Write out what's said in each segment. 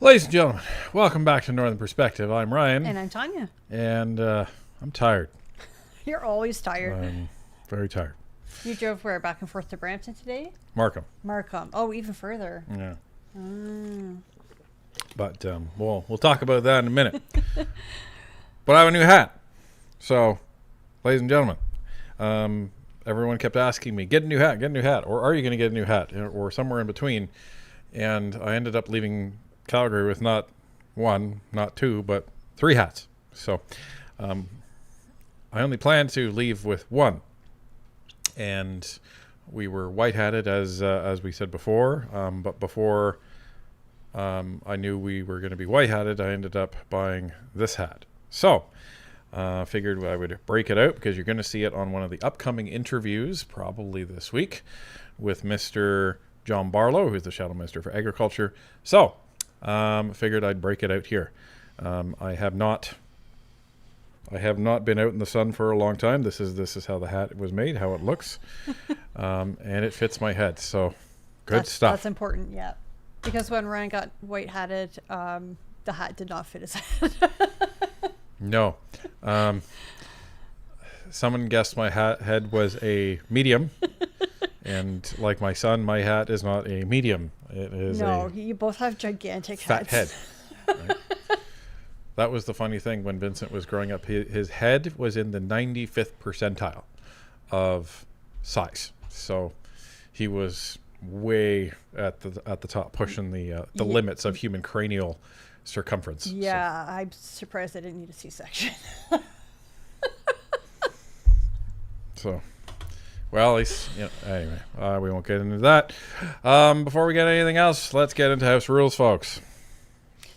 Ladies and gentlemen, welcome back to Northern Perspective. I'm Ryan. And I'm Tanya. And I'm tired. You're always tired. I'm very tired. You drove where? Back and forth to Brampton today? Markham. Markham. Oh, even further. Yeah. Mm. But we'll talk about that in a minute. But I have a new hat. So, ladies and gentlemen, everyone kept asking me, get a new hat, or are you going to get a new hat, or somewhere in between. And I ended up leaving Calgary with not one, not two, but 3 hats. So I only planned to leave with one. And we were white-hatted, as we said before. But before I knew we were going to be white-hatted, I ended up buying this hat. So figured I would break it out because you're going to see it on one of the upcoming interviews, probably this week, with Mr. John Barlow, who's the Shadow Minister for Agriculture. So figured I'd break it out here. I have not been out in the sun for a long time. This is how the hat was made, how it looks, and it fits my head. So good stuff. That's important, yeah. Because when Ryan got white-hatted, the hat did not fit his head. No. Someone guessed my head was a medium. And like my son, my hat is not a medium. It is you both have gigantic fat heads. head. Right? That was the funny thing when Vincent was growing up. His head was in the 95th percentile of size. So he was way at the top, pushing the limits of human cranial circumference. Yeah, so. I'm surprised I didn't need a C-section. So... well, at least, anyway, we won't get into that. Before we get anything else, let's get into house rules, folks.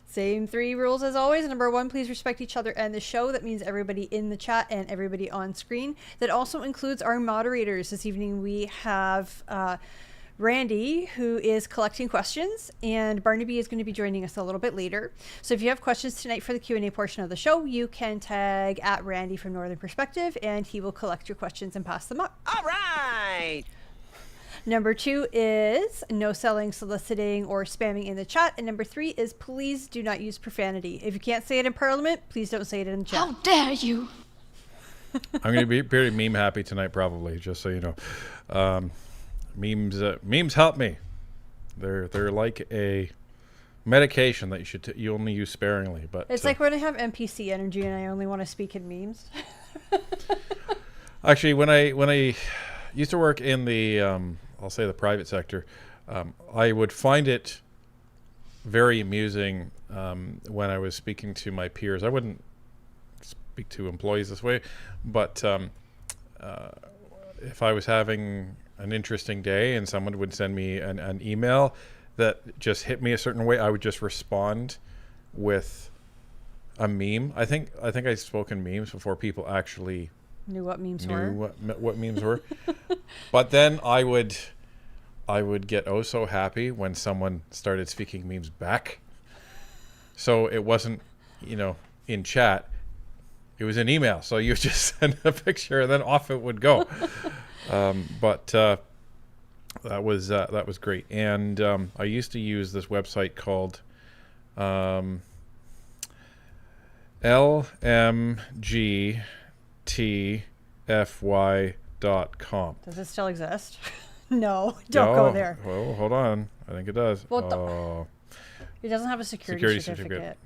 Same 3 rules as always. Number 1, please respect each other and the show. That means everybody in the chat and everybody on screen. That also includes our moderators. This evening we have Randy, who is collecting questions, and Barnaby is going to be joining us a little bit later. So if you have questions tonight for the Q&A portion of the show, you can tag at Randy from Northern Perspective, and he will collect your questions and pass them up. All right! Number 2 is no selling, soliciting, or spamming in the chat. And number 3 is please do not use profanity. If you can't say it in Parliament, please don't say it in the chat. How dare you! I'm going to be pretty meme happy tonight, probably, just so you know. Memes help me. They're like a medication that you only use sparingly. But it's like when I have NPC energy and I only want to speak in memes. Actually, when I used to work in the I'll say the private sector, I would find it very amusing when I was speaking to my peers. I wouldn't speak to employees this way, but if I was having an interesting day and someone would send me an email that just hit me a certain way, I would just respond with a meme. I think I've spoken memes before people actually knew what memes were. What memes were. But then I would get oh so happy when someone started speaking memes back. So it wasn't, in chat. It was an email. So you just send a picture and then off it would go. But that was great. And I used to use this website called lmgtfy.com. Does it still exist? No, don't go there. Well, hold on. I think it does. Well, it doesn't have a security certificate.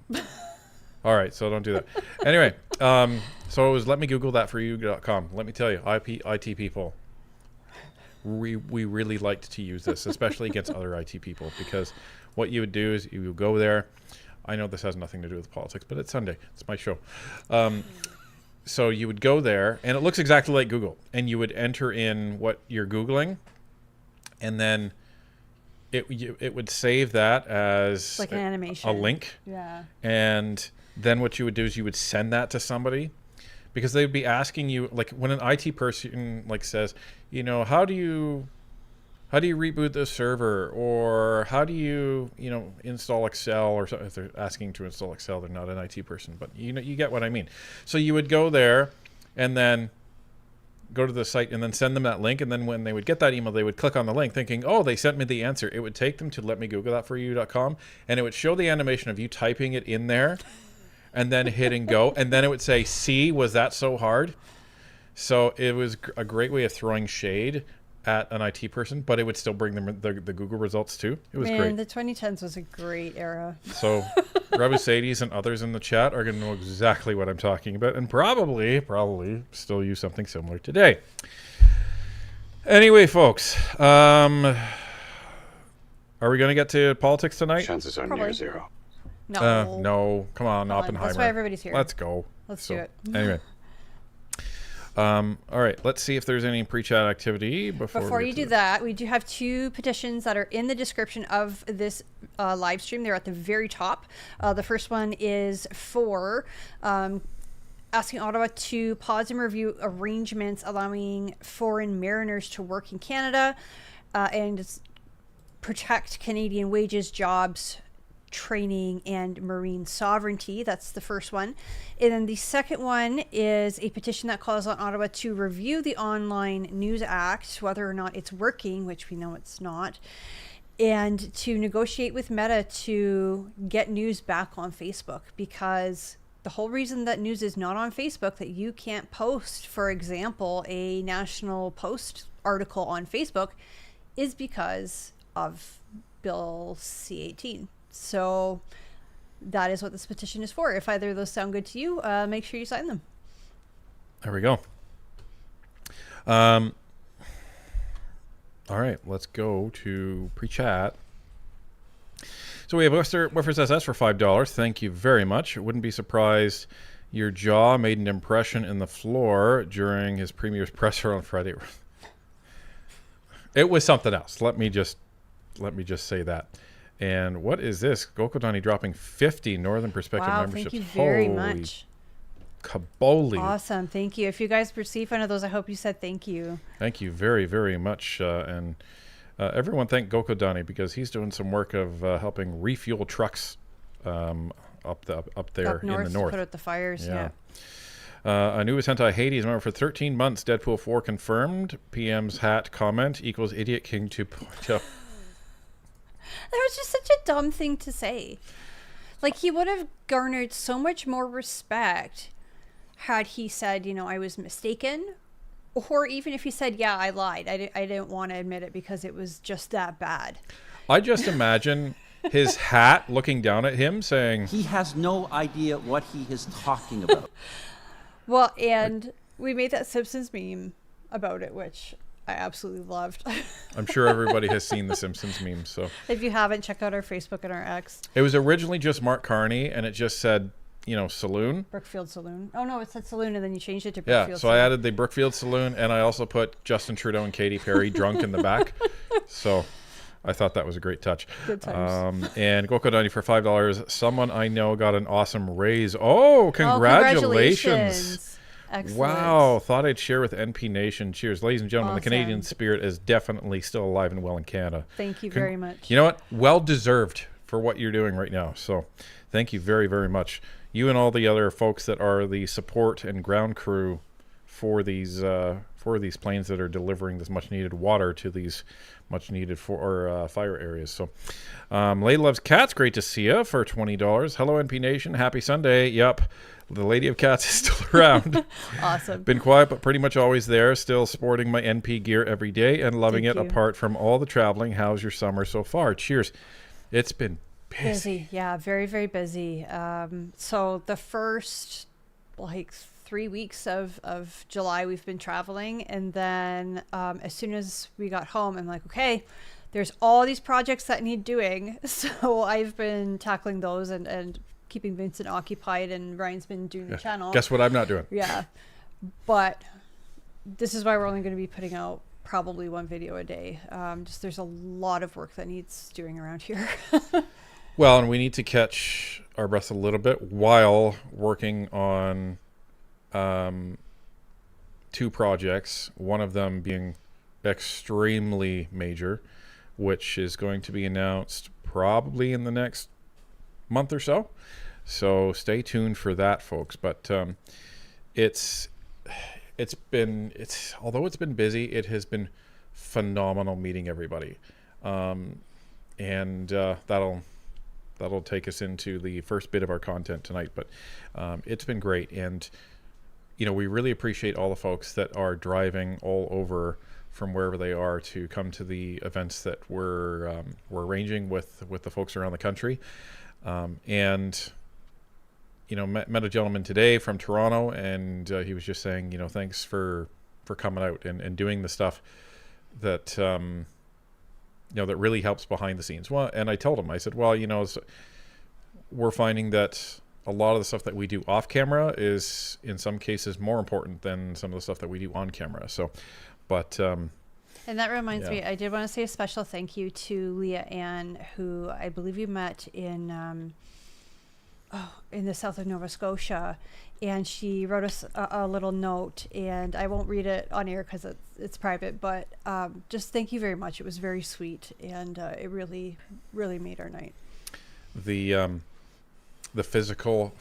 All right, so don't do that. Anyway, so it was letmegooglethatforyou.com. Let me tell you, IT people, we really liked to use this, especially against other IT people, because what you would do is you would go there. I know this has nothing to do with politics, but it's Sunday. It's my show. So you would go there, and it looks exactly like Google, and you would enter in what you're Googling, and then it would save that as like an animation, a link. Yeah. And then what you would do is you would send that to somebody, because they would be asking you, like when an IT person says, how do you reboot this server, or how do you install Excel, or something. If they're asking to install Excel, they're not an IT person, but you get what I mean. So you would go there, and then go to the site and then send them that link. And then when they would get that email, they would click on the link thinking, oh, they sent me the answer. It would take them to letmegoogle.that4you.com, and it would show the animation of you typing it in there and then hitting go. And then it would say, see, was that so hard? So it was a great way of throwing shade at an IT person, but it would still bring them the Google results too. It was great. The 2010s was a great era. So Rebusadis and others in the chat are going to know exactly what I'm talking about, and probably still use something similar today. Anyway, folks, are we going to get to politics tonight? Chances are near zero. No. No. Come on, Oppenheimer. That's why everybody's here. Let's go. Let's do it. Anyway. All right, let's see if there's any pre-chat activity before you do that. We do have 2 petitions that are in the description of this live stream. They're at the very top. The first one is for asking Ottawa to pause and review arrangements allowing foreign mariners to work in Canada and protect Canadian wages, jobs, training, and marine sovereignty. That's the first one. And then the second one is a petition that calls on Ottawa to review the Online News Act, whether or not it's working, which we know it's not, and to negotiate with Meta to get news back on Facebook, because the whole reason that news is not on Facebook, that you can't post, for example, a National Post article on Facebook, is because of Bill C-18. So that is what this petition is for. If either of those sound good to you, make sure you sign them. There we go. All right, let's go to pre-chat. So we have Woofers SS for $5. Thank you very much. Wouldn't be surprised your jaw made an impression in the floor during his premier's presser on Friday. It was something else. Let me just say that. And what is this? Gokodani dropping 50 Northern Perspective memberships. Thank you very much. Kaboli. Awesome. Thank you. If you guys receive one of those, I hope you said thank you. Thank you very, very much. And everyone thank Gokodani, because he's doing some work of helping refuel trucks up there in the north. To put out the fires. Yeah. Anubis Hentai Hades member for 13 months. Deadpool 4 confirmed. PM's hat comment equals Idiot King 2.0. That was just such a dumb thing to say. Like, he would have garnered so much more respect had he said, I was mistaken. Or even if he said, yeah, I lied. I didn't want to admit it because it was just that bad. I just imagine his hat looking down at him saying... He has no idea what he is talking about. Well, and we made that Simpsons meme about it, which... I absolutely loved. I'm sure everybody has seen the Simpsons memes. So if you haven't, check out our Facebook and our X. It was originally just Mark Carney, and it just said, Saloon. Brookfield Saloon. Oh, no, it said Saloon, and then you changed it to Brookfield Saloon. Saloon. I added the Brookfield Saloon, and I also put Justin Trudeau and Katy Perry drunk in the back. So I thought that was a great touch. Good times. And Gokodani for $5. Someone I know got an awesome raise. Oh, congratulations. Excellent. Wow. Thought I'd share with NP Nation. Cheers. Ladies and gentlemen, Awesome. The Canadian spirit is definitely still alive and well in Canada. Thank you very much. You know what? Well deserved for what you're doing right now. So thank you very, very much. You and all the other folks that are the support and ground crew for these planes that are delivering this much needed water to these much needed fire areas. So Lady Loves Cats, great to see you for $20. Hello, NP Nation. Happy Sunday. Yep. The Lady of Cats is still around. Awesome. Been quiet, but pretty much always there. Still sporting my NP gear every day and loving it apart from all the traveling. How's your summer so far? Cheers. It's been busy. Yeah, very, very busy. So the first 3 weeks of July, we've been traveling. And then as soon as we got home, I'm like, okay, there's all these projects that need doing. So I've been tackling those and keeping Vincent occupied, and Ryan's been doing the channel. Guess what I'm not doing? Yeah. But this is why we're only going to be putting out probably one video a day. Just there's a lot of work that needs doing around here. Well, and we need to catch our breath a little bit while working on 2 projects, one of them being extremely major, which is going to be announced probably in the next month or so. So stay tuned for that, folks. But it's although it's been busy, it has been phenomenal meeting everybody. And that'll take us into the first bit of our content tonight. But it's been great, and we really appreciate all the folks that are driving all over from wherever they are to come to the events that we're arranging with the folks around the country. And met a gentleman today from Toronto, and he was just saying, thanks for coming out and doing the stuff that that really helps behind the scenes. Well, and I told him, I said, well, we're finding that a lot of the stuff that we do off camera is in some cases more important than some of the stuff that we do on camera. So, but and that reminds me, I did want to say a special thank you to Leah Ann, who I believe you met in the south of Nova Scotia, and she wrote us a little note, and I won't read it on air because it's private, but just thank you very much. It was very sweet, and it really, really made our night. The physical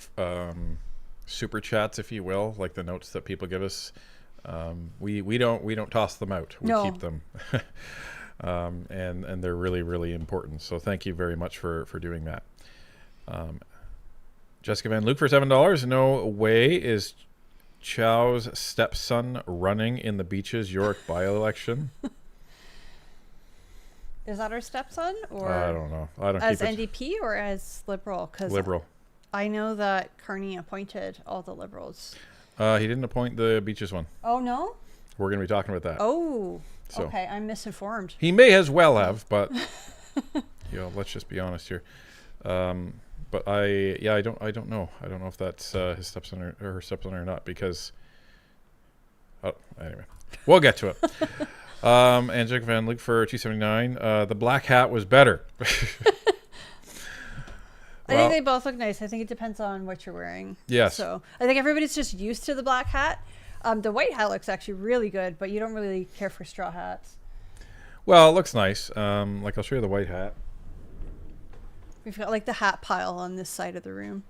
super chats, if you will, like the notes that people give us, we don't toss them out. We keep them. And they're really, really important. So thank you very much for doing that. Jessica Van Luke for $7. No way is Chow's stepson running in the Beaches York by-election. Is that our stepson, or I don't know. I don't as keep NDP or as Liberal? Because Liberal. I know that Carney appointed all the Liberals. He didn't appoint the Beaches one. Oh no. We're going to be talking about that. Oh. So, okay, I'm misinformed. He may as well have, but let's just be honest here. But I don't know. I don't know if that's his stepson or her stepson or not, because anyway, we'll get to it. And Jacob Van Luke for $2.79. The black hat was better. I think they both look nice. I think it depends on what you're wearing. Yes. So I think everybody's just used to the black hat. The white hat looks actually really good, but you don't really care for straw hats. Well, it looks nice. Like, I'll show you the white hat. We've got like the hat pile on this side of the room.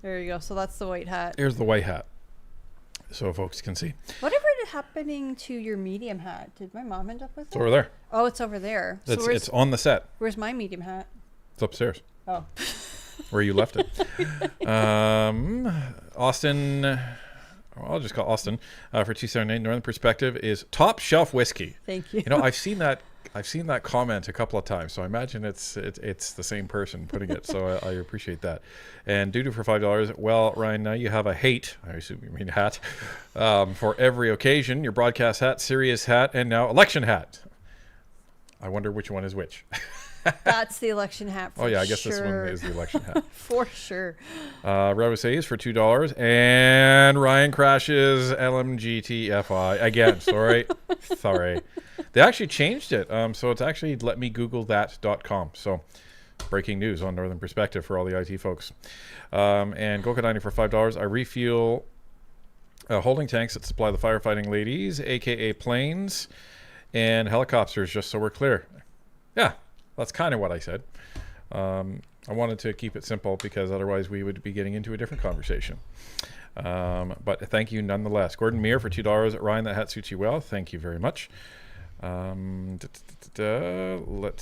There you go. So that's the white hat. Here's the white hat, so folks can see. Whatever is happening to your medium hat? Did my mom end up with it? It's over there. Oh, it's over there. So It's on the set. Where's my medium hat? It's upstairs. Oh. Where you left it. Austin, I'll just call Austin for $2.78. Northern Perspective is top shelf whiskey. Thank you. I've seen that comment a couple of times, so I imagine it's the same person putting it. So I appreciate that. And Dudu for $5. Well, Ryan, now you have a hate, I assume you mean hat, for every occasion. Your broadcast hat, Sirius hat, and now election hat. I wonder which one is which. That's the election hat for sure. Oh yeah, I guess this one is the election hat. For sure. Rose for $2. And Ryan crashes LMGTFI. Again, sorry. They actually changed it. So it's actually letmegooglethat.com. So breaking news on Northern Perspective for all the IT folks. And Goka90 for $5. I refuel holding tanks that supply the firefighting ladies, aka planes and helicopters, just so we're clear. Yeah. That's kind of what I said. I wanted to keep it simple because otherwise we would be getting into a different conversation. But thank you nonetheless. Gordon Meir for $2. Ryan, that hat suits you well. Thank you very much. Let's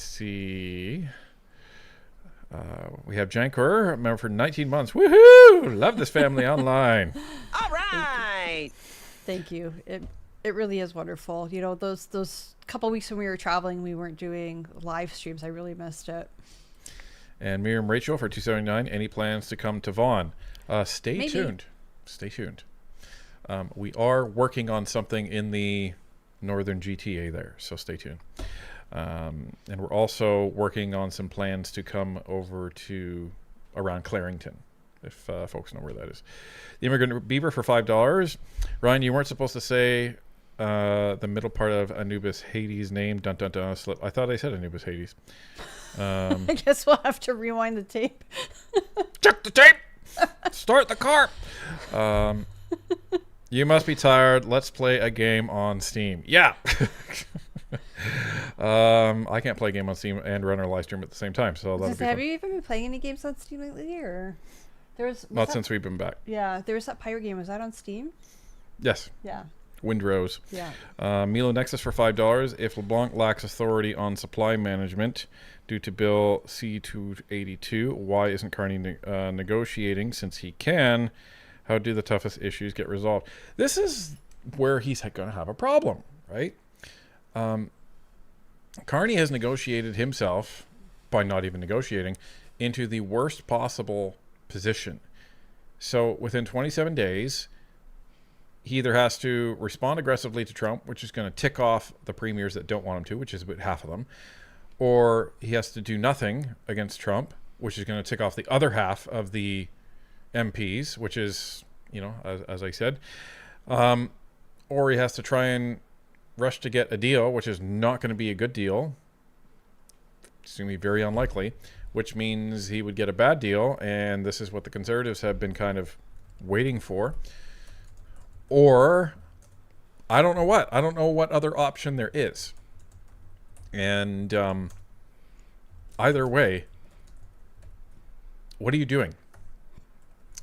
see. We have Jankor, member for 19 months. Woohoo! Love this family online. All right. Thank you. It really is wonderful. Those couple weeks when we were traveling, we weren't doing live streams. I really missed it. And Miriam Rachel for $2.79. Any plans to come to Vaughan? Stay tuned. Stay tuned. We are working on something in the northern GTA there, so stay tuned. And we're also working on some plans to come over to around Clarington, if folks know where that is. The Immigrant Beaver for $5. Ryan, you weren't supposed to say the middle part of Anubis Hades' name. Dun dun dun. Slip. I thought I said Anubis Hades. I guess we'll have to rewind the tape. Check the tape. Start the car. You must be tired. Let's play a game on Steam. Yeah. I can't play a game on Steam and run our live stream at the same time. So that'll be Have you even been playing any games on Steam lately, or? Not since we've been back. Yeah, there was that Pyre game. Was that on Steam? Yes. Yeah. Windrose. Yeah. Milo Nexus for $5. If LeBlanc lacks authority on supply management due to Bill C-282, why isn't Carney negotiating since he can? How do the toughest issues get resolved? This is where he's going to have a problem, right? Carney has negotiated himself, by not even negotiating, into the worst possible position. So within 27 days, he either has to respond aggressively to Trump, which is going to tick off the premiers that don't want him to, which is about half of them, or he has to do nothing against Trump, which is going to tick off the other half of the MPs, which is, as I said, or he has to try and rush to get a deal, which is not going to be a good deal. It's going to be very unlikely, which means he would get a bad deal, and this is what the Conservatives have been kind of waiting for. Or I don't know what. I don't know what other option there is. And either way, what are you doing?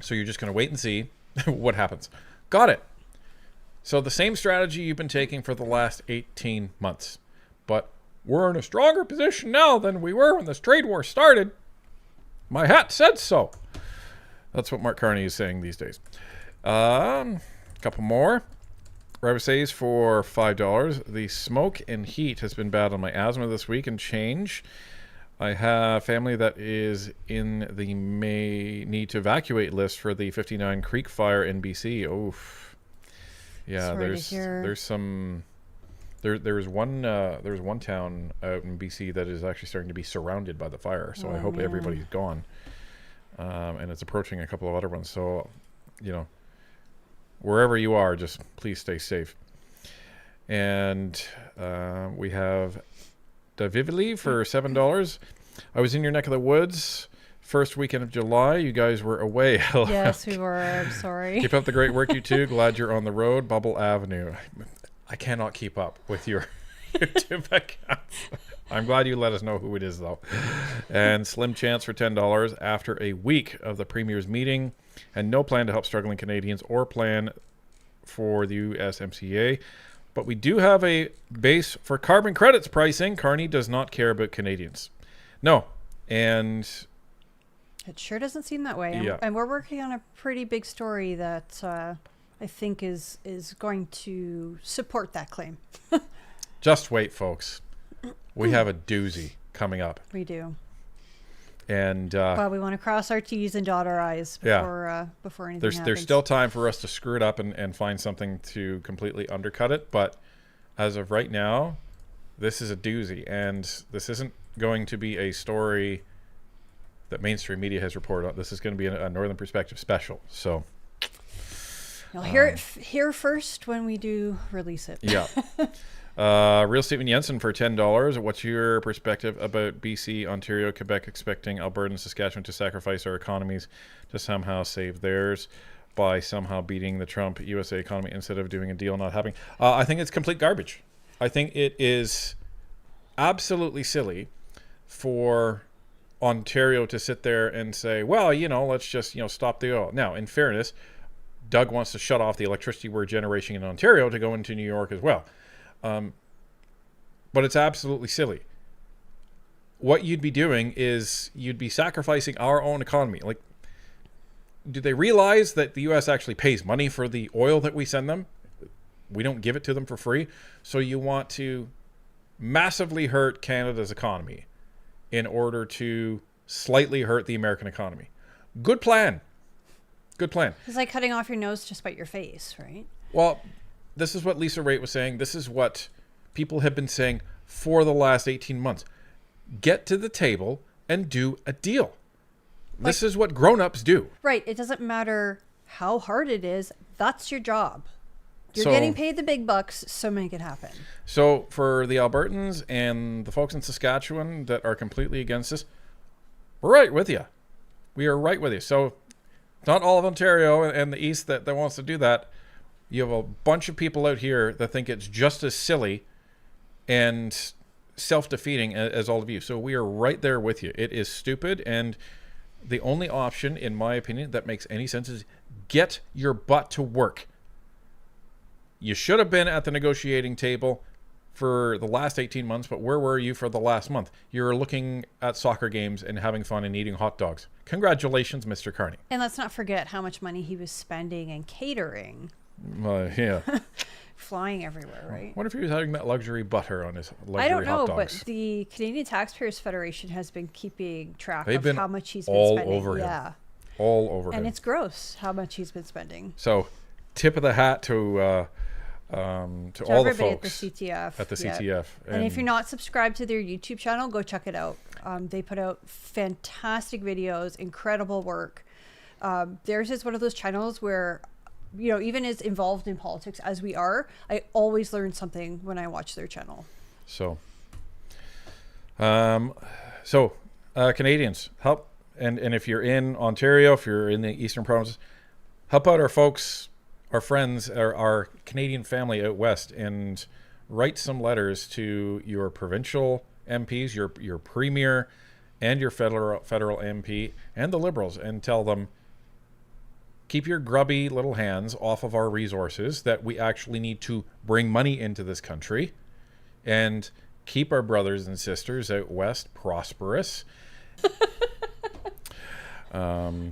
So you're just going to wait and see what happens. Got it. So the same strategy you've been taking for the last 18 months. But we're in a stronger position now than we were when this trade war started. My hat said so. That's what Mark Carney is saying these days. Couple more. Ribosays for $5. The smoke and heat has been bad on my asthma this week and change. I have family that is in the may need to evacuate list for the 59 Creek fire in BC. Oof. Yeah, there's some there's one town out in BC that is actually starting to be surrounded by the fire. So I hope everybody's gone. And it's approaching a couple of other ones. So, wherever you are, just please stay safe. And we have Davivili for $7. I was in your neck of the woods first weekend of July. You guys were away. Yes, we were. I'm sorry. Keep up the great work, you two. Glad you're on the road. Bubble Avenue. I cannot keep up with your YouTube accounts. I'm glad you let us know who it is, though. And Slim Chance for $10 after a week of the Premier's meeting and no plan to help struggling Canadians or plan for the USMCA. But we do have a base for carbon credits pricing. Carney does not care about Canadians. No. And it sure doesn't seem that way. Yeah. And we're working on a pretty big story that I think is going to support that claim. Just wait, folks. We have a doozy coming up. We do. And well, we want to cross our T's and dot our I's before anything happens. There's still time for us to screw it up and find something to completely undercut it. But as of right now, this is a doozy. And this isn't going to be a story that mainstream media has reported on. This is going to be a Northern Perspective special. So you'll hear it here first when we do release it. Yeah. Real Stephen Jensen for $10. What's your perspective about BC, Ontario, Quebec expecting Alberta and Saskatchewan to sacrifice our economies to somehow save theirs by somehow beating the Trump USA economy instead of doing a deal not having? I think it's complete garbage. I think it is absolutely silly for Ontario to sit there and say, well, let's just, stop the oil. Now, in fairness, Doug wants to shut off the electricity we're generating in Ontario to go into New York as well. But it's absolutely silly. What you'd be doing is you'd be sacrificing our own economy. Like, do they realize that the U.S. actually pays money for the oil that we send them? We don't give it to them for free. So you want to massively hurt Canada's economy in order to slightly hurt the American economy. Good plan. Good plan. It's like cutting off your nose to spite your face, right? Well, this is what Lisa Raitt was saying. This is what people have been saying for the last 18 months. Get to the table and do a deal. This is what grown-ups do. Right. It doesn't matter how hard it is. That's your job. You're getting paid the big bucks, so make it happen. So for the Albertans and the folks in Saskatchewan that are completely against this, we're right with you. We are right with you. So not all of Ontario and the East that wants to do that. You have a bunch of people out here that think it's just as silly and self-defeating as all of you. So we are right there with you. It is stupid, and the only option, in my opinion, that makes any sense is get your butt to work. You should have been at the negotiating table for the last 18 months, but where were you for the last month? You're looking at soccer games and having fun and eating hot dogs. Congratulations, Mr. Carney. And let's not forget how much money he was spending in catering. Yeah. Flying everywhere, right? What if he was having that luxury butter on his luxury I don't know, hot but dogs? the Canadian Taxpayers Federation has been keeping track They've of been how much he's been all spending. over him. Yeah. All over him. And it's gross how much he's been spending. So, tip of the hat to all the everybody folks at the CTF. at the Yeah. CTF. And if you're not subscribed to their YouTube channel, go check it out. They put out fantastic videos, incredible work. Theirs is one of those channels where, you know, even as involved in politics as we are, I always learn something when I watch their channel. So, Canadians, help. And if you're in Ontario, if you're in the Eastern Provinces, help out our folks, our friends, our Canadian family out west, and write some letters to your provincial MPs, your premier, and your federal MP, and the Liberals, and tell them, keep your grubby little hands off of our resources that we actually need to bring money into this country, and keep our brothers and sisters out west prosperous.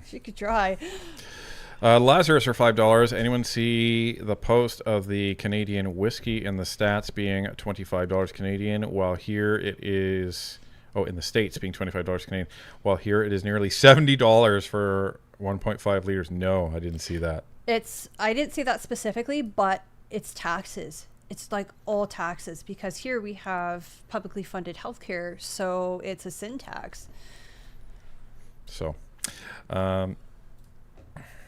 She could try. Lazarus for $5. Anyone see the post of the Canadian whiskey in the stats being $25 Canadian, while here it is, in the States being $25 Canadian, while here it is nearly $70 for 1.5 liters? No, I didn't see that. I didn't see that specifically, but it's taxes. It's like all taxes, because here we have publicly funded healthcare, so it's a sin tax. So,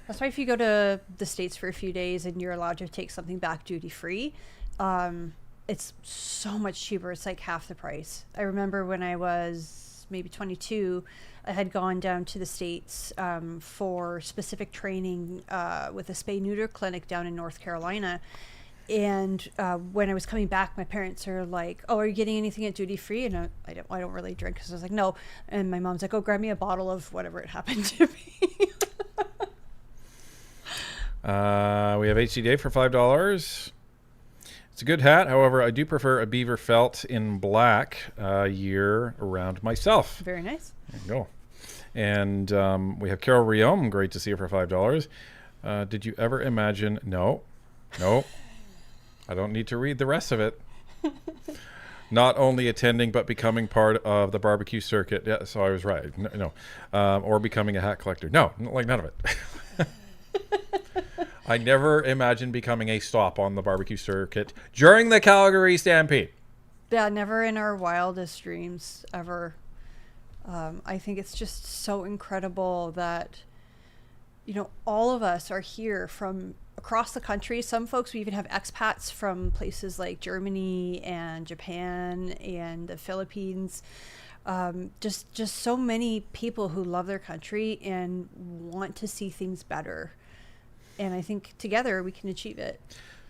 that's why if you go to the States for a few days and you're allowed to take something back duty free, it's so much cheaper. It's like half the price. I remember when I was maybe 22, I had gone down to the States for specific training with a spay-neuter clinic down in North Carolina. And when I was coming back, my parents are like, "Oh, are you getting anything at duty free?" And I don't really drink, because I was like, "No." And my mom's like, "Oh, grab me a bottle of whatever it happened to be." We have HC Dave for $5. It's a good hat. However, I do prefer a beaver felt in black year round myself. Very nice. There you go. And we have Carol Riom. Great to see her for $5. Did you ever imagine? No. I don't need to read the rest of it. Not only attending, but becoming part of the barbecue circuit. Yeah, so I was right. No. Or becoming a hat collector. No, like none of it. I never imagined becoming a stop on the barbecue circuit during the Calgary Stampede. Yeah, never in our wildest dreams ever. I think it's just so incredible that, you know, all of us are here from across the country. Some folks, we even have expats from places like Germany and Japan and the Philippines. Just so many people who love their country and want to see things better. And I think together we can achieve it.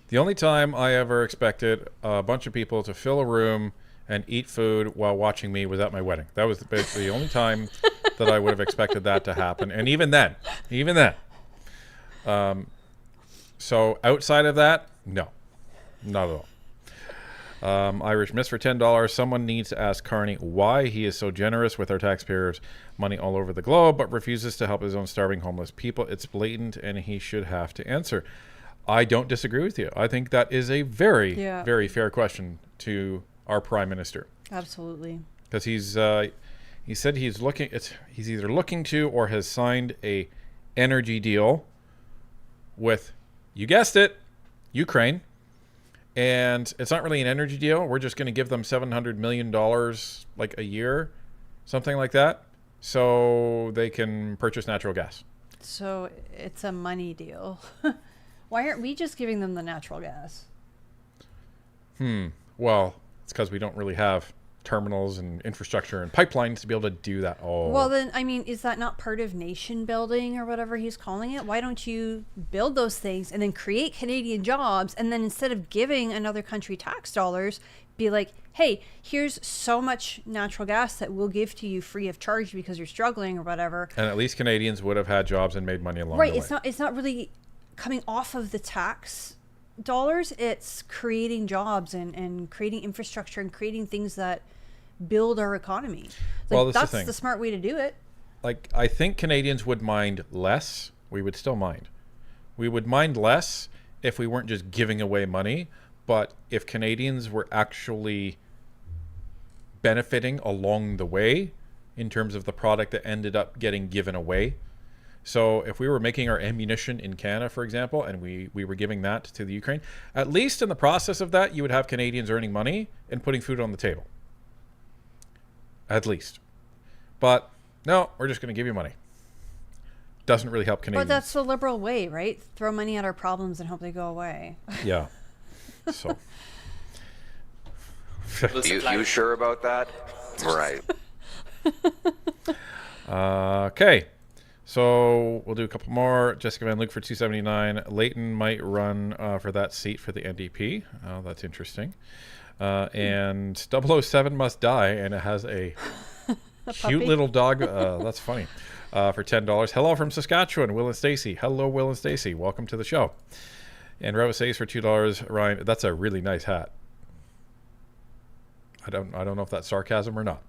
The only time I ever expected a bunch of people to fill a room and eat food while watching me was at my wedding. That was the only time that I would have expected that to happen. And even then. So outside of that, no, not at all. Irish Miss for $10. Someone needs to ask Carney why he is so generous with our taxpayers' money all over the globe, but refuses to help his own starving homeless people. It's blatant, and he should have to answer. I don't disagree with you. I think that is a very, very fair question to our Prime Minister. Absolutely. Because he said he's either looking to or has signed a energy deal with, you guessed it, Ukraine. And it's not really an energy deal. We're just going to give them $700 million like a year, something like that, so they can purchase natural gas. So it's a money deal. Why aren't we just giving them the natural gas? Well, it's because we don't really have terminals and infrastructure and pipelines to be able to do that all. Well, then, I mean, is that not part of nation building or whatever he's calling it? Why don't you build those things and then create Canadian jobs, and then instead of giving another country tax dollars, be like, hey, here's so much natural gas that we'll give to you free of charge because you're struggling or whatever. And at least Canadians would have had jobs and made money along Right. the way. It's not really coming off of the tax dollars. It's creating jobs and creating infrastructure and creating things that build our economy. Like, Well, that's the that's thing. the smart way to do it. Like, I think Canadians would mind less. We would still mind. We would mind less if we weren't just giving away money. But if Canadians were actually benefiting along the way in terms of the product that ended up getting given away. So if we were making our ammunition in Canada, for example, and we were giving that to the Ukraine, at least in the process of that, you would have Canadians earning money and putting food on the table. At least. But no, we're just going to give you money. Doesn't really help Canadians. But that's the liberal way, right? Throw money at our problems and hope they go away. Yeah. So. You sure about that? Right. Okay. So we'll do a couple more. Jessica Van Luke for 279. Leighton might run for that seat for the NDP. Oh, that's interesting. And 007 must die, and it has a cute puppy? little dog. That's funny. For $10. Hello from Saskatchewan, Will and Stacy. Hello, Will and Stacy. Welcome to the show. And Reva says for $2, Ryan, that's a really nice hat. I don't know if that's sarcasm or not.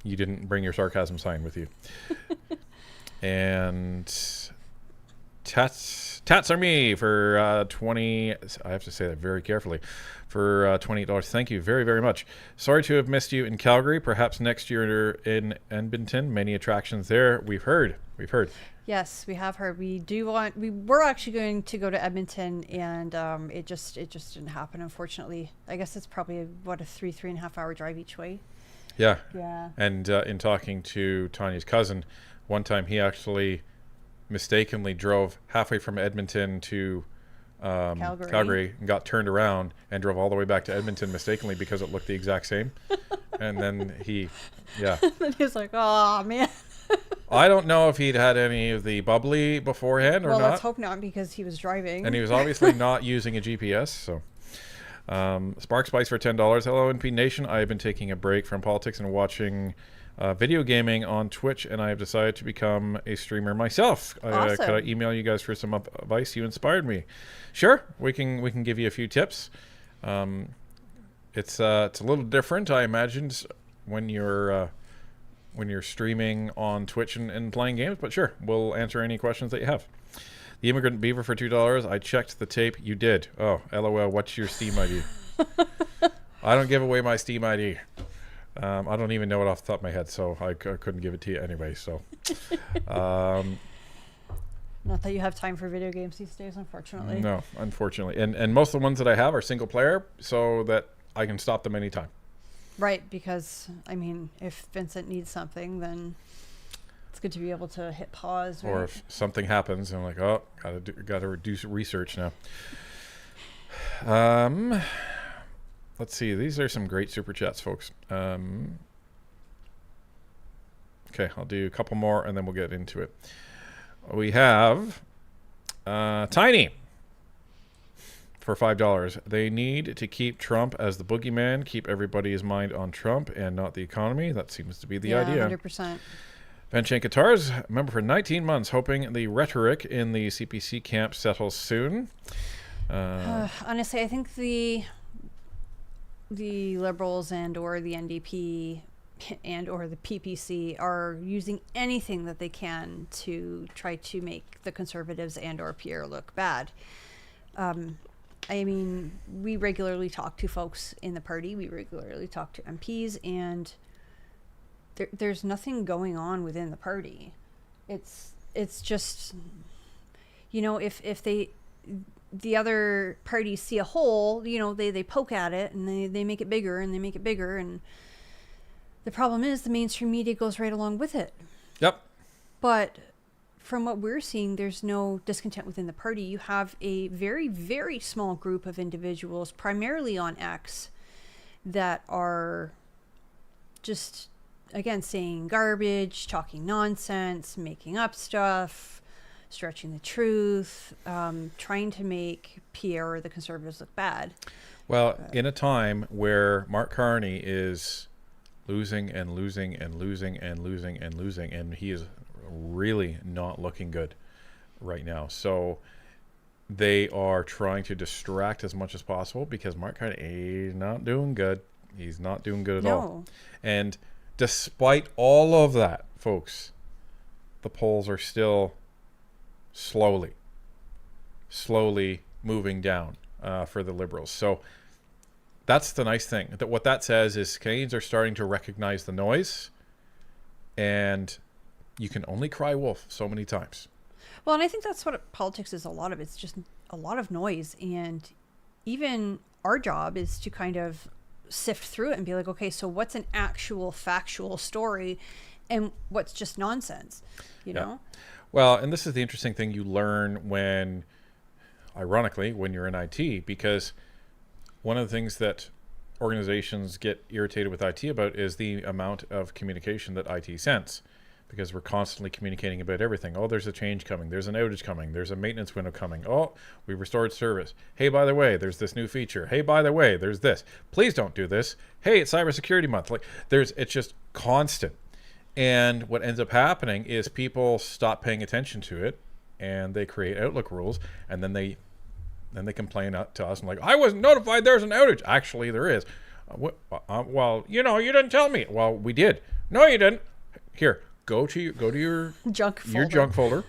You didn't bring your sarcasm sign with you. And Tats are me for 20. I have to say that very carefully. For $28. Thank you very, very much. Sorry to have missed you in Calgary. Perhaps next year in Edmonton. Many attractions there. We've heard. Yes, we have heard. We were actually going to go to Edmonton, and it just didn't happen, unfortunately. I guess it's probably a 3.5 hour drive each way. Yeah. Yeah. And in talking to Tanya's cousin, one time he actually mistakenly drove halfway from Edmonton to Calgary and got turned around and drove all the way back to Edmonton mistakenly because it looked the exact same. And then he was like, oh, man. I don't know if he'd had any of the bubbly beforehand or Well, not. let's hope not, because he was driving. And he was obviously not using a GPS. So, Spark Spice for $10. Hello, NP Nation. I have been taking a break from politics and watching video gaming on Twitch, and I have decided to become a streamer myself. Awesome. Could I email you guys for some advice? You inspired me. Sure, we can give you a few tips. It's a little different, I imagined, when you're streaming on Twitch and playing games, but sure, we'll answer any questions that you have. The Immigrant Beaver for $2. I checked the tape. You did. Oh, LOL. What's your Steam ID? I don't give away my Steam ID. I don't even know it off the top of my head, so I couldn't give it to you anyway. So, Not that you have time for video games these days, unfortunately. no, unfortunately, and most of the ones that I have are single player, so that I can stop them anytime. Right, because, I mean, if Vincent needs something, then it's good to be able to hit pause. Right? Or if something happens, and I'm like, oh, gotta reduce research now. Let's see. These are some great super chats, folks. Okay, I'll do a couple more, and then we'll get into it. We have Tiny for $5. They need to keep Trump as the boogeyman, keep everybody's mind on Trump and not the economy. That seems to be the idea. 100%. Van Guitars, member for 19 months, hoping the rhetoric in the CPC camp settles soon. Honestly, I think the Liberals and or the NDP and or the PPC are using anything that they can to try to make the Conservatives and or Pierre look bad. I mean, we regularly talk to folks in the party. We regularly talk to MPs, and there's nothing going on within the party. It's just, you know, if the other parties see a hole, you know, they poke at it and they make it bigger and they make it bigger. And the problem is the mainstream media goes right along with it. Yep. But from what we're seeing, there's no discontent within the party. You have a very, very small group of individuals, primarily on X, that are just, again, saying garbage, talking nonsense, making up stuff, stretching the truth, trying to make Pierre or the Conservatives look bad. Well, in a time where Mark Carney is losing and losing and losing and losing and losing, and he is really not looking good right now. So they are trying to distract as much as possible because Mark Carney is not doing good. He's not doing good at all. And despite all of that, folks, the polls are still slowly moving down for the Liberals. So that's the nice thing. That what that says is Canadians are starting to recognize the noise, and you can only cry wolf so many times. Well, and I think that's what politics is a lot of. It's just a lot of noise. And even our job is to kind of sift through it and be like, okay, so what's an actual factual story and what's just nonsense, you know? Well, and this is the interesting thing you learn when, ironically, when you're in IT, because one of the things that organizations get irritated with IT about is the amount of communication that IT sends, because we're constantly communicating about everything. Oh, there's a change coming. There's an outage coming. There's a maintenance window coming. Oh, we restored service. Hey, by the way, there's this new feature. Hey, by the way, there's this. Please don't do this. Hey, it's cybersecurity month. Like, it's just constant. And what ends up happening is people stop paying attention to it, and they create Outlook rules, and then they complain to us and like, I wasn't notified there's an outage. Actually, there is. Well, you didn't tell me. Well, we did. No, you didn't. Here, go to your junk folder. Your junk folder.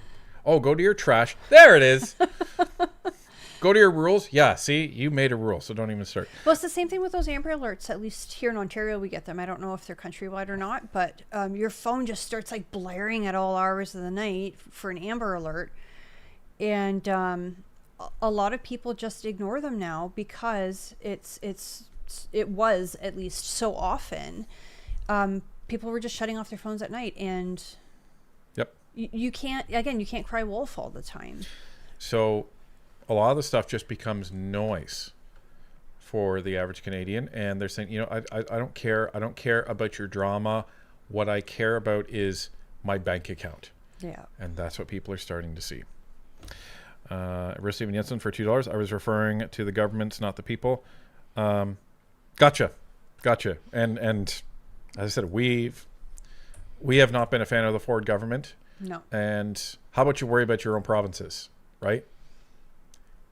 Oh, go to your trash. There it is. Go to your rules. Yeah, see, you made a rule, so don't even start. Well, it's the same thing with those Amber Alerts. At least here in Ontario, we get them. I don't know if they're countrywide or not, but your phone just starts like blaring at all hours of the night for an Amber Alert. And a lot of people just ignore them now because it was at least so often. People were just shutting off their phones at night, and yep, you can't cry wolf all the time. So a lot of the stuff just becomes noise for the average Canadian, and they're saying, I don't care about your drama. What I care about is my bank account. Yeah. And that's what people are starting to see. Receiving Jensen for $2. I was referring to the governments, not the people. Gotcha. And as I said, we have not been a fan of the Ford government. No. And how about you worry about your own provinces, right?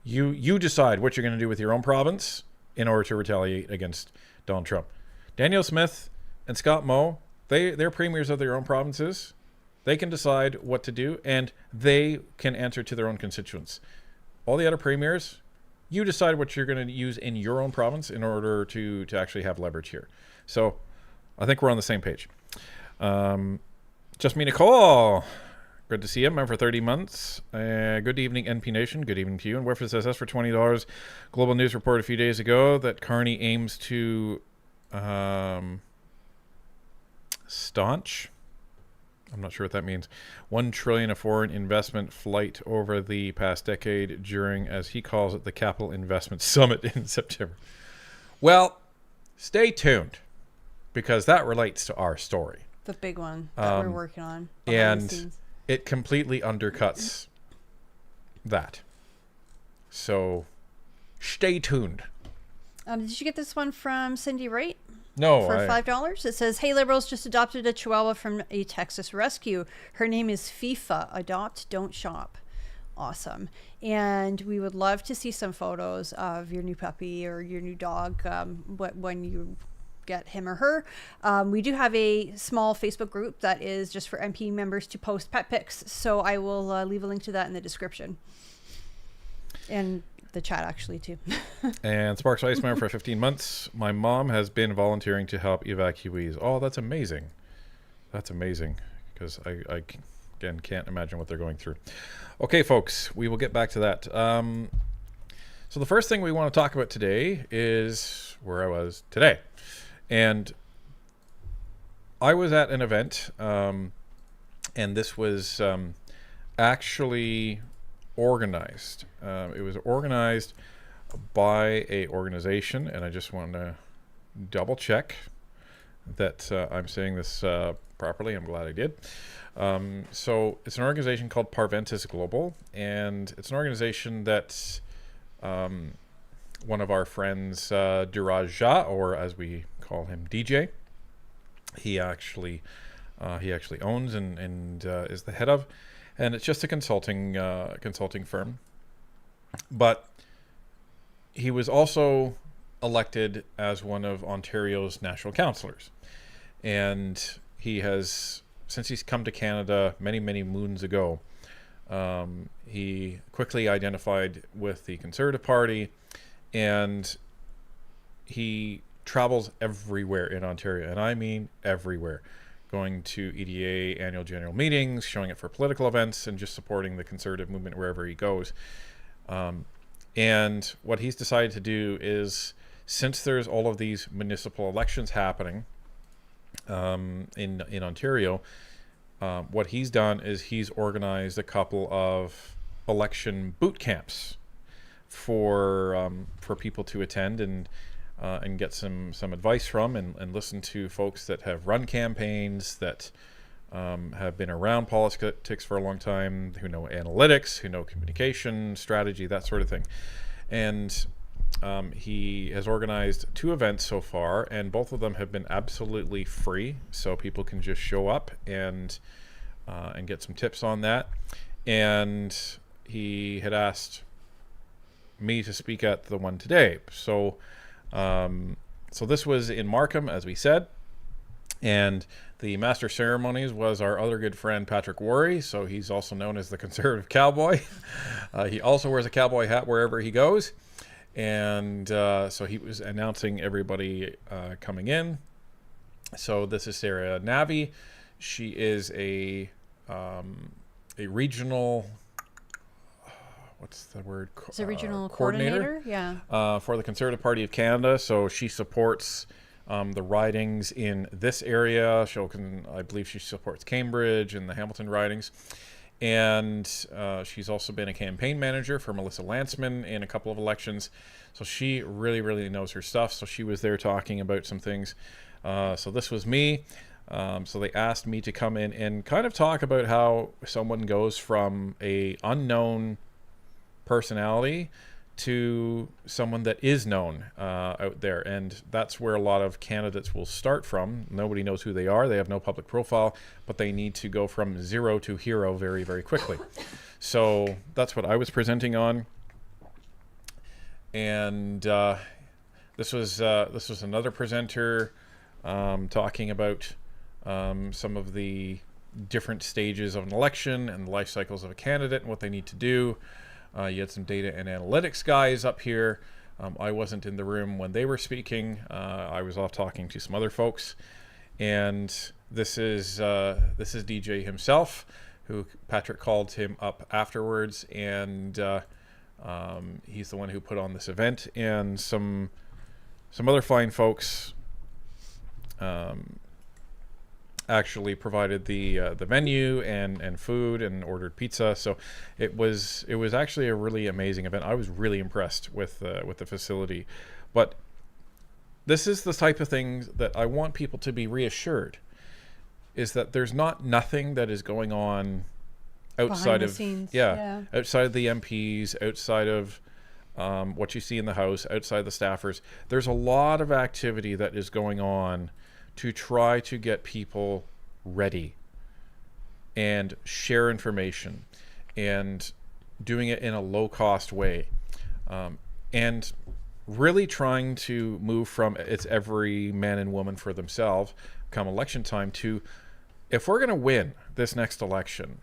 You decide what you're going to do with your own province in order to retaliate against Donald Trump. Danielle Smith and Scott Moe, they're premiers of their own provinces. They can decide what to do, and they can answer to their own constituents. All the other premiers, you decide what you're going to use in your own province in order to actually have leverage here. So I think we're on the same page. Just me, Nicole. Good to see you. Member for 30 months. Good evening, NP Nation. Good evening to you. And Werford says that's for $20. Global News reported a few days ago that Carney aims to staunch. I'm not sure what that means. $1 trillion of foreign investment flight over the past decade during, as he calls it, the Capital Investment Summit in September. Well, stay tuned, because that relates to our story. The big one that we're working on. And it completely undercuts that. So stay tuned. Did you get this one from Cindy Wright? No. For $5? It says, hey, Liberals just adopted a Chihuahua from a Texas rescue. Her name is FIFA. Adopt, don't shop. Awesome. And we would love to see some photos of your new puppy or your new dog when you get him or her. We do have a small Facebook group that is just for MP members to post pet pics. So I will leave a link to that in the description. And the chat, actually, too. And Sparks Ice member for 15 months. My mom has been volunteering to help evacuees. Oh, that's amazing. That's amazing, because I again can't imagine what they're going through. Okay, folks, we will get back to that. So the first thing we want to talk about today is where I was today. And I was at an event, and this was actually organized. It was organized by a organization, and I just want to double check that I'm saying this properly. I'm glad I did. So it's an organization called Parventus Global, and it's an organization that one of our friends, Diraja, or as we call him, DJ, he actually owns and is the head of, and it's just a consulting firm. But he was also elected as one of Ontario's national councillors, and he has, since he's come to Canada many moons ago, he quickly identified with the Conservative Party, and he travels everywhere in Ontario, and I mean everywhere, going to EDA annual general meetings, showing it for political events, and just supporting the Conservative movement wherever he goes. And what he's decided to do is, since there's all of these municipal elections happening in Ontario, what he's done is he's organized a couple of election boot camps for people to attend and get some advice from, and listen to folks that have run campaigns, that have been around politics for a long time, who know analytics, who know communication strategy, that sort of thing. And he has organized 2 events so far, and both of them have been absolutely free, so people can just show up and get some tips on that. And he had asked me to speak at the one today. So this was in Markham, as we said, and the master ceremonies was our other good friend Patrick Worry. So he's also known as the Conservative Cowboy. He also wears a cowboy hat wherever he goes, and so he was announcing everybody coming in. So this is Sarah Navi. She is a regional, what's the word? It's a regional coordinator. Yeah. For the Conservative Party of Canada. So she supports the ridings in this area. I believe she supports Cambridge and the Hamilton ridings. And she's also been a campaign manager for Melissa Lanceman in a couple of elections. So she really knows her stuff. So she was there talking about some things. So this was me. So they asked me to come in and kind of talk about how someone goes from a unknown personality to someone that is known out there. And that's where a lot of candidates will start from. Nobody knows who they are. They have no public profile, but they need to go from zero to hero very quickly. So that's what I was presenting on. And this was another presenter talking about some of the different stages of an election and the life cycles of a candidate and what they need to do. You had some data and analytics guys up here. I wasn't in the room when they were speaking. I was off talking to some other folks. And this is DJ himself, who Patrick called him up afterwards, and he's the one who put on this event. And some other fine folks actually provided the menu and food and ordered pizza. So it was actually a really amazing event. I was really impressed with the facility. But this is the type of things that I want people to be reassured, is that there's nothing that is going on outside of outside of the MPs, outside of what you see in the House, outside the staffers. There's a lot of activity that is going on to try to get people ready and share information, and doing it in a low-cost way, and really trying to move from it's every man and woman for themselves come election time to, if we're going to win this next election,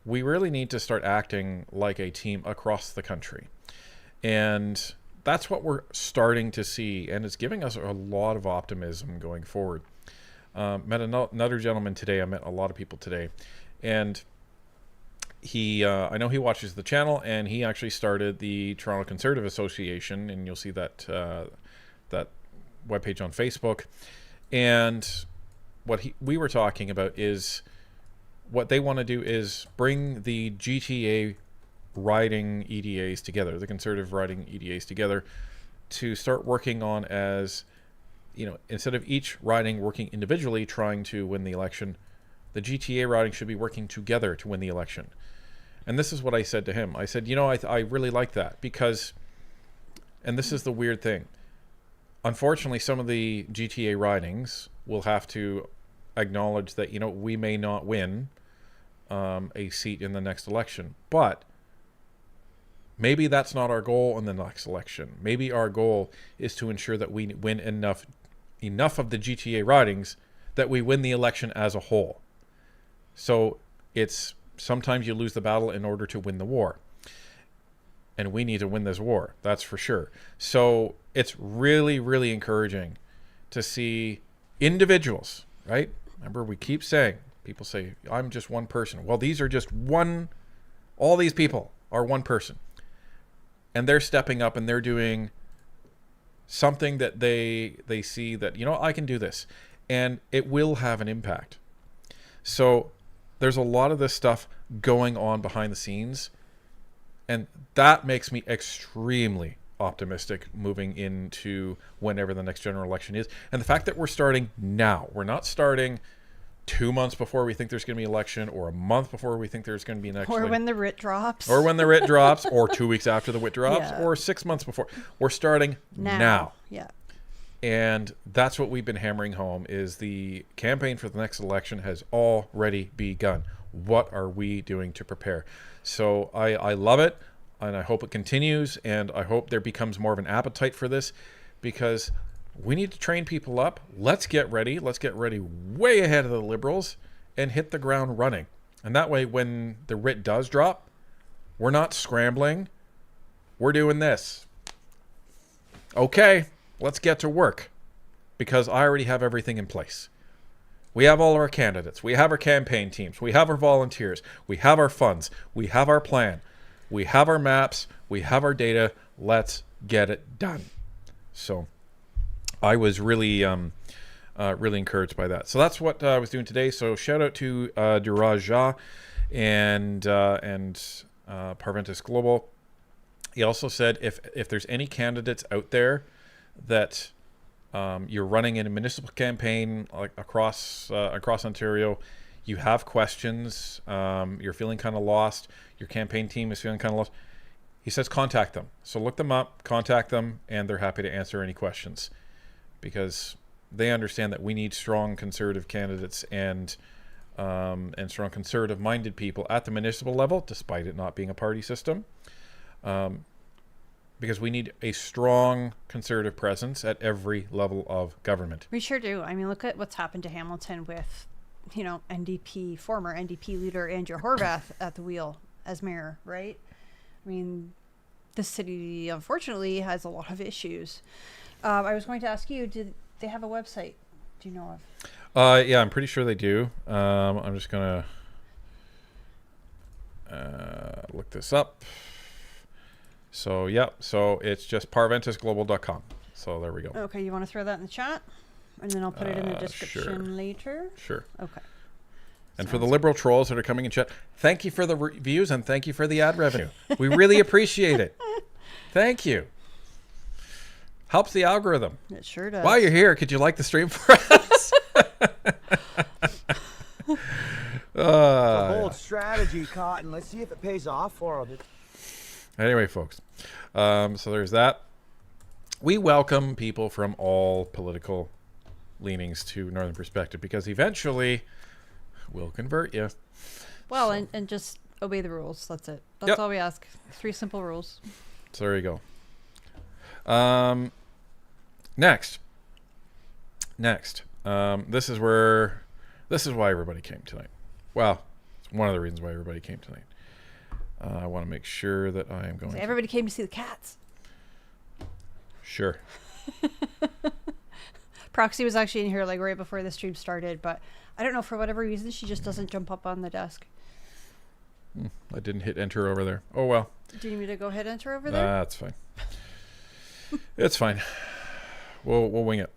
we really need to start acting like a team across the country. And that's what we're starting to see, and it's giving us a lot of optimism going forward. Met another gentleman today. I met a lot of people today, and he I know he watches the channel, and he actually started the Toronto Conservative Association, and you'll see that that webpage on Facebook. And what we were talking about is what they want to do is bring the GTA riding EDAs together, the Conservative riding EDAs together, to start working on as instead of each riding working individually trying to win the election, the GTA riding should be working together to win the election. And this is what I said to him. I said, I really like that because, and this is the weird thing, unfortunately, some of the GTA ridings will have to acknowledge that, we may not win a seat in the next election, but maybe that's not our goal in the next election. Maybe our goal is to ensure that we win enough of the GTA ridings that we win the election as a whole. So it's sometimes you lose the battle in order to win the war. And we need to win this war, that's for sure. So it's really, really encouraging to see individuals, right? Remember, we keep saying, people say, I'm just one person. Well, these are just one, all these people are one person. And they're stepping up and they're doing something that they see that, I can do this. And it will have an impact. So there's a lot of this stuff going on behind the scenes. And that makes me extremely optimistic moving into whenever the next general election is. And the fact that we're starting now, we're not starting 2 months before we think there's going to be an election, or a month before we think there's going to be an election. Or when the writ drops. Or when the writ drops, or 2 weeks after the writ drops, Yeah. or 6 months before. We're starting now. Yeah. And that's what we've been hammering home, is the campaign for the next election has already begun. What are we doing to prepare? So I love it, and I hope it continues, and I hope there becomes more of an appetite for this, because we need to train people up. Let's get ready. Let's get ready way ahead of the Liberals and hit the ground running. And that way, when the writ does drop, we're not scrambling. We're doing this. Okay, let's get to work, because I already have everything in place. We have all our candidates. We have our campaign teams. We have our volunteers. We have our funds. We have our plan. We have our maps. We have our data. Let's get it done. So I was really really encouraged by that. So that's what I was doing today. So shout out to Duraja and Parventus Global. He also said if there's any candidates out there that you're running in a municipal campaign like across Ontario, you have questions, you're feeling kind of lost, your campaign team is feeling kind of lost, he says contact them. So look them up, contact them, and they're happy to answer any questions, because they understand that we need strong conservative candidates and strong conservative minded people at the municipal level, despite it not being a party system. Because we need a strong conservative presence at every level of government. We sure do. I mean, look at what's happened to Hamilton with, former NDP leader Andrew Horvath at the wheel as mayor, right? I mean, the city, unfortunately, has a lot of issues. I was going to ask you, did they have a website? Do you know of? Yeah, I'm pretty sure they do. I'm just going to look this up. So, yeah, so it's just parventusglobal.com. So there we go. Okay, you want to throw that in the chat? And then I'll put it in the description sure. later? Sure. Okay. And for the liberal trolls that are coming in chat, thank you for the reviews and thank you for the ad revenue. We really appreciate it. Thank you. Helps the algorithm. It sure does. While you're here, could you like the stream for us? It's a bold strategy, Cotton. Let's see if it pays off for them. Anyway, folks, so there's that. We welcome people from all political leanings to Northern Perspective, because eventually we'll convert you. Well, and just obey the rules. That's it. That's Yep. all we ask. 3 simple rules. So there you go. Next. This is why everybody came tonight. Well, it's one of the reasons why everybody came tonight. I want to make sure that I am going. So everybody came to see the cats. Sure. Proxy was actually in here like right before the stream started, but I don't know, for whatever reason she just doesn't jump up on the desk. I didn't hit enter over there. Oh well. Do you need me to go ahead and enter over there? That's fine. It's fine. We'll wing it.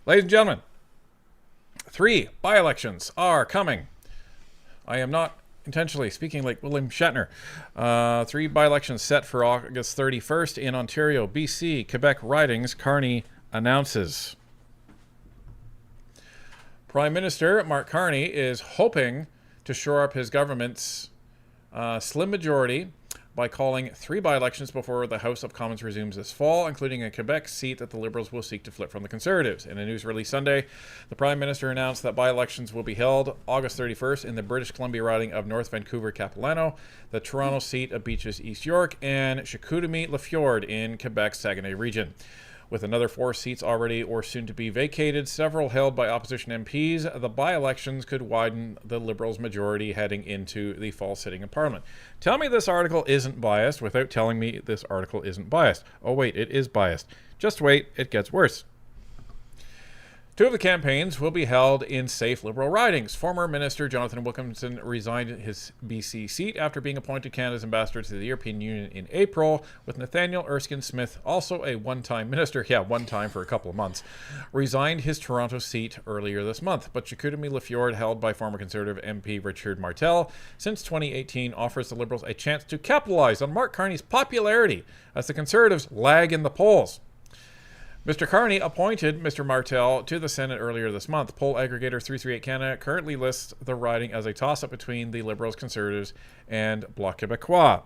Ladies and gentlemen, 3 by-elections are coming. I am not intentionally speaking like William Shatner. 3 by-elections set for August 31st in Ontario, BC, Quebec ridings, Carney, announces. Prime Minister Mark Carney is hoping to shore up his government's slim majority by calling 3 by-elections before the House of Commons resumes this fall, including a Quebec seat that the Liberals will seek to flip from the Conservatives. In a news release Sunday, the Prime Minister announced that by-elections will be held August 31st in the British Columbia riding of North Vancouver-Capilano, the Toronto seat of Beaches East York, and Chicoutimi-Lafjord in Quebec's Saguenay region. With another 4 seats already or soon to be vacated, several held by opposition MPs, the by-elections could widen the Liberals' majority heading into the fall sitting of Parliament. Tell me this article isn't biased without telling me this article isn't biased. Oh wait, it is biased. Just wait, it gets worse. 2 of the campaigns will be held in safe Liberal ridings. Former Minister Jonathan Wilkinson resigned his BC seat after being appointed Canada's ambassador to the European Union in April, with Nathaniel Erskine-Smith, also a one-time minister, one time for a couple of months, resigned his Toronto seat earlier this month. But Chicoutimi-Lafjord, held by former Conservative MP Richard Martel since 2018, offers the Liberals a chance to capitalize on Mark Carney's popularity as the Conservatives lag in the polls. Mr. Carney appointed Mr. Martel to the Senate earlier this month. Poll aggregator 338 Canada currently lists the riding as a toss-up between the Liberals, Conservatives, and Bloc Québécois.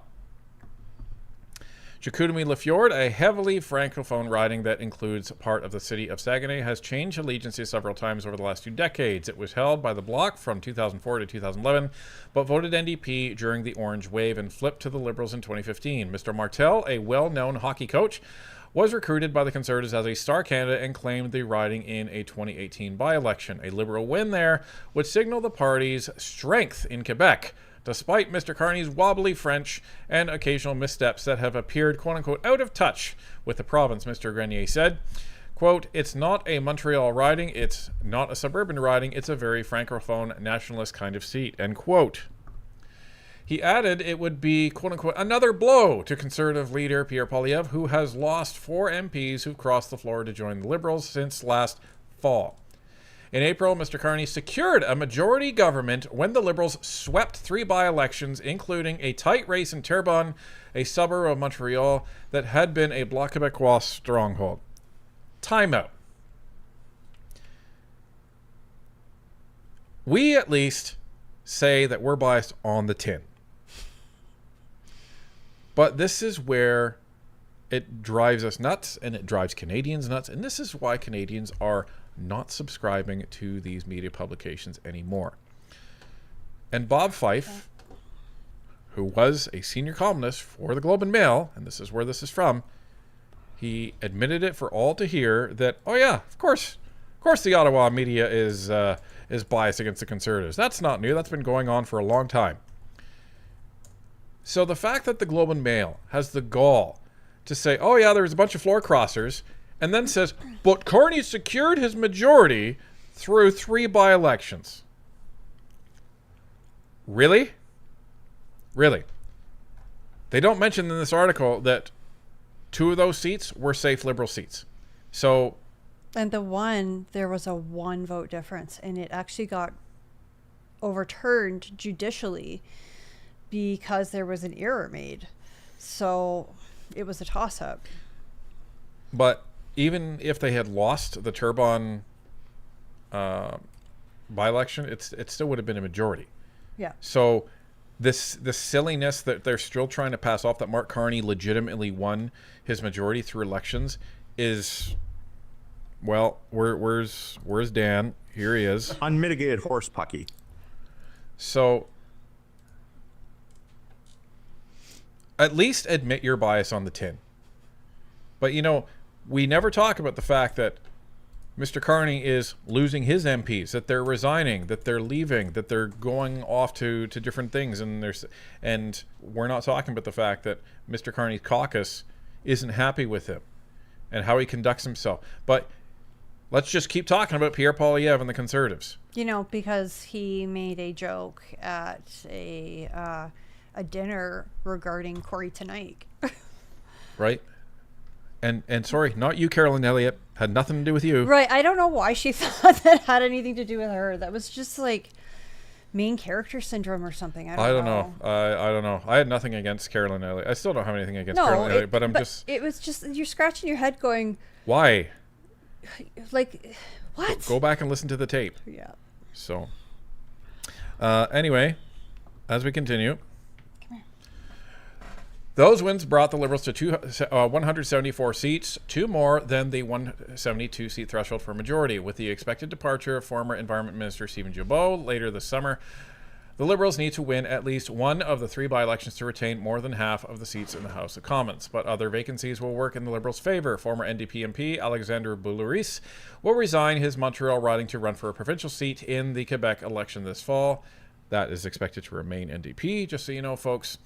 Chicoutimi-Lafjord, a heavily francophone riding that includes part of the city of Saguenay, has changed allegiances several times over the last 2 decades. It was held by the Bloc from 2004 to 2011, but voted NDP during the Orange Wave and flipped to the Liberals in 2015. Mr. Martel, a well-known hockey coach, was recruited by the Conservatives as a star candidate and claimed the riding in a 2018 by-election. A Liberal win there would signal the party's strength in Quebec, despite Mr. Carney's wobbly French and occasional missteps that have appeared, quote-unquote, out of touch with the province, Mr. Grenier said. Quote, "It's not a Montreal riding, it's not a suburban riding, it's a very francophone nationalist kind of seat," end quote. He added it would be, quote-unquote, another blow to Conservative leader Pierre Poilievre, who has lost 4 MPs who've crossed the floor to join the Liberals since last fall. In April, Mr. Carney secured a majority government when the Liberals swept 3 by-elections, including a tight race in Terrebonne, a suburb of Montreal that had been a Bloc Québécois stronghold. Timeout. We at least say that we're biased on the tin. But this is where it drives us nuts, and it drives Canadians nuts, and this is why Canadians are not subscribing to these media publications anymore. And Bob Fife, who was a senior columnist for the Globe and Mail, and this is where this is from, he admitted it for all to hear that, oh yeah, of course the Ottawa media is biased against the Conservatives. That's not new. That's been going on for a long time. So the fact that the Globe and Mail has the gall to say, oh yeah, there's a bunch of floor crossers, and then says, but Carney secured his majority through 3 by-elections. Really? Really? They don't mention in this article that 2 of those seats were safe Liberal seats. So... And there was a 1 vote difference, and it actually got overturned judicially because there was an error made. So it was a toss-up. But even if they had lost the Terrebonne by-election, it still would have been a majority. Yeah. So this silliness that they're still trying to pass off that Mark Carney legitimately won his majority through elections is, well, where's Dan? Here he is. Unmitigated horse pucky. So at least admit your bias on the tin. But, you know, we never talk about the fact that Mr. Carney is losing his MPs, that they're resigning, that they're leaving, that they're going off to different things. And we're not talking about the fact that Mr. Carney's caucus isn't happy with him and how he conducts himself. But let's just keep talking about Pierre Poilievre and the Conservatives. You know, because he made a joke at a dinner regarding Corey Tonight. Right? And sorry, not you, Carolyn Elliott. Had nothing to do with you. Right. I don't know why she thought that had anything to do with her. That was just like main character syndrome or something. I don't know. I don't know. I had nothing against Carolyn Elliott. I still don't have anything against Carolyn Elliott, but it was just, you're scratching your head going, why? like, what? Go back and listen to the tape. Yeah. So, anyway, as we continue, those wins brought the Liberals to 174 seats, 2 more than the 172-seat threshold for majority. With the expected departure of former Environment Minister Stephen Guilbeault later this summer, the Liberals need to win at least one of the 3 by-elections to retain more than half of the seats in the House of Commons. But other vacancies will work in the Liberals' favour. Former NDP MP Alexandre Boulouris will resign his Montreal riding to run for a provincial seat in the Quebec election this fall. That is expected to remain NDP, just so you know, folks.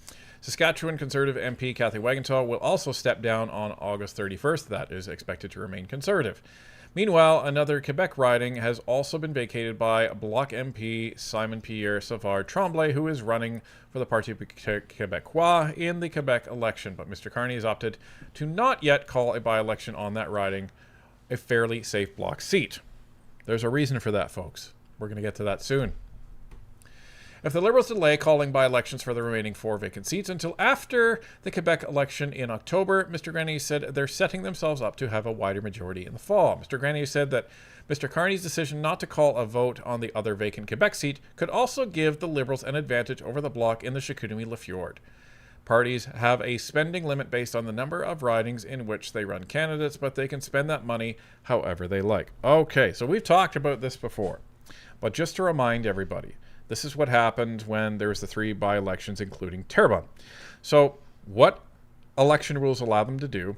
Saskatchewan Conservative MP Kathy Wagenthal will also step down on August 31st. That is expected to remain Conservative. Meanwhile, another Quebec riding has also been vacated by Bloc MP Simon Pierre Savard Tremblay, who is running for the Parti Québécois in the Quebec election. But Mr. Carney has opted to not yet call a by-election on that riding a fairly safe Bloc seat. There's a reason for that, folks. We're going to get to that soon. If the Liberals delay calling by-elections for the remaining 4 vacant seats until after the Quebec election in October, Mr. Grenier said they're setting themselves up to have a wider majority in the fall. Mr. Grenier said that Mr. Carney's decision not to call a vote on the other vacant Quebec seat could also give the Liberals an advantage over the Bloc in the Chicoutimi-Lafleur. Parties have a spending limit based on the number of ridings in which they run candidates, but they can spend that money however they like. Okay, so we've talked about this before, but just to remind everybody, this is what happened when there was the 3 by-elections, including Terrebonne. So what election rules allow them to do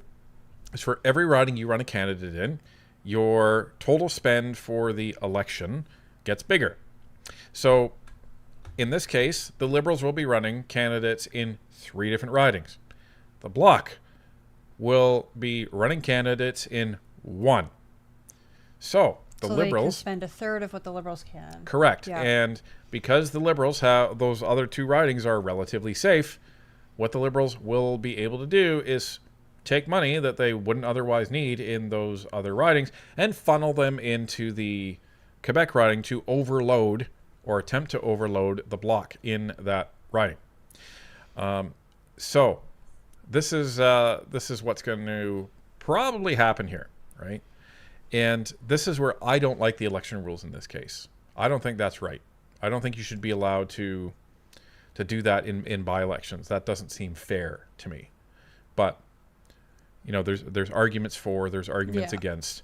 is for every riding you run a candidate in, your total spend for the election gets bigger. So in this case, the Liberals will be running candidates in 3 different ridings. The Bloc will be running candidates in 1. So the Liberals they can spend a third of what the Liberals can. Correct. Yeah. And because the Liberals have those other 2 ridings are relatively safe, what the Liberals will be able to do is take money that they wouldn't otherwise need in those other ridings and funnel them into the Quebec riding to overload or attempt to overload the Bloc in that riding. So this is what's going to probably happen here, right? And this is where I don't like the election rules in this case. I don't think that's right. I don't think you should be allowed to do that in by-elections. That doesn't seem fair to me. But you know, there's arguments for, there's arguments against.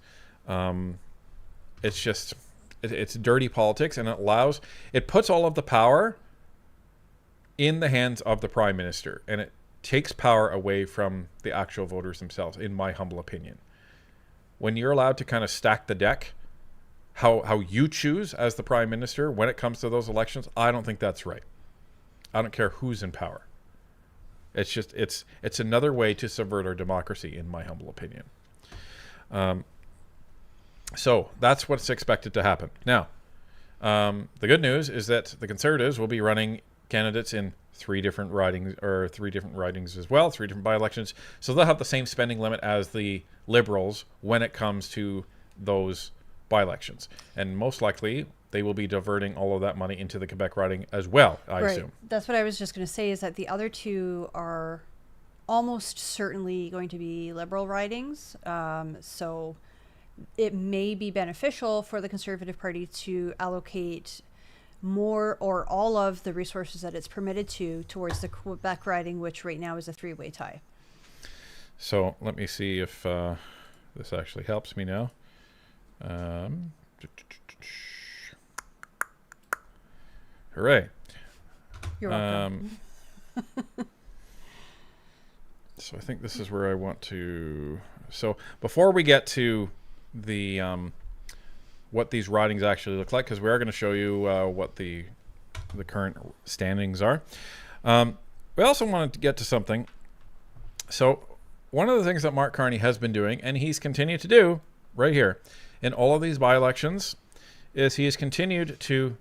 It's just it's dirty politics, and it puts all of the power in the hands of the Prime Minister, and it takes power away from the actual voters themselves, in my humble opinion. When you're allowed to kind of stack the deck how you choose as the Prime Minister when it comes to those elections, I don't think that's right. I don't care who's in power. It's just it's another way to subvert our democracy, in my humble opinion. So that's what's expected to happen. Now, the good news is that the Conservatives will be running candidates in 3 different ridings, or 3 different ridings as well, 3 different by-elections. So they'll have the same spending limit as the Liberals when it comes to those by-elections. And most likely, they will be diverting all of that money into the Quebec riding as well, I assume. That's what I was just going to say, is that the other 2 are almost certainly going to be Liberal ridings. So it may be beneficial for the Conservative Party to allocate more or all of the resources that it's permitted to towards the Quebec riding, which right now is a 3-way tie. So let me see if this actually helps me now. Hooray. You're welcome. So I think this is where I want to... So before we get to the what these ridings actually look like, because we are going to show you what the current standings are, we also wanted to get to something. So one of the things that Mark Carney has been doing, and he's continued to do right here in all of these by-elections, is he has continued to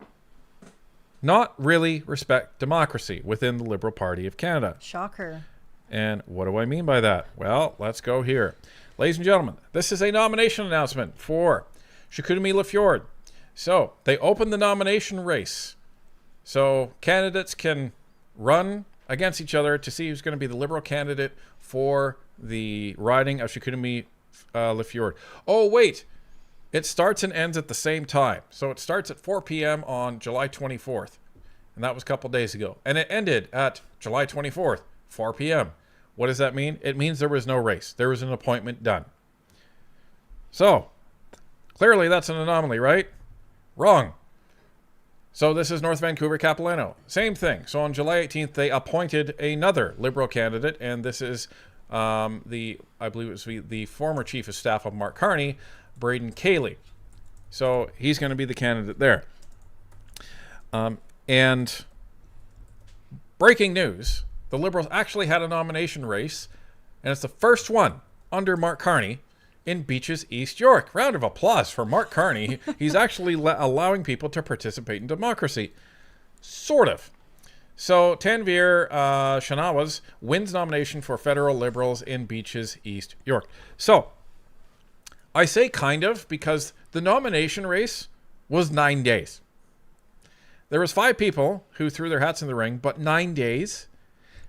not really respect democracy within the Liberal Party of Canada. Shocker. And what do I mean by that? Well, let's go here. Ladies and gentlemen, this is a nomination announcement for Chicoutimi-Lafleur. So they opened the nomination race. So candidates can run against each other to see who's going to be the Liberal candidate for the riding of Chicoutimi-Lafleur. Oh, wait. It starts and ends at the same time. So it starts at 4 p.m. on July 24th. And that was a couple days ago. And it ended at July 24th, 4 p.m. What does that mean? It means there was no race. There was an appointment done. So, clearly that's an anomaly, right? Wrong. So this is North Vancouver Capilano. Same thing. So on July 18th, they appointed another Liberal candidate, and this is I believe it was the former Chief of Staff of Mark Carney, Braden Cayley. So he's going to be the candidate there. And breaking news, the Liberals actually had a nomination race, and it's the first one under Mark Carney in Beaches, East York. Round of applause for Mark Carney. He's actually allowing people to participate in democracy. Sort of. So Tanveer Shanawaz wins nomination for federal Liberals in Beaches, East York. So I say kind of because the nomination race was 9 days. There was 5 people who threw their hats in the ring, but 9 days.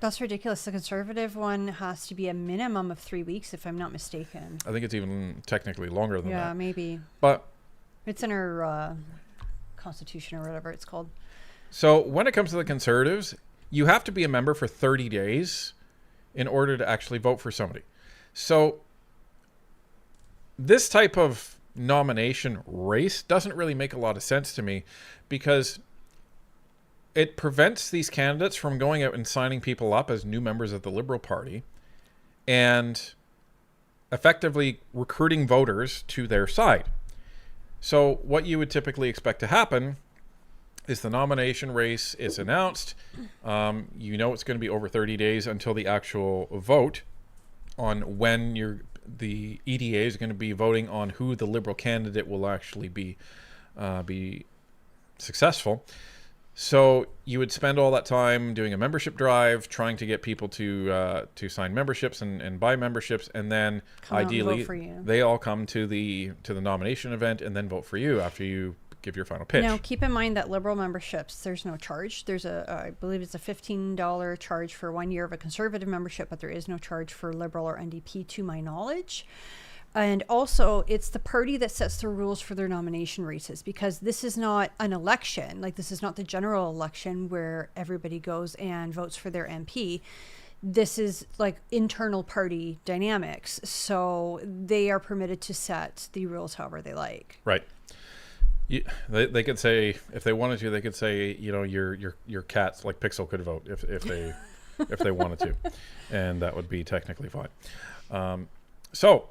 That's ridiculous. The Conservative one has to be a minimum of 3 weeks, if I'm not mistaken. I think it's even technically longer than that. Yeah, maybe. But it's in our constitution or whatever it's called. So when it comes to the Conservatives, you have to be a member for 30 days in order to actually vote for somebody. So this type of nomination race doesn't really make a lot of sense to me because it prevents these candidates from going out and signing people up as new members of the Liberal Party and effectively recruiting voters to their side. So what you would typically expect to happen is the nomination race is announced. You know it's going to be over 30 days until the actual vote on when the EDA is going to be voting on who the Liberal candidate will actually be successful. So you would spend all that time doing a membership drive, trying to get people to sign memberships and buy memberships, and then ideally they all come to the nomination event and then vote for you after you give your final pitch. Now, keep in mind that Liberal memberships, there's no charge. There's I believe it's a $15 charge for 1 year of a Conservative membership, but there is no charge for Liberal or NDP to my knowledge. And also, it's the party that sets the rules for their nomination races, because this is not an election. Like, this is not the general election where everybody goes and votes for their MP. This is like internal party dynamics. So they are permitted to set the rules however they like. Right. They could say, if they wanted to, they could say, you know, your cats, like Pixel, could vote if they if they wanted to, and that would be technically fine. So,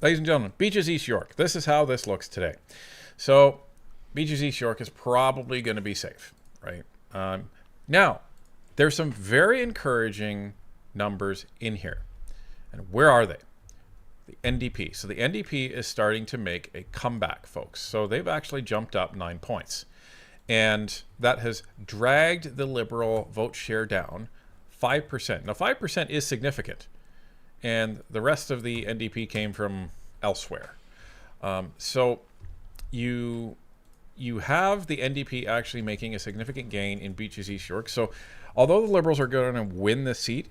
ladies and gentlemen, Beaches East York. This is how this looks today. So, Beaches East York is probably going to be safe, right? Now, there's some very encouraging numbers in here, and where are they? The NDP. So the NDP is starting to make a comeback, folks. So they've actually jumped up 9 points. And that has dragged the Liberal vote share down 5%. Now, 5% is significant. And the rest of the NDP came from elsewhere. So you have the NDP actually making a significant gain in Beaches East York. So although the Liberals are going to win the seat,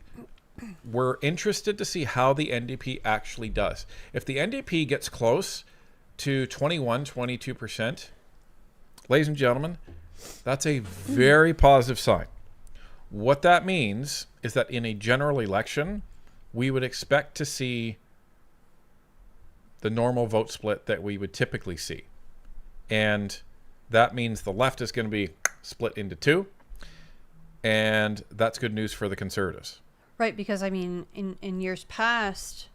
we're interested to see how the NDP actually does. If the NDP gets close to 22%, ladies and gentlemen, that's a very positive sign. What that means is that in a general election, we would expect to see the normal vote split that we would typically see. And that means the left is going to be split into two. And that's good news for the Conservatives. Right, because I mean, in years past,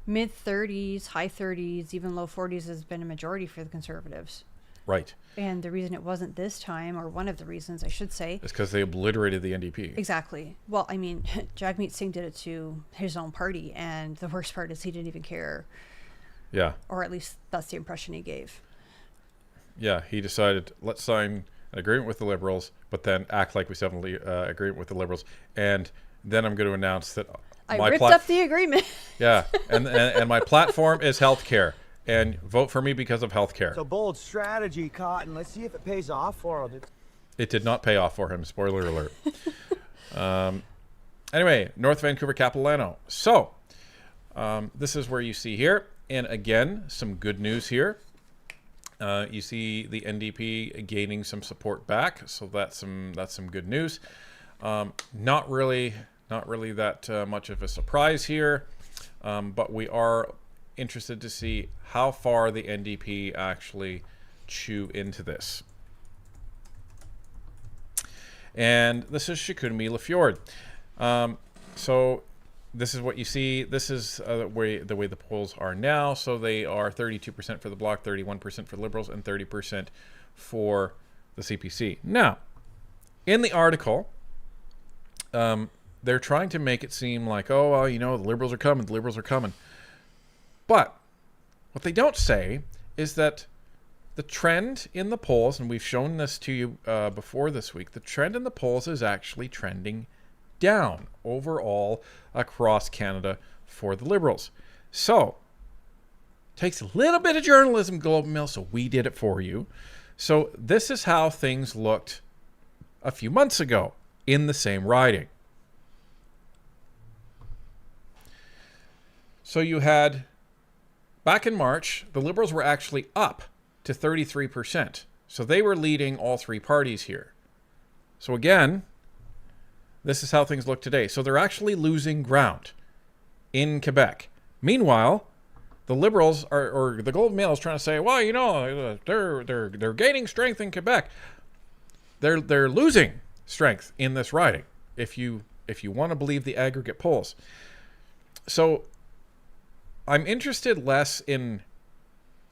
mid-30s, high 30s, even low 40s has been a majority for the Conservatives. Right. And the reason it wasn't this time, or one of the reasons I should say, is because they obliterated the NDP. Exactly. Well, I mean, Jagmeet Singh did it to his own party, and the worst part is he didn't even care. Yeah. Or at least that's the impression he gave. Yeah, he decided, let's sign an agreement with the Liberals, but then act like we still have an agreement with the Liberals, and then I'm going to announce that I ripped up the agreement. Yeah, and my platform is healthcare, and vote for me because of healthcare. So bold strategy, Cotton. Let's see if it pays off for him. It did not pay off for him. Spoiler alert. Anyway, North Vancouver Capilano. So, This is where you see here, and again, some good news here. You see the NDP gaining some support back, so that's some good news. Not really that much of a surprise here, but we are interested to see how far the NDP actually chew into this. And this is Chicoutimi Lafjord. So this is what you see. This is the way the polls are now. So they are 32% for the Bloc, 31% for Liberals, and 30% for the CPC. Now, in the article, they're trying to make it seem like, oh, well, the Liberals are coming, the Liberals are coming. But what they don't say is that the trend in the polls, and we've shown this to you before this week, the trend in the polls is actually trending down overall across Canada for the Liberals. So, takes a little bit of journalism, Globe and Mail, so we did it for you. So this is how things looked a few months ago in the same riding. So you had, back in March, the Liberals were actually up to 33%. So they were leading all three parties here. So again, this is how things look today. So they're actually losing ground in Quebec. Meanwhile, the Liberals or the Globe and Mail is trying to say, well, they're gaining strength in Quebec. They're losing strength in this riding, if you want to believe the aggregate polls. So I'm interested less in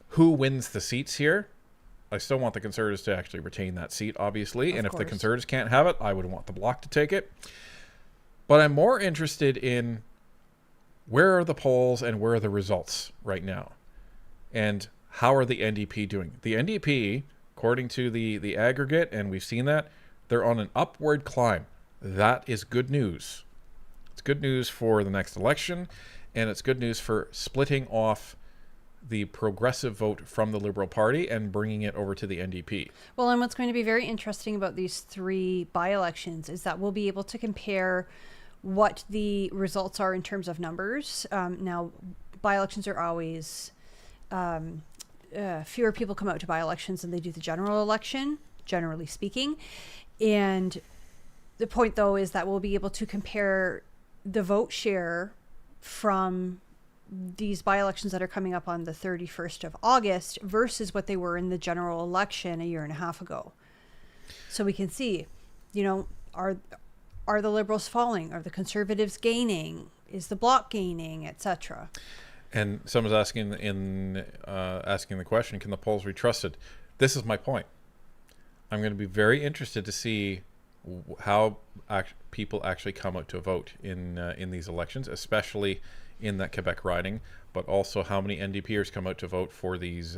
who wins the seats here. I still want the Conservatives to actually retain that seat, obviously. And if the Conservatives can't have it, I would want the Bloc to take it. But I'm more interested in where are the polls and where are the results right now? And how are the NDP doing? The NDP, according to the aggregate, and we've seen that, they're on an upward climb. That is good news. It's good news for the next election, and it's good news for splitting off the progressive vote from the Liberal Party and bringing it over to the NDP. Well, and what's going to be very interesting about these three by-elections is that we'll be able to compare what the results are in terms of numbers. Now, by-elections are always fewer people come out to by-elections than they do the general election, generally speaking. And the point, though, is that we'll be able to compare the vote share from these by-elections that are coming up on the 31st of August versus what they were in the general election a year and a half ago. So we can see, are the Liberals falling? Are the Conservatives gaining? Is the Bloc gaining, etc.? And someone's asking asking the question, can the polls be trusted? This is my point. I'm going to be very interested to see how people actually come out to vote in these elections, especially in that Quebec riding, but also how many NDPers come out to vote for these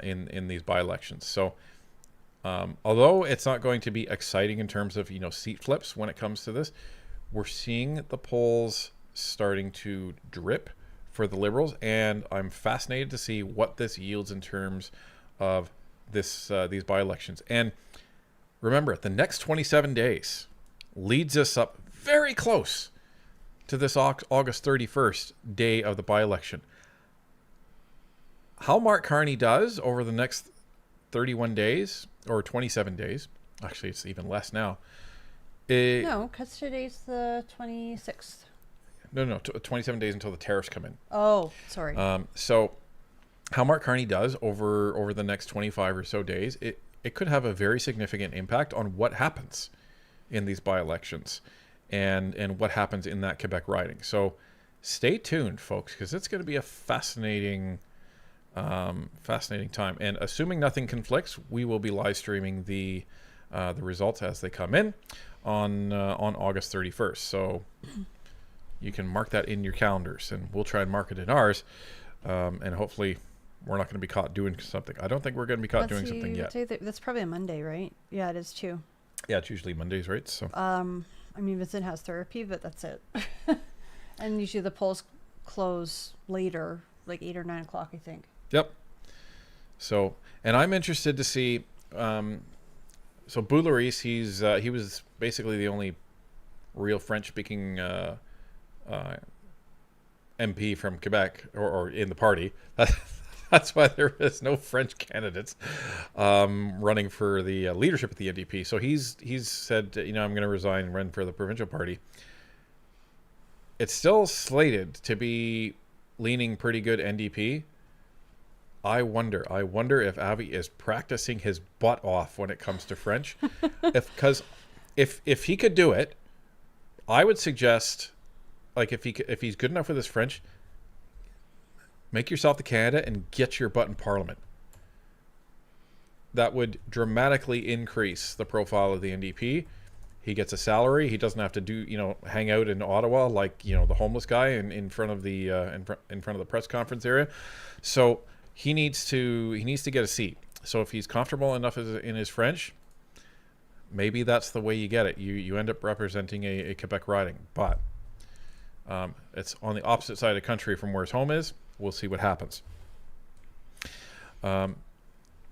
in these by-elections. So although it's not going to be exciting in terms of seat flips when it comes to this, we're seeing the polls starting to drip for the Liberals, and I'm fascinated to see what this yields in terms of these by-elections. And remember, the next 27 days leads us up very close to this August 31st day of the by-election. How Mark Carney does over the next 31 days or 27 days, actually it's even less now. No, because today's the 26th. No, 27 days until the tariffs come in. Oh, sorry. So how Mark Carney does over the next 25 or so days, it could have a very significant impact on what happens in these by-elections and what happens in that Quebec riding. So stay tuned, folks, because it's going to be a fascinating time. And assuming nothing conflicts, we will be live streaming the results as they come in on August 31st. So you can mark that in your calendars, and we'll try and mark it in ours. And hopefully we're not going to be caught doing something. I don't think we're going to be caught doing something yet. That's probably a Monday, right? Yeah, it is too. Yeah, it's usually Mondays, right? So I mean, Vincent has therapy, but that's it. And usually the polls close later, like 8 or 9 o'clock, I think. Yep. So, and I'm interested to see. So Boularice, he was basically the only real French-speaking MP from Quebec or in the party. That's why there is no French candidates running for the leadership of the NDP. So he's said, I'm going to resign and run for the provincial party. It's still slated to be leaning pretty good NDP. I wonder if Avi is practicing his butt off when it comes to French. Because if he could do it, I would suggest, like, if he's good enough with his French, make yourself the candidate and get your butt in Parliament. That would dramatically increase the profile of the NDP. He gets a salary. He doesn't have to do, hang out in Ottawa like, the homeless guy in front of the in front of the press conference area. So he needs to get a seat. So if he's comfortable enough in his French, maybe that's the way you get it. You end up representing a Quebec riding, but it's on the opposite side of the country from where his home is. We'll see what happens.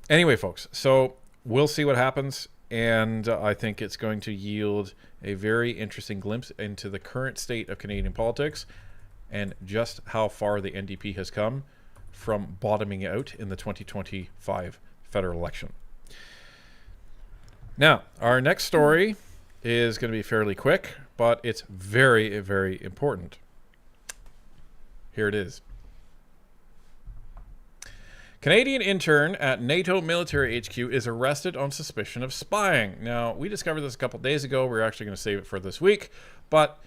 Anyway, folks, so we'll see what happens. And I think it's going to yield a very interesting glimpse into the current state of Canadian politics and just how far the NDP has come from bottoming out in the 2025 federal election. Now, our next story is going to be fairly quick, but it's very, very important. Here it is. Canadian intern at NATO military HQ is arrested on suspicion of spying. Now, we discovered this a couple days ago. We're actually going to save it for this week, but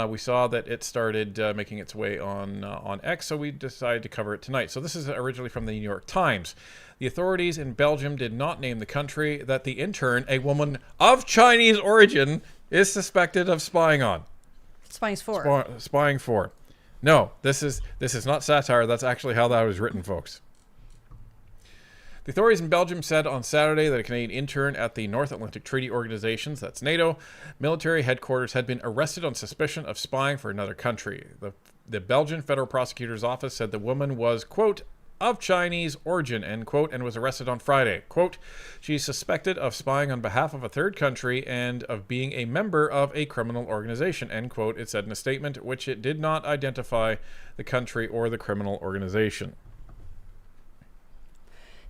we saw that it started making its way on X, so we decided to cover it tonight. So this is originally from the New York Times. The authorities in Belgium did not name the country that the intern, a woman of Chinese origin, is suspected of spying on. Spying for. No, this is not satire. That's actually how that was written, folks. The authorities in Belgium said on Saturday that a Canadian intern at the North Atlantic Treaty Organization, that's NATO, military headquarters had been arrested on suspicion of spying for another country. The Belgian Federal Prosecutor's Office said the woman was, quote, of Chinese origin, end quote, and was arrested on Friday. Quote, she's suspected of spying on behalf of a third country and of being a member of a criminal organization, end quote, it said in a statement, which it did not identify the country or the criminal organization.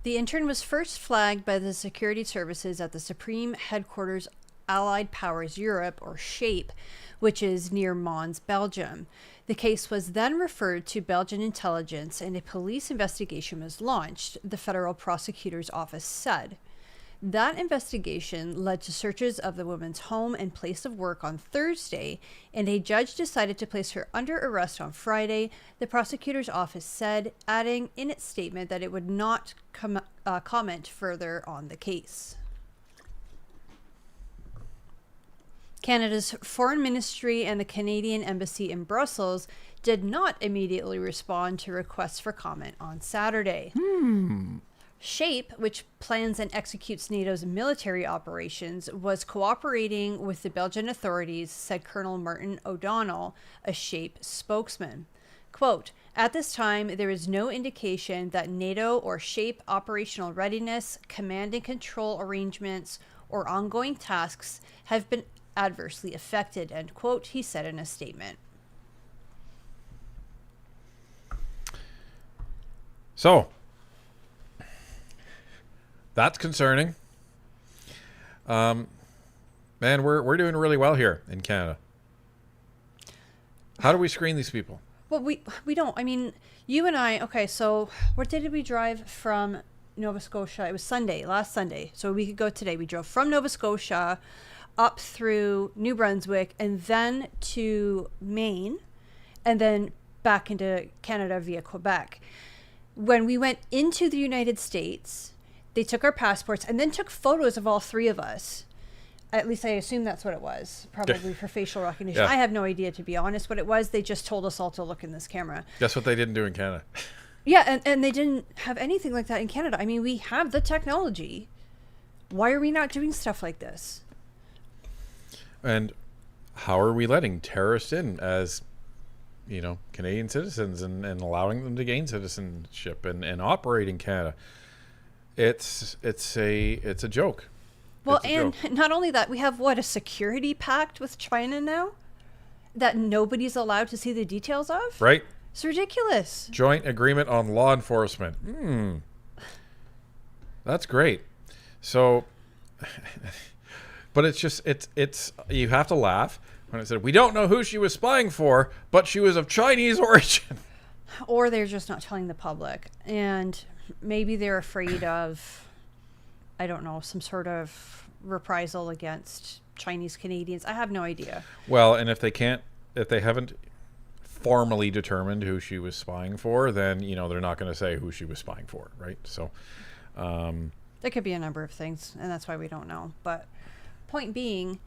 The intern was first flagged by the security services at the Supreme Headquarters Allied Powers Europe, or SHAPE, which is near Mons, Belgium. The case was then referred to Belgian intelligence and a police investigation was launched, the Federal Prosecutor's Office said. That investigation led to searches of the woman's home and place of work on Thursday, and a judge decided to place her under arrest on Friday, the prosecutor's office said, adding in its statement that it would not comment further on the case. Canada's Foreign Ministry and the Canadian Embassy in Brussels did not immediately respond to requests for comment on Saturday. SHAPE, which plans and executes NATO's military operations, was cooperating with the Belgian authorities, said Colonel Martin O'Donnell, a SHAPE spokesman. Quote, at this time, there is no indication that NATO or SHAPE operational readiness, command and control arrangements, or ongoing tasks have been adversely affected, end quote, he said in a statement. So, that's concerning. Man, we're doing really well here in Canada. How do we screen these people? Well, we don't. I mean, you and I, okay, so what day did we drive from Nova Scotia? It was last Sunday. So we could go today. We drove from Nova Scotia up through New Brunswick and then to Maine and then back into Canada via Quebec. When we went into the United States, they took our passports and then took photos of all three of us. At least I assume that's what it was, probably for facial recognition. Yeah. I have no idea, to be honest, what it was. They just told us all to look in this camera. That's what they didn't do in Canada. Yeah, and they didn't have anything like that in Canada. I mean, we have the technology. Why are we not doing stuff like this? And how are we letting terrorists in as, Canadian citizens and allowing them to gain citizenship and operate in Canada? It's a joke. Well, and not only that, we have a security pact with China now that nobody's allowed to see the details of? Right. It's ridiculous. Joint agreement on law enforcement. That's great. So, but it's just, it's, you have to laugh when it said, we don't know who she was spying for, but she was of Chinese origin. Or they're just not telling the public. And maybe they're afraid of, I don't know, some sort of reprisal against Chinese Canadians. I have no idea. Well, and if they haven't formally determined who she was spying for, then, you know, they're not going to say who she was spying for, right? So, there could be a number of things, and that's why we don't know. But point being,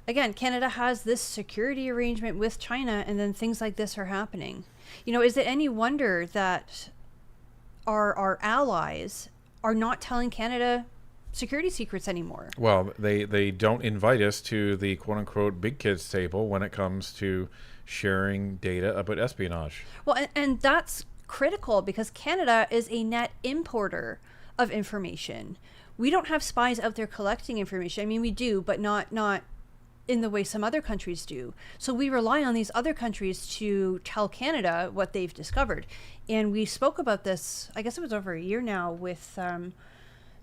again, Canada has this security arrangement with China, and then things like this are happening. You know, is it any wonder that our allies are not telling Canada security secrets anymore? well, they don't invite us to the quote-unquote big kids table when it comes to sharing data about espionage. Well, and that's critical because Canada is a net importer of information. We don't have spies out there collecting information. I mean, we do, but not in the way some other countries do. So we rely on these other countries to tell Canada what they've discovered. And we spoke about this, I guess it was over a year now, with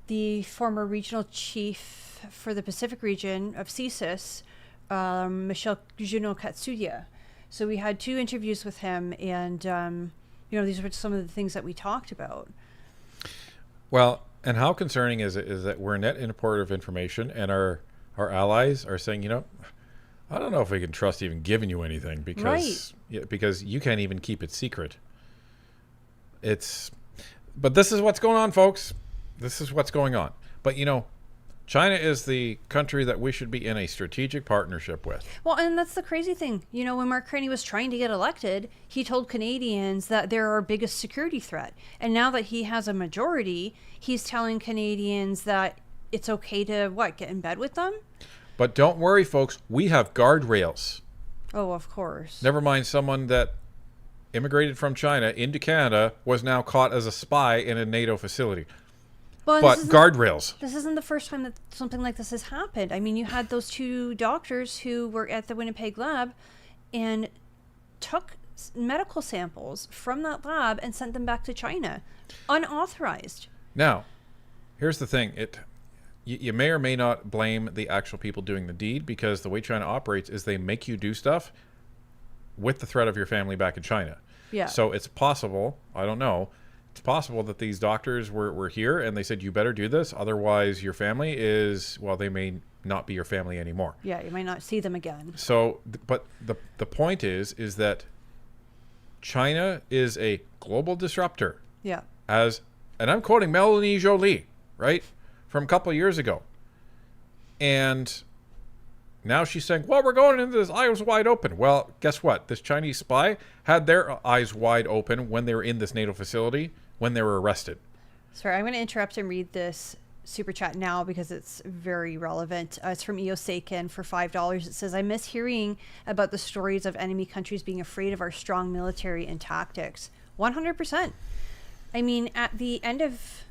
the former regional chief for the Pacific region of CSIS, Michel Junot-Katsuya. So we had 2 interviews with him, and you know, these were some of the things that we talked about. Well, and how concerning is it is that we're a net importer of information, and our allies are saying, you know, I don't know if we can trust even giving you anything because because you can't even keep it secret. But this is what's going on, folks. This is what's going on. But, you know, China is the country that we should be in a strategic partnership with. Well, and that's the crazy thing. You know, when Mark Carney was trying to get elected, he told Canadians that they're our biggest security threat. And now that he has a majority, he's telling Canadians that it's okay to, get in bed with them? But don't worry, folks. We have guardrails. Oh, of course. Never mind someone that immigrated from China into Canada was now caught as a spy in a NATO facility. Well, But guardrails. This isn't the first time that something like this has happened. I mean, you had those 2 doctors who were at the Winnipeg lab and took medical samples from that lab and sent them back to China, unauthorized. Now, here's the thing. You may or may not blame the actual people doing the deed, because the way China operates is they make you do stuff with the threat of your family back in China. Yeah. So it's possible, I don't know, it's possible that these doctors were here and they said, you better do this, otherwise your family they may not be your family anymore. Yeah, you might not see them again. So, but the point is that China is a global disruptor. Yeah. And I'm quoting Melanie Jolie, right, from a couple of years ago. And now she's saying, well, we're going into this eyes wide open. Well, guess what? This Chinese spy had their eyes wide open when they were in this NATO facility, when they were arrested. Sorry, I'm going to interrupt and read this super chat now because it's very relevant. It's from EO Saken for $5. It says, I miss hearing about the stories of enemy countries being afraid of our strong military and tactics. 100%. I mean, at the end of,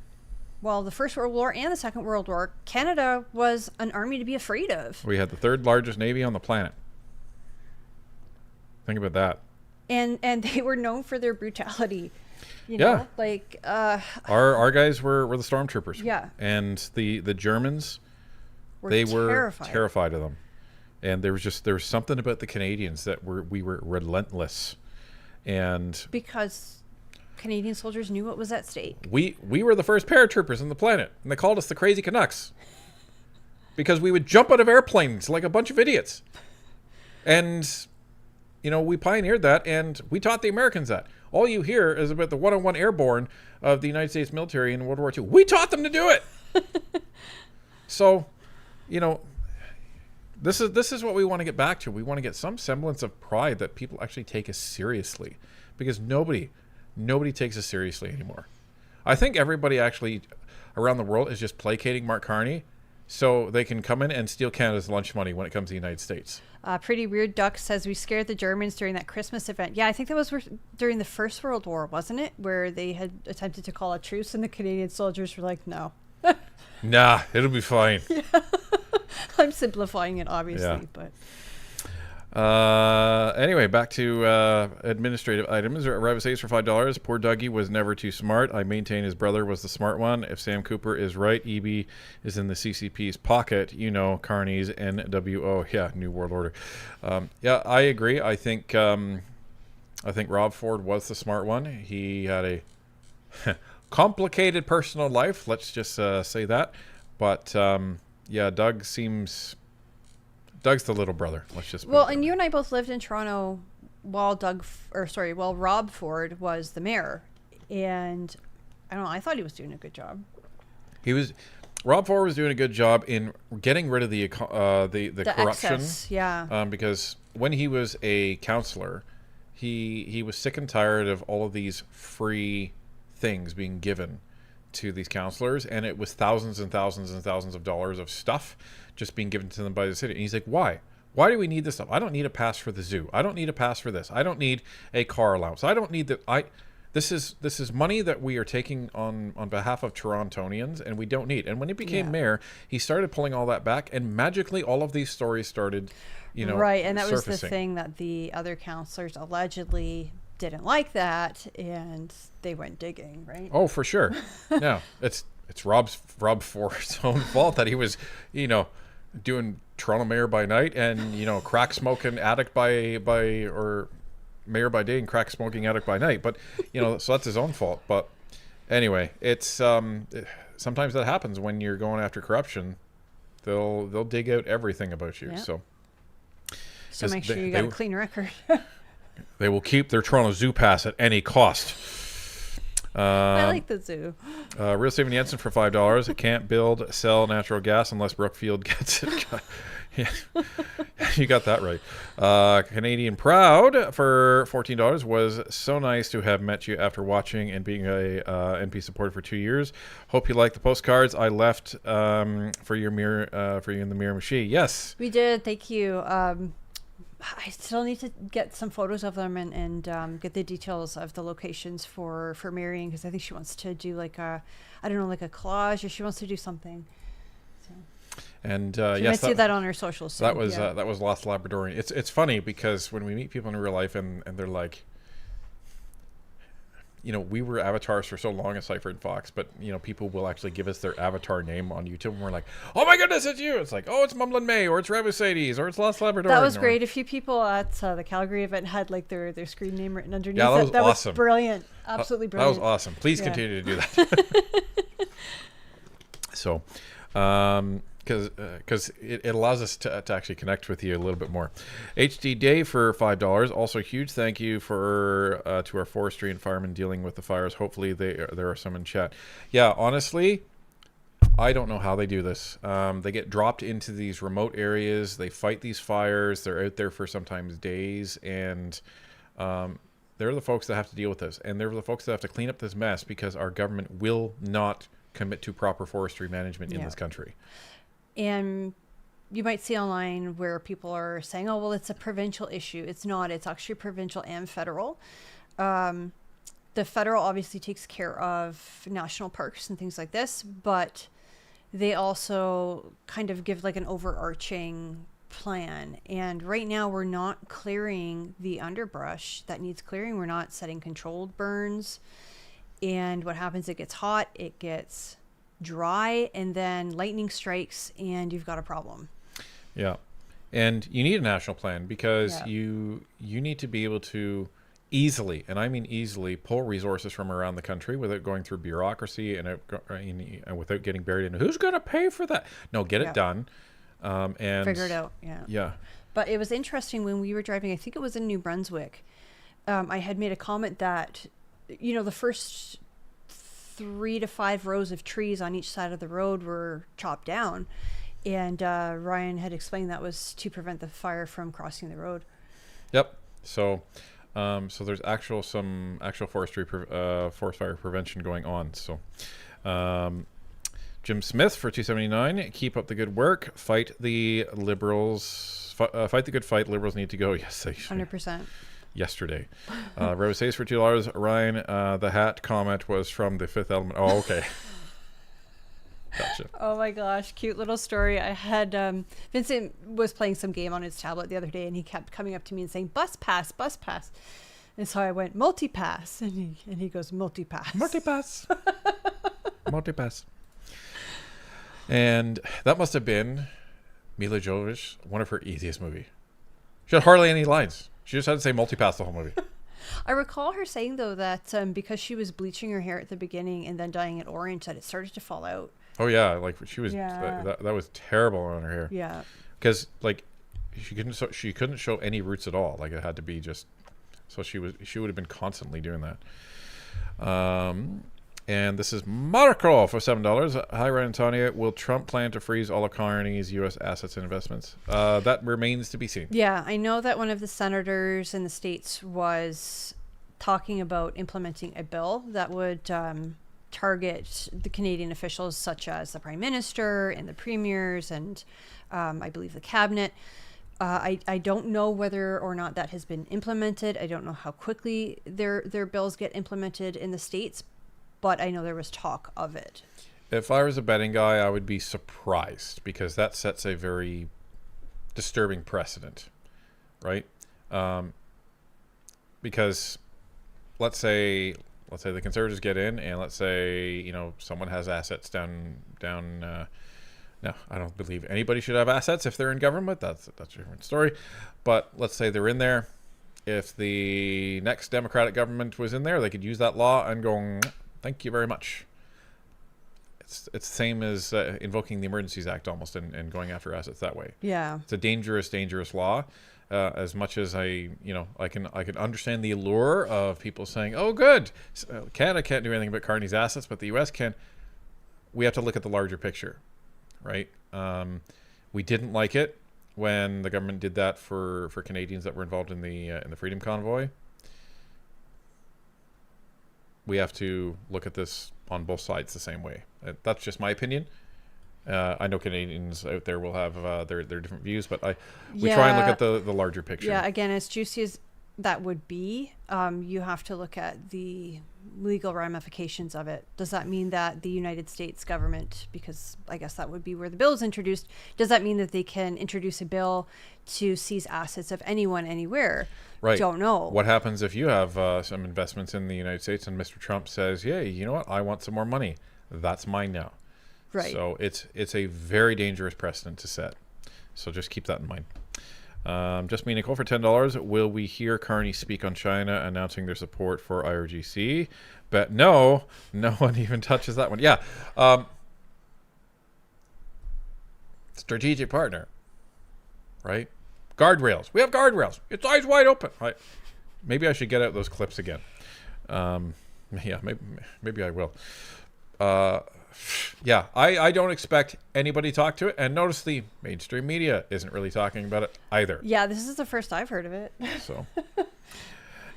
the First World War and the Second World War, Canada was an army to be afraid of. We had the 3rd largest navy on the planet. Think about that. And they were known for their brutality. You know, like our guys were the stormtroopers. Yeah. And the Germans, were terrified of them. And there was something about the Canadians that we were relentless. And because Canadian soldiers knew what was at stake. We were the first paratroopers on the planet, and they called us the Crazy Canucks because we would jump out of airplanes like a bunch of idiots. And, you know, we pioneered that, and we taught the Americans that. All you hear is about the 101 Airborne of the United States military in World War II. We taught them to do it. So, you know, this is what we want to get back to. We want to get some semblance of pride that people actually take us seriously, because nobody takes us seriously anymore. I think everybody actually around the world is just placating Mark Carney so they can come in and steal Canada's lunch money when it comes to the United States. Pretty Weird Duck says, we scared the Germans during that Christmas event. Yeah, I think that was during the First World War, wasn't it? Where they had attempted to call a truce and the Canadian soldiers were like, no. Nah, it'll be fine. Yeah. I'm simplifying it, obviously. Anyway, back to administrative items. Rabbit saves for $5. Poor Dougie was never too smart. I maintain his brother was the smart one. If Sam Cooper is right, EB is in the CCP's pocket. You know, Carney's NWO. Yeah, New World Order. Yeah, I agree. I think Rob Ford was the smart one. He had a complicated personal life. Let's just say that. But yeah, Doug's the little brother. Let's just Well, and you and I both lived in Toronto while Rob Ford was the mayor, and I don't know. I thought he was doing a good job. Rob Ford was doing a good job in getting rid of the corruption. Excess, yeah. Because when he was a councillor, he was sick and tired of all of these free things being given to these councillors, and it was thousands and thousands and thousands of dollars of stuff just being given to them by the city. And he's like, why do we need this stuff? I don't need a pass for the zoo. I don't need a pass for this. I don't need a car allowance. I don't need this is money that we are taking on behalf of Torontonians, and we don't need. And when he became mayor, he started pulling all that back, and magically all of these stories started, right. And that surfacing. was the thing that the other councillors allegedly didn't like that, and they went digging, right? Oh, for sure. No, it's Rob Ford's own fault that he was, doing Toronto mayor by night and crack smoking addict or mayor by day and crack smoking addict by night. But so that's his own fault. But anyway, it's sometimes that happens when you're going after corruption. They'll dig out everything about you. Yeah. So make sure you got a clean record. They will keep their Toronto Zoo pass at any cost. I like the zoo. Real Steven Jensen for $5. It can't build, sell natural gas unless Brookfield gets it. Yeah, you got that right. Canadian Proud for $14. Was so nice to have met you after watching and being a NP supporter for 2 years. Hope you like the postcards I left for you in the Mirror Machine. Yes, we did. Thank you. I still need to get some photos of them and get the details of the locations for Marion, because I think she wants to do like a collage, or she wants to do something. So. And you might see that on her socials. That was Lost Labradorian. It's funny because when we meet people in real life and they're like, we were avatars for so long at Cypher and Fox, but people will actually give us their avatar name on YouTube, and we're like, oh my goodness, it's you. It's like, oh, it's Mumblin' May, or it's Rabbit Sadie's, or it's Lost Labrador. That was great. A few people at the Calgary event had like their screen name written underneath. Yeah, that was awesome. Was brilliant. Absolutely brilliant. That was awesome. Please continue to do that. So, because it allows us to actually connect with you a little bit more. HD Day for $5. Also, huge thank you to our forestry and firemen dealing with the fires. Hopefully, there are some in chat. Yeah, honestly, I don't know how they do this. They get dropped into these remote areas. They fight these fires. They're out there for sometimes days, and they're the folks that have to deal with this, and they're the folks that have to clean up this mess because our government will not commit to proper forestry management in this country. And you might see online where people are saying, oh, well, it's a provincial issue. It's not. It's actually provincial and federal. The federal obviously takes care of national parks and things like this, but they also kind of give like an overarching plan. And right now we're not clearing the underbrush that needs clearing. We're not setting controlled burns. And what happens, it gets hot, it gets dry, and then lightning strikes and you've got a problem. Yeah. And you need a national plan because you need to be able to easily, and I mean easily, pull resources from around the country without going through bureaucracy and without getting buried in who's going to pay for that. No, get it done and figure it out. Yeah. But it was interesting when we were driving, I think it was in New Brunswick. I had made a comment that the first 3 to 5 rows of trees on each side of the road were chopped down, and Ryan had explained that was to prevent the fire from crossing the road. Yep. So there's some actual forest fire prevention going on. So Jim Smith for $2.79. Keep up the good work. Fight the liberals. Fight the good fight. Liberals need to go. Yes, they should. 100%. Yesterday. Rose says for $2. Ryan, the hat comment was from The Fifth Element. Oh, okay. Gotcha. Oh my gosh, cute little story. I had Vincent was playing some game on his tablet the other day, and he kept coming up to me and saying, bus pass, bus pass. And so I went, multi-pass. And he goes, multi-pass. Multi-pass. Multi-pass. And that must have been Mila Jovovich, one of her easiest movies. She had hardly any lines. She just had to say multi-pass the whole movie. I recall her saying, though, that because she was bleaching her hair at the beginning and then dyeing it orange, that it started to fall out. Oh yeah, like she was. Yeah. That was terrible on her hair. Yeah. Because like she couldn't show any roots at all. Like it had to be just. So she would have been constantly doing that. And this is Marco for $7. Hi, Ryan Antonia. Will Trump plan to freeze all of Carney's U.S. assets and investments? That remains to be seen. Yeah, I know that one of the senators in the States was talking about implementing a bill that would target the Canadian officials such as the Prime Minister and the premiers and I believe the cabinet. I don't know whether or not that has been implemented. I don't know how quickly their bills get implemented in the States, but I know there was talk of it. If I was a betting guy, I would be surprised because that sets a very disturbing precedent, right? Because let's say the Conservatives get in, and let's say someone has assets down. No, I don't believe anybody should have assets if they're in government. That's a different story. But let's say they're in there. If the next Democratic government was in there, they could use that law and go, thank you very much. It's the same as invoking the Emergencies Act almost and going after assets that way. Yeah. It's a dangerous law. As much as I can understand the allure of people saying, oh, good, Canada can't do anything about Carney's assets, but the U.S. can. We have to look at the larger picture. Right. We didn't like it when the government did that for Canadians that were involved in the Freedom Convoy. We have to look at this on both sides the same way. That's just my opinion. I know Canadians out there will have their different views, but we try and look at the larger picture. Yeah. Again, as juicy as that would be, you have to look at the legal ramifications of it. Does that mean that the United States government, because I guess that would be where the bill is introduced, does that mean that they can introduce a bill to seize assets of anyone anywhere? Right. Don't know. What happens if you have some investments in the United States and Mr. Trump says, yeah, you know what? I want some more money. That's mine now. Right. So it's a very dangerous precedent to set. So just keep that in mind. Just me, Nicole, for $10. Will we hear Carney speak on China announcing their support for IRGC? But no one even touches that one. Yeah. Strategic partner. Right? Guardrails. We have guardrails. It's eyes wide open. Right? Maybe I should get out those clips again. Yeah, maybe I will. Yeah, I don't expect anybody to talk to it. And notice the mainstream media isn't really talking about it either. Yeah, this is the first I've heard of it. So,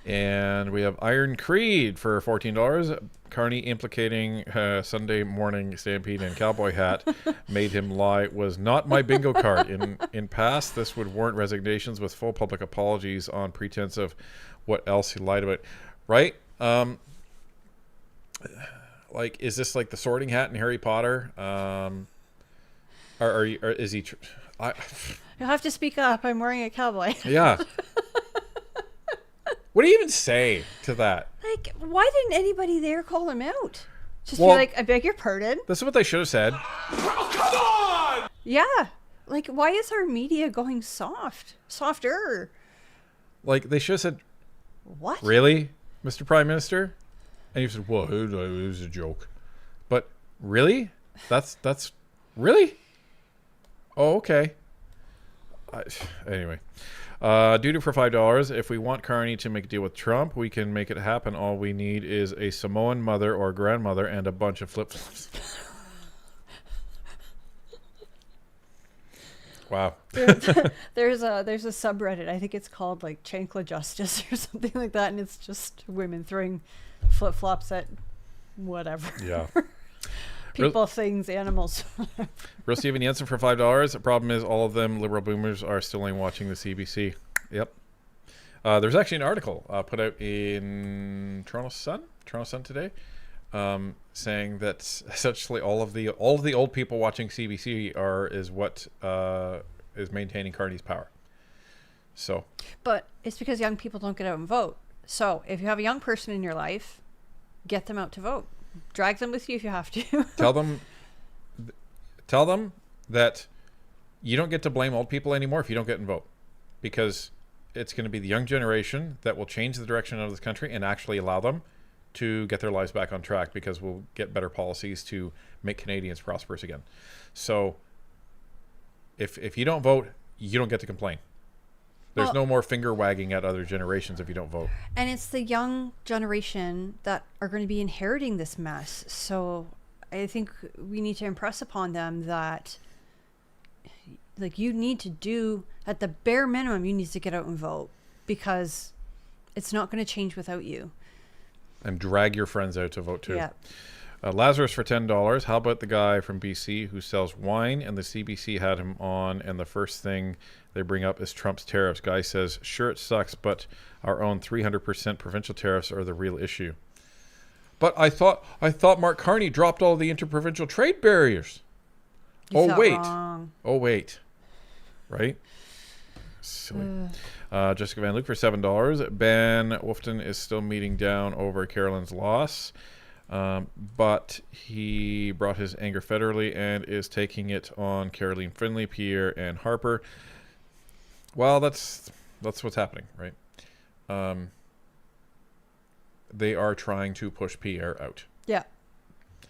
and we have Iron Creed for $14. Carney implicating Sunday morning stampede and cowboy hat made him lie was not my bingo card. In past, this would warrant resignations with full public apologies on pretense of what else he lied about. Right? Like, is this like the Sorting Hat in Harry Potter? Or is he? You'll have to speak up. I'm wearing a cowboy. Yeah. What do you even say to that? Like, why didn't anybody there call him out? Just Well, be like, I beg your pardon. This is what they should have said. Come on! Yeah. Like, why is our media going softer? Like, they should have said, What? really, Mr. Prime Minister? And you said, well, it was a joke. But really? That's really? Oh, okay. Anyway. Due to for $5. If we want Carney to make a deal with Trump, we can make it happen. All we need is a Samoan mother or grandmother and a bunch of flip-flops. Wow. There's a subreddit. I think it's called like Chancla Justice or something like that, and it's just women throwing flip-flops at whatever. Yeah. People, things, animals. Real Steven Jensen for $5. The problem is all of them liberal boomers are still only watching the CBC. Yep. There's actually an article put out in Toronto Sun today saying that essentially all of the old people watching CBC is what is maintaining Carney's power. So, but it's because young people don't get out and vote. So if you have a young person in your life, get them out to vote. Drag them with you if you have to. tell them that you don't get to blame old people anymore if you don't get and vote, because it's going to be the young generation that will change the direction of this country and actually allow them to get their lives back on track, because we'll get better policies to make Canadians prosperous again. So if you don't vote, you don't get to complain. There's no more finger wagging at other generations if you don't vote. And it's the young generation that are going to be inheriting this mess. So I think we need to impress upon them that, like, you need to do, at the bare minimum, you need to get out and vote, because it's not going to change without you. And drag your friends out to vote too. Yeah. Lazarus for $10. How about the guy from BC who sells wine, and the CBC had him on, and the first thing they bring up is Trump's tariffs. Guy says, sure, it sucks, but our own 300% provincial tariffs are the real issue. But I thought Mark Carney dropped all the interprovincial trade barriers. He's not wait. wrong. Oh, wait. Right? Silly. Jessica Van Luke for $7. Ben Wolfton is still meeting down over Carolyn's loss. But he brought his anger federally and is taking it on Caroline Finley, Pierre, and Harper. Well, that's what's happening, right? They are trying to push Pierre out. Yeah.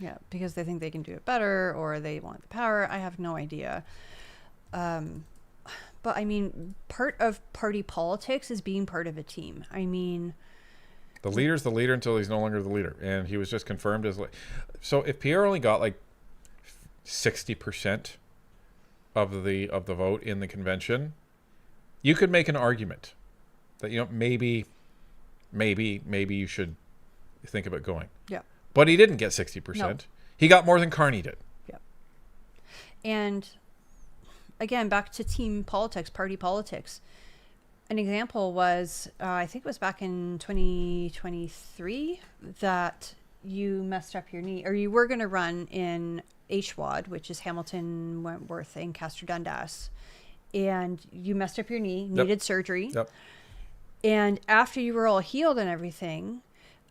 Yeah, because they think they can do it better, or they want the power. I have no idea. But I mean, part of party politics is being part of a team. I mean, the leader's the leader until he's no longer the leader, and he was just confirmed as like. So if Pierre only got like 60% of the vote in the convention, you could make an argument that, you know, maybe you should think about going. yeah. But he didn't get 60%. No. He got more than Carney did. Yeah. And again, back to team politics, party politics. An example was, I think it was back in 2023, that you messed up your knee, or you were going to run in HWAD, which is Hamilton, Wentworth, and Castor Dundas. And you messed up your knee, needed surgery. Yep. And after you were all healed and everything,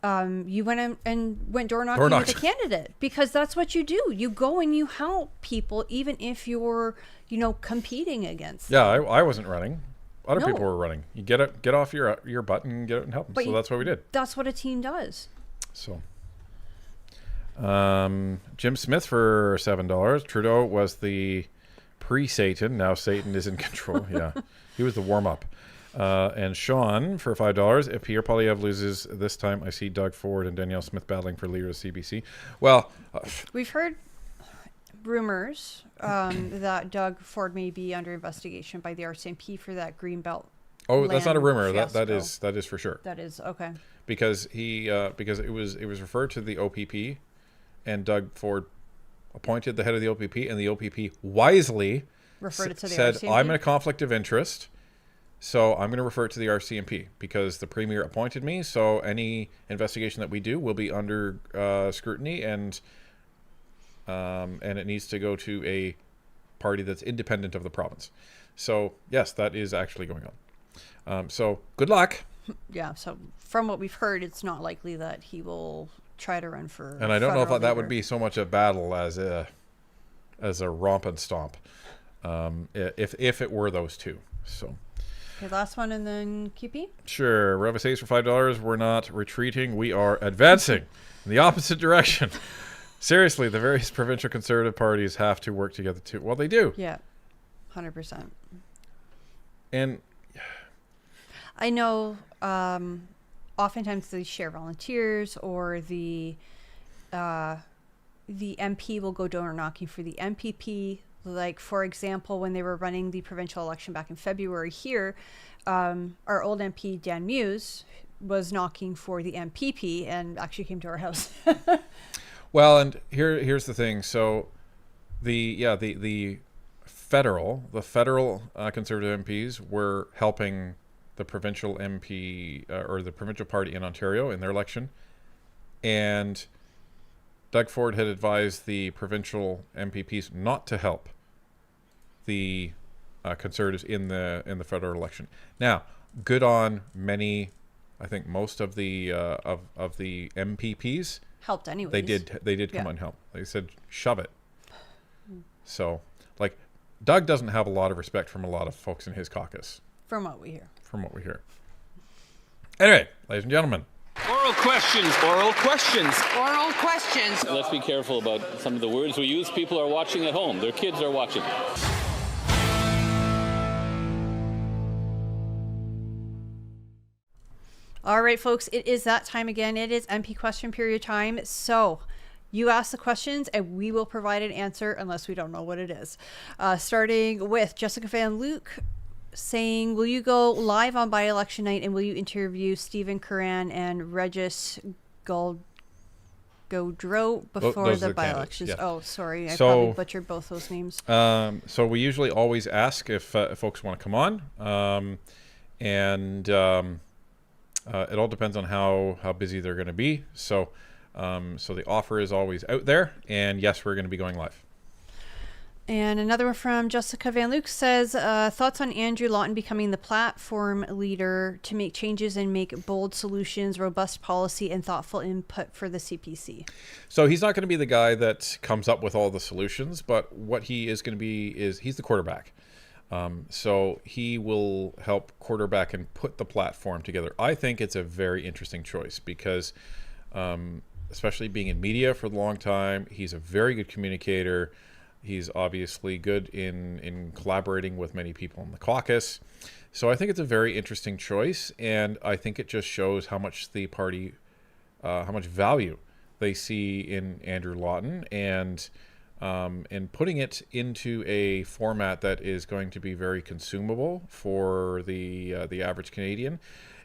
you went went door knocking with a candidate, because that's what you do. You go and you help people, even if you're, competing against them. Yeah, I wasn't running. Other No. people were running. You get off your butt and get out and help them. But So that's what we did. That's what a team does. So, Jim Smith for $7. Trudeau was the pre-Satan. Now Satan is in control. Yeah, he was the warm-up. And Sean for $5. If Pierre Poilievre loses this time, I see Doug Ford and Danielle Smith battling for leader of CBC. Well, We've heard rumors that Doug Ford may be under investigation by the RCMP for that Greenbelt. oh, that's not a rumor. That fiasco. is for sure. That is okay. Because because it was referred to the OPP, and Doug Ford appointed the head of the OPP, and the OPP wisely Referred it to the said, RCMP? I'm in a conflict of interest, so I'm going to refer it to the RCMP because the Premier appointed me, so any investigation that we do will be under scrutiny, and it needs to go to a party that's independent of the province. So, yes, that is actually going on. So, good luck. Yeah, so from what we've heard, it's not likely that he will try to run for And I don't know if federal that would leader. be so much a battle as a romp and stomp, if it were those two. So, Okay, last one and then QP. sure, Revis Ace for $5. We're not retreating. We are advancing in the opposite direction. Seriously, the various provincial conservative parties have to work together too. Well, they do. Yeah, 100%. And I know oftentimes they share volunteers, or the MP will go donor knocking for the MPP. Like, for example, when they were running the provincial election back in February here, our old MP, Dan Muse, was knocking for the MPP and actually came to our house. well, and here's the thing. So, the federal conservative MPs were helping the provincial MP or the provincial party in Ontario in their election, and Doug Ford had advised the provincial MPPs not to help the Conservatives in the federal election. Now, good on many, I think most of the of the MPPs. Helped anyways. They did come and help. They said shove it. So, like, Doug doesn't have a lot of respect from a lot of folks in his caucus. From what we hear. From what we hear. Anyway, ladies and gentlemen. Oral questions. Oral questions. Oral questions. Let's be careful about some of the words we use. People are watching at home. Their kids are watching. All right, folks, it is that time again. It is MP question period time. So you ask the questions and we will provide an answer unless we don't know what it is. Starting with Jessica Van Luke saying, will you go live on by-election night and will you interview Stephen Curran and Regis Gaudreau before the by-elections? Yeah. Oh, sorry. I probably butchered both those names. So we usually always ask if folks want to come on. It all depends on how busy they're going to be. So the offer is always out there. And yes, we're going to be going live. And another one from Jessica Van Luke says, thoughts on Andrew Lawton becoming the platform leader to make changes and make bold solutions, robust policy, and thoughtful input for the CPC. So he's not going to be the guy that comes up with all the solutions, but what he is going to be is he's the quarterback. So he will help quarterback and put the platform together. I think it's a very interesting choice because especially being in media for a long time, he's a very good communicator. He's obviously good in collaborating with many people in the caucus. So I think it's a very interesting choice, and I think it just shows how much the party, how much value they see in Andrew Lawton, and putting it into a format that is going to be very consumable for the average Canadian.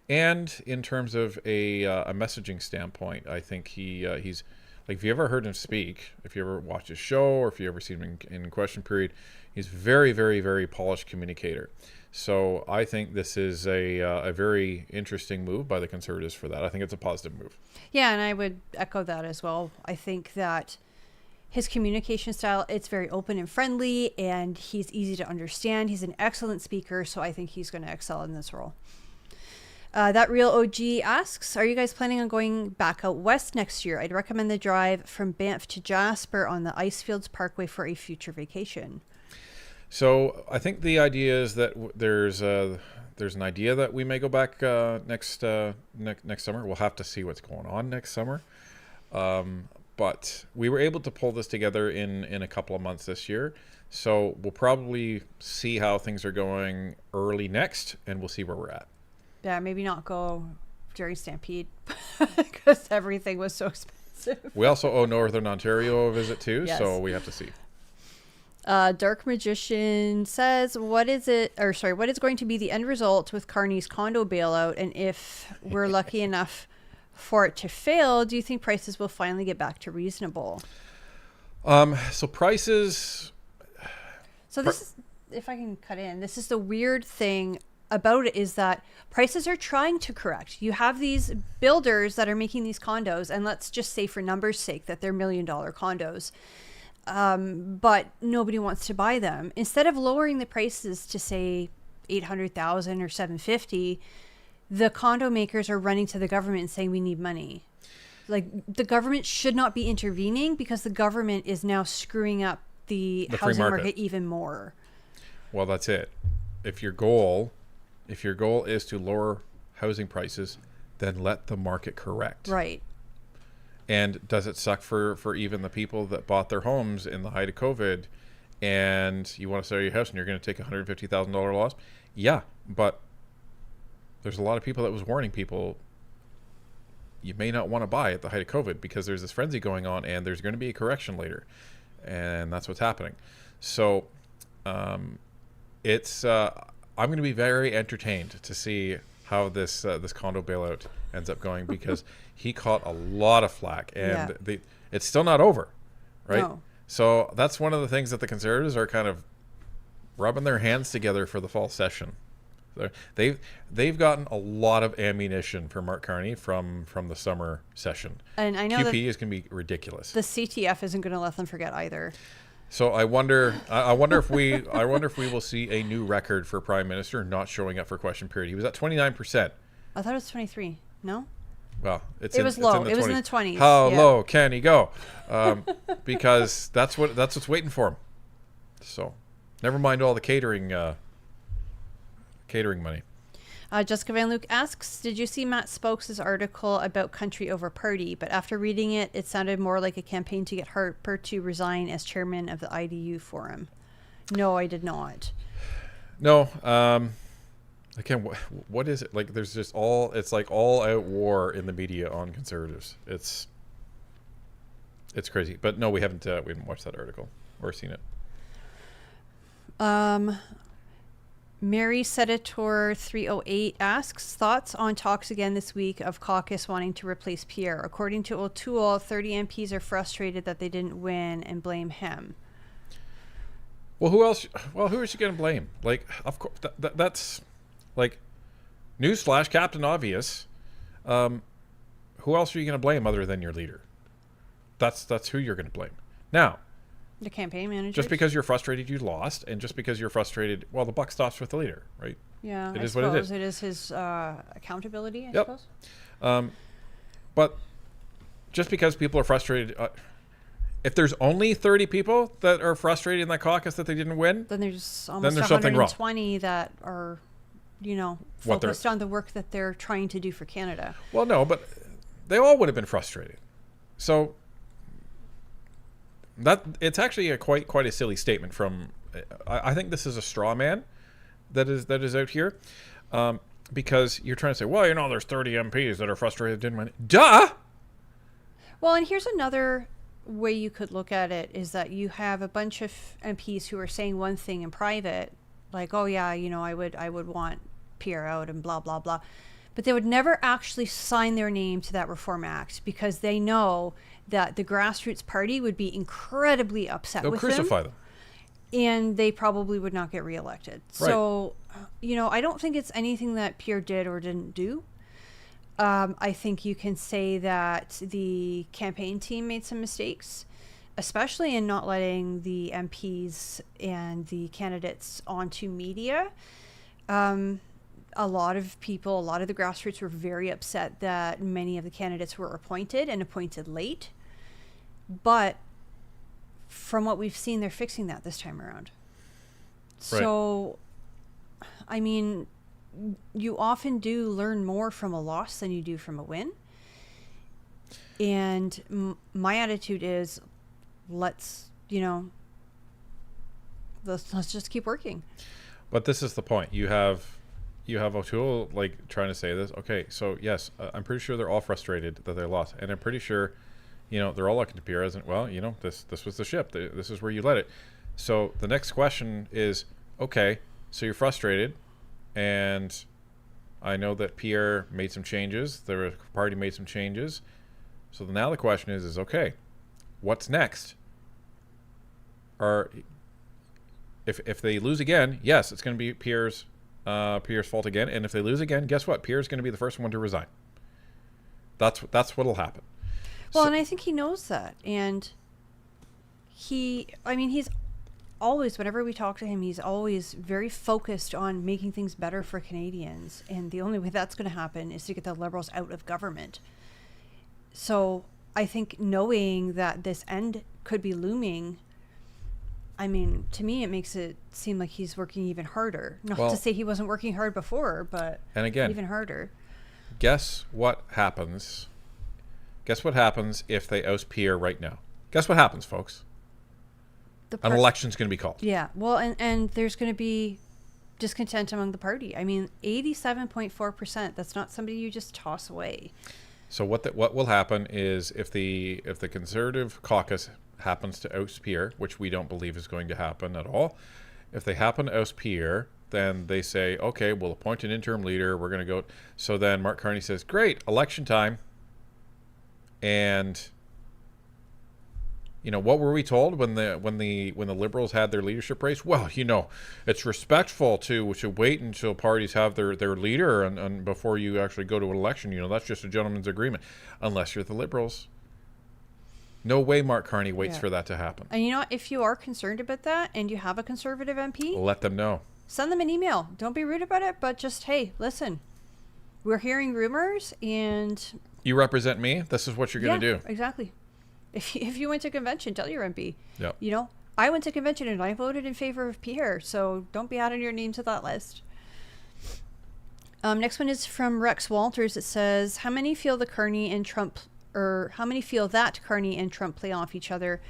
And in terms of a messaging standpoint, I think he's... Like, if you ever heard him speak, if you ever watched his show, or if you ever seen him in question period, he's very, very, very polished communicator. So I think this is a very interesting move by the Conservatives for that. I think it's a positive move. Yeah, and I would echo that as well. I think that his communication style, it's very open and friendly, and he's easy to understand. He's an excellent speaker, so I think he's going to excel in this role. That Real OG asks, are you guys planning on going back out west next year? I'd recommend the drive from Banff to Jasper on the Icefields Parkway for a future vacation. So I think the idea is that there's an idea that we may go back next summer. We'll have to see what's going on next summer. But we were able to pull this together in a couple of months this year. So we'll probably see how things are going early next, and we'll see where we're at. Yeah, maybe not go during Stampede because everything was so expensive. We also owe Northern Ontario a visit too, yes. So we have to see. Dark Magician says, what is going to be the end result with Carney's condo bailout? And if we're lucky enough for it to fail, do you think prices will finally get back to reasonable? So prices... So this is, if I can cut in, this is the weird thing about it is that prices are trying to correct. You have these builders that are making these condos, and let's just say for numbers' sake that they're $1 million condos, but nobody wants to buy them. Instead of lowering the prices to say 800,000 or 750, the condo makers are running to the government and saying we need money. Like, the government should not be intervening because the government is now screwing up the housing market even more. Well, that's it. If your goal is to lower housing prices, then let the market correct. Right. And does it suck for even the people that bought their homes in the height of COVID, and you want to sell your house and you're going to take $150,000 loss? Yeah, but there's a lot of people that was warning people you may not want to buy at the height of COVID because there's this frenzy going on and there's going to be a correction later. And that's what's happening. So I'm going to be very entertained to see how this condo bailout ends up going because he caught a lot of flack and it's still not over, right? No. So that's one of the things that the Conservatives are kind of rubbing their hands together for the fall session. They've gotten a lot of ammunition for Mark Carney from the summer session. And I know QP is going to be ridiculous. the CTF isn't going to let them forget either. So I wonder if we will see a new record for Prime Minister not showing up for question period. He was at 29%. I thought it was 23. No? Well, It was low. It was in the 20s. How Yeah. low can he go? Because that's what's waiting for him. So, never mind all the catering money. Jessica Van Luke asks, did you see Matt Spokes' article about country over party? But after reading it, it sounded more like a campaign to get Harper to resign as chairman of the IDU forum. No, I did not. No. Again, what is it? Like, there's just it's like all out war in the media on conservatives. It's crazy. But no, we haven't watched that article or seen it. Mary Sedator 308 asks, thoughts on talks again this week of caucus wanting to replace Pierre. According to O'Toole, 30 MPs are frustrated that they didn't win and blame him. Well, who else? Well, who is she going to blame? Like, of course, that's like newsflash, Captain Obvious. Who else are you going to blame other than your leader? That's who you're going to blame. Now, The campaign manager. just because you're frustrated you lost, and just because you're frustrated, well, the buck stops with the leader, right? Yeah, It I is what it suppose is. it is his accountability, I Yep. suppose. But just because people are frustrated, if there's only 30 people that are frustrated in that caucus that they didn't win, Then there's almost there's something wrong. 120 that are, What they're- focused on the work that they're trying to do for Canada. well, no, but they all would have been frustrated. So that it's actually a quite a silly statement from. I think this is a straw man that is out here, because you're trying to say, well, there's 30 MPs that are frustrated didn't win. Duh. Well, and here's another way you could look at it is that you have a bunch of MPs who are saying one thing in private, like, oh yeah, I would want Pierre out and blah blah blah, but they would never actually sign their name to that Reform Act because they know that the grassroots party would be incredibly upset They'll with crucify them, them. and they probably would not get reelected. Right. So, I don't think it's anything that Pierre did or didn't do. I think you can say that the campaign team made some mistakes, especially in not letting the MPs and the candidates onto media. A lot of people, a lot of the grassroots were very upset that many of the candidates were appointed and appointed late. But from what we've seen, they're fixing that this time around. Right. So, I mean, you often do learn more from a loss than you do from a win. And my attitude is, let's just keep working. But this is the point. You have O'Toole trying to say this. Okay, so yes, I'm pretty sure they're all frustrated that they lost, and I'm pretty sure, they're all looking to Pierre as this was the ship. This is where you let it. So the next question is, okay, so you're frustrated, and I know that Pierre made some changes. The party made some changes. So now the question is okay, what's next? If they lose again, yes, it's going to be Pierre's fault again. And if they lose again, guess what? Pierre's going to be the first one to resign. That's what'll happen. Well, and I think he knows that. And he's always, whenever we talk to him, he's always very focused on making things better for Canadians. And the only way that's going to happen is to get the Liberals out of government. So I think knowing that this end could be looming, to me, it makes it seem like he's working even harder. Not to say he wasn't working hard before, but and again, even harder. Guess what happens? Guess what happens if they oust Pierre right now? Guess what happens, folks? An election's going to be called. Yeah. Well, and there's going to be discontent among the party. 87.4%. That's not somebody you just toss away. So what will happen is if the Conservative caucus happens to oust Pierre, which we don't believe is going to happen at all, if they happen to oust Pierre, then they say, okay, we'll appoint an interim leader. We're going to go. So then Mark Carney says, great, election time. And, You know, what were we told when the Liberals had their leadership race? Well, you know, it's respectful to wait until parties have their leader and before you actually go to an election. You know, that's just a gentleman's agreement. Unless you're the Liberals. No way Mark Carney waits for that to happen. And you know what? If you are concerned about that and you have a Conservative MP, Let them know. Send them an email. Don't be rude about it, but just, hey, listen, we're hearing rumors and... You represent me. This is what you're going to do. Exactly. If you went to convention, tell your MP. Yep. You know, I went to convention and I voted in favor of Pierre, so don't be adding your name to that list. Next one is from Rex Walters. It says, how many feel that Carney and Trump play off each other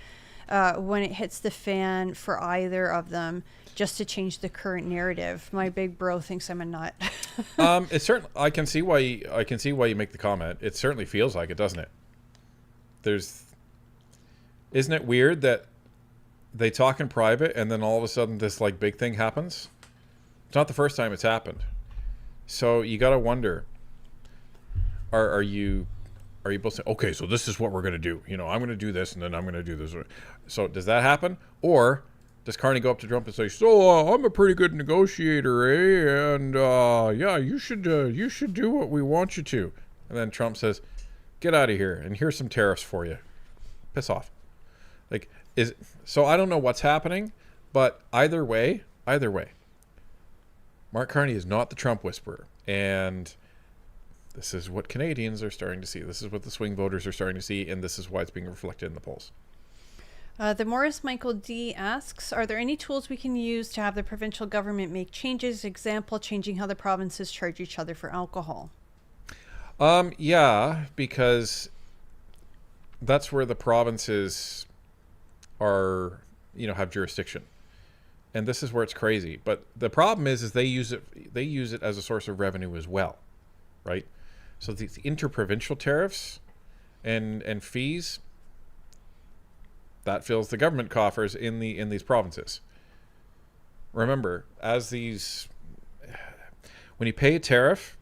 when it hits the fan for either of them, just to change the current narrative? My big bro thinks I'm a nut. It's certain. I can see why you make the comment. It certainly feels like it, doesn't it? Isn't it weird that they talk in private and then all of a sudden this like big thing happens? It's not the first time it's happened. So you got to wonder, are you both saying, okay, so this is what we're going to do. You know, I'm going to do this and then I'm going to do this. So does that happen? Or does Carney go up to Trump and say, so I'm a pretty good negotiator, eh? And yeah, you should do what we want you to. And then Trump says, get out of here and here's some tariffs for you. Piss off. Like, so I don't know what's happening, but either way, Mark Carney is not the Trump whisperer. And this is what Canadians are starting to see. This is what the swing voters are starting to see, and this is why it's being reflected in the polls. The Morris Michael D asks, are there any tools we can use to have the provincial government make changes? Example, changing how the provinces charge each other for alcohol. Yeah, because that's where the provinces are, you know, have jurisdiction. And this is where it's crazy. But the problem is they use it as a source of revenue as well, right? So these interprovincial tariffs and fees, that fills the government coffers in these provinces. Remember, when you pay a tariff,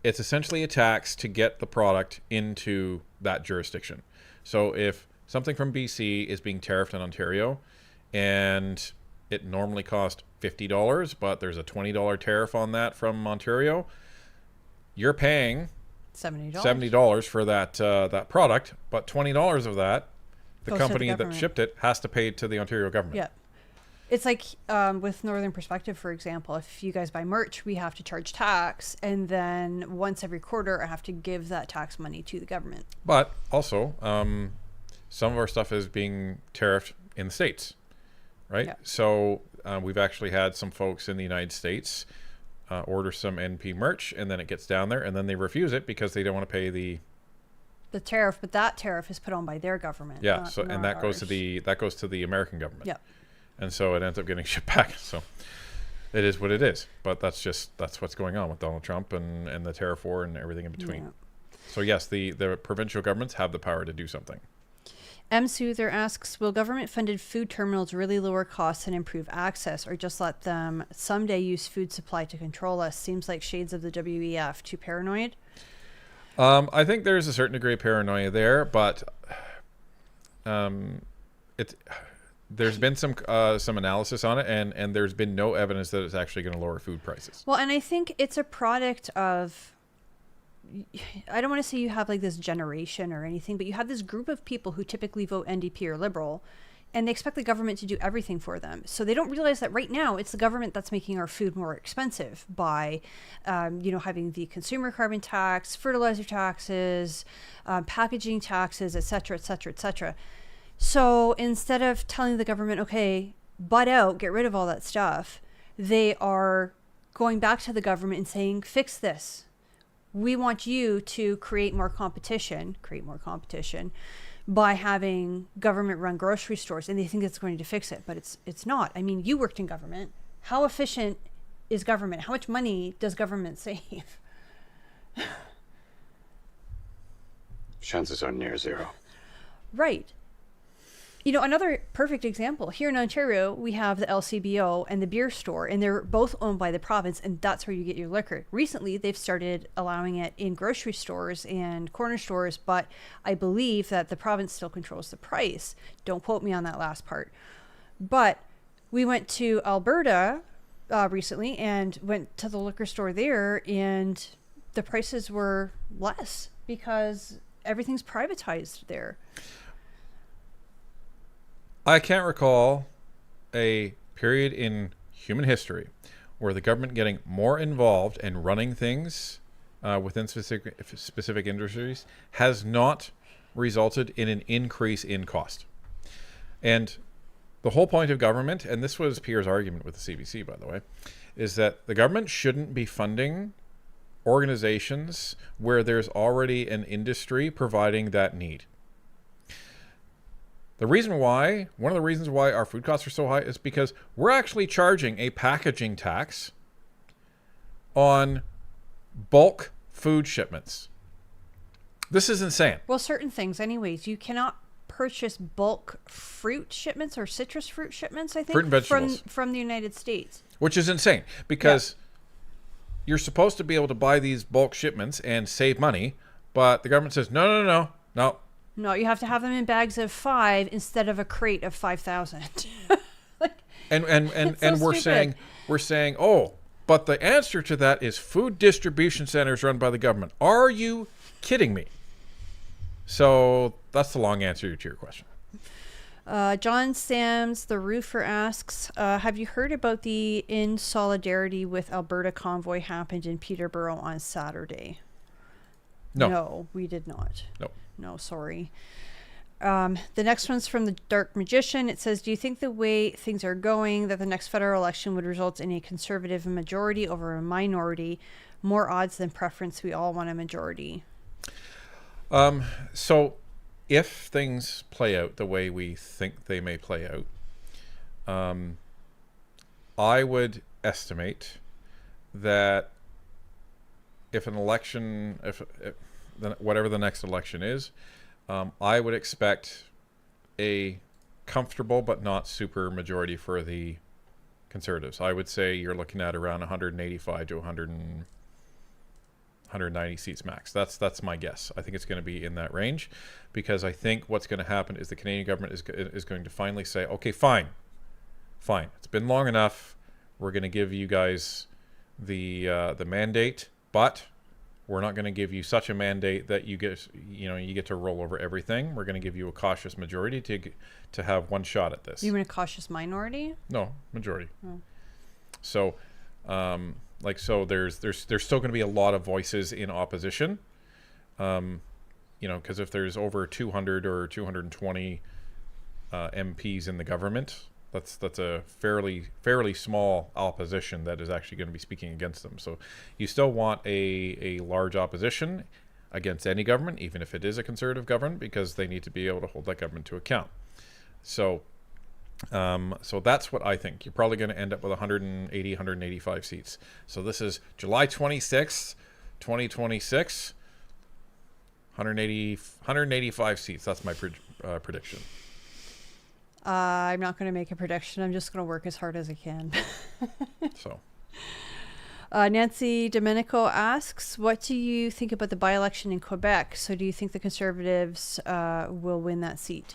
it's essentially a tax to get the product into that jurisdiction. So if something from BC is being tariffed in Ontario and it normally costs $50, but there's a $20 tariff on that from Ontario, you're paying $70 for that product, but $20 of that, the company that shipped it has to pay to the Ontario government. Yeah. It's like with Northern Perspective, for example, if you guys buy merch, we have to charge tax, and then once every quarter, I have to give that tax money to the government. But also, some of our stuff is being tariffed in the States, right? Yeah. So we've actually had some folks in the United States order some NP merch, and then it gets down there, and then they refuse it because they don't want to pay the tariff. But that tariff is put on by their government. Yeah. And that goes to the American government. Yeah. And so it ends up getting shipped back. So it is what it is. But that's what's going on with Donald Trump and the tariff war and everything in between. Yeah. So yes, the provincial governments have the power to do something. M. Soother asks, will government-funded food terminals really lower costs and improve access, or just let them someday use food supply to control us? Seems like shades of the WEF. Too paranoid? I think there's a certain degree of paranoia there, but there's been some analysis on it, and there's been no evidence that it's actually going to lower food prices. Well, and I think it's a product of, I don't want to say you have like this generation or anything, but you have this group of people who typically vote NDP or Liberal, and they expect the government to do everything for them. So they don't realize that right now it's the government that's making our food more expensive by, having the consumer carbon tax, fertilizer taxes, packaging taxes, et cetera, et cetera, et cetera. So instead of telling the government, okay, butt out, get rid of all that stuff, they are going back to the government and saying, fix this. We want you to create more competition by having government-run grocery stores, and they think it's going to fix it, but it's not. I mean, you worked in government. How efficient is government? How much money does government save? Chances are near zero. Right. You know, another perfect example here in Ontario, we have the LCBO and the beer store, and they're both owned by the province, and that's where you get your liquor. Recently, they've started allowing it in grocery stores and corner stores, but I believe that the province still controls the price. Don't quote me on that last part. But we went to Alberta recently and went to the liquor store there, and the prices were less because everything's privatized there. I can't recall a period in human history where the government getting more involved and running things within specific industries has not resulted in an increase in cost. And the whole point of government, and this was Pierre's argument with the CBC, by the way, is that the government shouldn't be funding organizations where there's already an industry providing that need. The reason why, one of the reasons why our food costs are so high is because we're actually charging a packaging tax on bulk food shipments. This is insane. Well, certain things anyways. You cannot purchase bulk fruit shipments or citrus fruit shipments, I think, Fruit and vegetables. from the United States. Which is insane because you're supposed to be able to buy these bulk shipments and save money, but the government says, no. No, you have to have them in bags of 5 instead of a crate of 5,000. And so we're stupid. saying, oh, but the answer to that is food distribution centers run by the government. Are you kidding me? So that's the long answer to your question. John Sams, the roofer, asks, have you heard about the In Solidarity with Alberta convoy happened in Peterborough on Saturday? No, we did not. No, sorry. The next one's from the Dark Magician. It says, do you think the way things are going that the next federal election would result in a conservative majority over a minority? More odds than preference. We all want a majority. So if things play out the way we think they may play out, I would estimate that if an election, whatever the next election is, I would expect a comfortable but not super majority for the Conservatives. I would say you're looking at around 185 to 190 seats max. That's my guess. I think it's going to be in that range because I think what's going to happen is the Canadian government is going to finally say, okay, fine. It's been long enough. We're going to give you guys the mandate, but we're not going to give you such a mandate that you get to roll over everything. We're going to give you a cautious majority to have one shot at this. You mean a cautious minority? No, majority. So, so there's still going to be a lot of voices in opposition. Because if there's over 200 or 220 MPs in the government, that's a fairly small opposition that is actually going to be speaking against them. So you still want a large opposition against any government, even if it is a conservative government, because they need to be able to hold that government to account. So that's what I think. You're probably going to end up with 180, 185 seats. So this is July 26th, 2026, 185 seats. That's my prediction. I'm not going to make a prediction. I'm just going to work as hard as I can. So, Nancy Domenico asks, what do you think about the by-election in Quebec? So do you think the Conservatives will win that seat?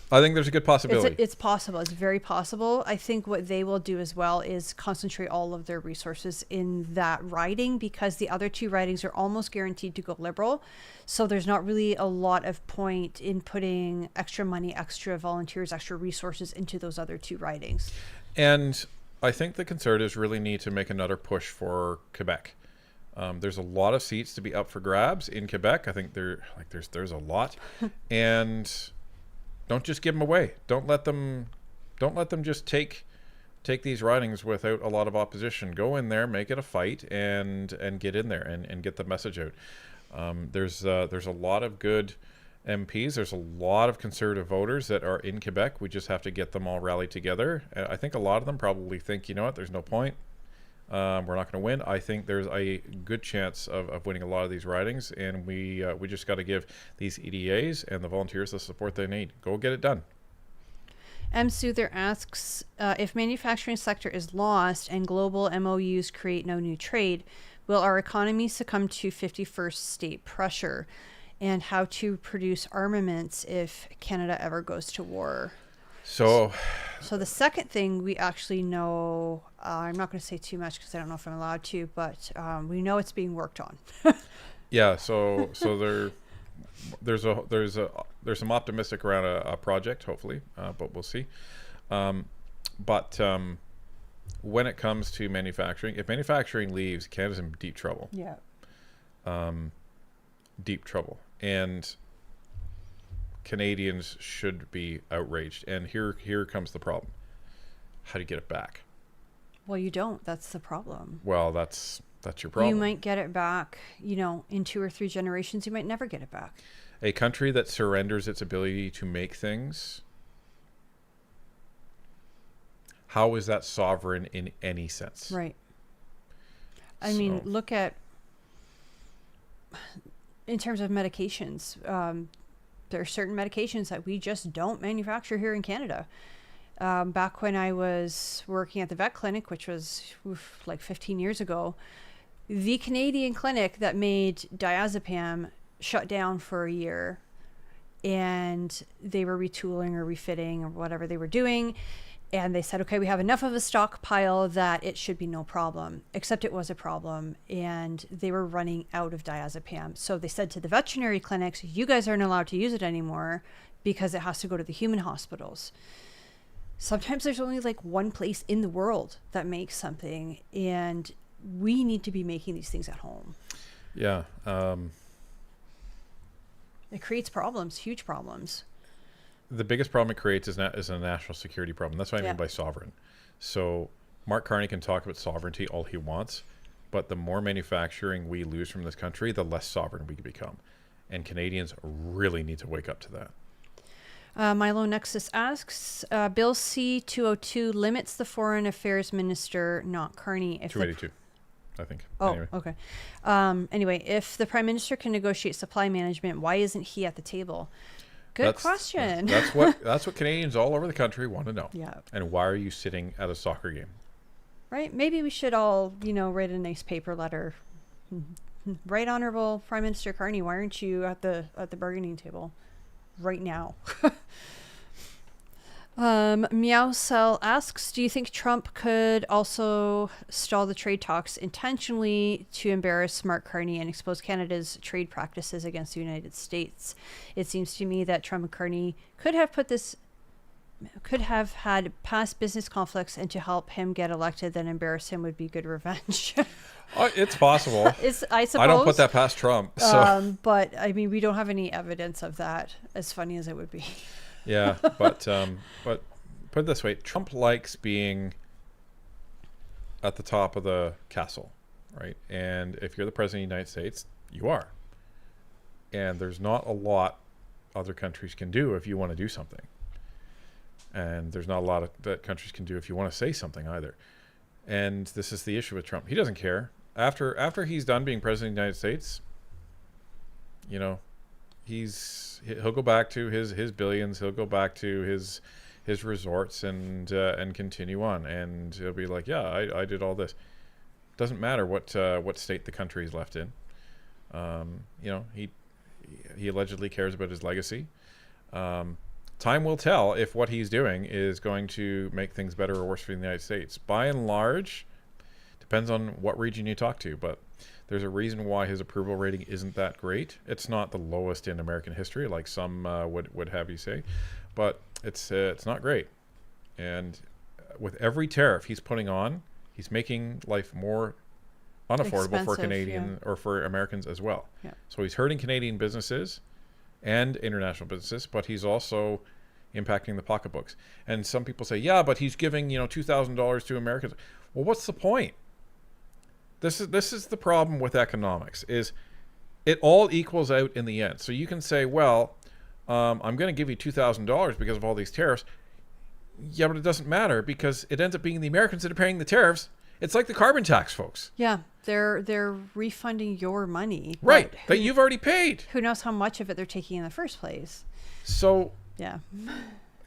I think there's a good possibility. It's possible. It's very possible. I think what they will do as well is concentrate all of their resources in that riding because the other two ridings are almost guaranteed to go Liberal. So there's not really a lot of point in putting extra money, extra volunteers, extra resources into those other two ridings. And I think the Conservatives really need to make another push for Quebec. There's a lot of seats to be up for grabs in Quebec. I think there's a lot. And don't just give them away. Don't let them just take these ridings without a lot of opposition. Go in there, make it a fight, and get in there and get the message out. There's a lot of good MPs. There's a lot of Conservative voters that are in Quebec. We just have to get them all rallied together. I think a lot of them probably think, you know what, there's no point. We're not going to win. I think there's a good chance of winning a lot of these ridings, and we just got to give these EDAs and the volunteers the support they need. Go get it done. M. Soother asks, if manufacturing sector is lost and global MOUs create no new trade, will our economy succumb to 51st state pressure? And how to produce armaments if Canada ever goes to war? So the second thing we actually know, I'm not going to say too much because I don't know if I'm allowed to, but we know it's being worked on. yeah, so there's some optimistic around a project, hopefully, but we'll see. But when it comes to manufacturing, if manufacturing leaves, Canada's in deep trouble. Yeah. Deep trouble, and Canadians should be outraged. And here comes the problem: how do you get it back? Well, you don't. That's the problem. Well, that's your problem. You might get it back, in 2 or 3 generations. You might never get it back. A country that surrenders its ability to make things, how is that sovereign in any sense? Right. I mean, look at, in terms of medications, there are certain medications that we just don't manufacture here in Canada. Back when I was working at the vet clinic, which was like 15 years ago, the Canadian clinic that made diazepam shut down for a year, and they were retooling or refitting or whatever they were doing. And they said, okay, we have enough of a stockpile that it should be no problem, except it was a problem. And they were running out of diazepam. So they said to the veterinary clinics, you guys aren't allowed to use it anymore because it has to go to the human hospitals. Sometimes there's only like one place in the world that makes something, and we need to be making these things at home. Yeah. It creates problems, huge problems. The biggest problem it creates is a national security problem. That's what I mean by sovereign. So Mark Carney can talk about sovereignty all he wants, but the more manufacturing we lose from this country, the less sovereign we can become. And Canadians really need to wake up to that. Milo Nexus asks, Bill C-202 limits the foreign affairs minister, not Carney. If 282, I think. Oh, anyway. Okay. Anyway, if the prime minister can negotiate supply management, why isn't he at the table? Good question. That's what Canadians all over the country want to know. Yeah. And why are you sitting at a soccer game? Right? Maybe we should all, write a nice paper letter. Right Honorable Prime Minister Carney, why aren't you at the bargaining table right now? Meowcell asks, do you think Trump could also stall the trade talks intentionally to embarrass Mark Carney and expose Canada's trade practices against the United States? It seems to me that Trump and Carney could have had past business conflicts, and to help him get elected, then embarrass him would be good revenge. It's possible. I suppose. I don't put that past Trump. So. But I mean, we don't have any evidence of that, as funny as it would be. Yeah, but put it this way: Trump likes being at the top of the castle, right? And if you're the president of the United States, you are. And there's not a lot other countries can do if you want to do something. And there's not a lot that countries can do if you want to say something either. And this is the issue with Trump. He doesn't care. After he's done being president of the United States, he'll go back to his billions. He'll go back to his resorts and continue on. And he'll be like, yeah, I did all this. Doesn't matter what state the country is left in. He allegedly cares about his legacy. Time will tell if what he's doing is going to make things better or worse for the United States. By and large, depends on what region you talk to, but there's a reason why his approval rating isn't that great. It's not the lowest in American history, like some would have you say, but it's not great. And with every tariff he's putting on, he's making life more unaffordable for Canadian or for Americans as well. Yeah. So he's hurting Canadian businesses and international businesses, but he's also impacting the pocketbooks. And some people say, yeah, but he's giving $2,000 to Americans. Well, what's the point? This is the problem with economics, is it all equals out in the end. So you can say, well, I'm going to give you $2,000 because of all these tariffs. Yeah, but it doesn't matter because it ends up being the Americans that are paying the tariffs. It's like the carbon tax, folks. Yeah, they're refunding your money. Right, that you've already paid. Who knows how much of it they're taking in the first place. So yeah,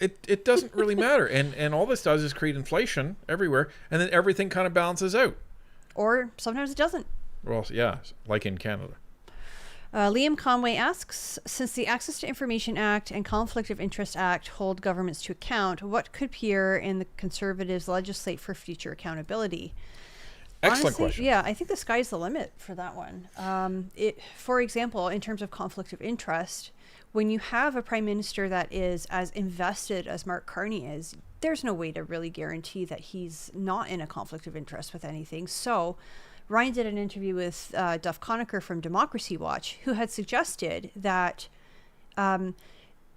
it doesn't really matter. And all this does is create inflation everywhere, and then everything kind of balances out. Or sometimes it doesn't. Well, yeah, like in Canada. Liam Conway asks, since the Access to Information Act and Conflict of Interest Act hold governments to account, what could Pierre and the Conservatives legislate for future accountability? Excellent Honestly, question. Yeah, I think the sky's the limit for that one. For example, in terms of conflict of interest, when you have a prime minister that is as invested as Mark Carney is, there's no way to really guarantee that he's not in a conflict of interest with anything. So Ryan did an interview with Duff Conacher from Democracy Watch, who had suggested that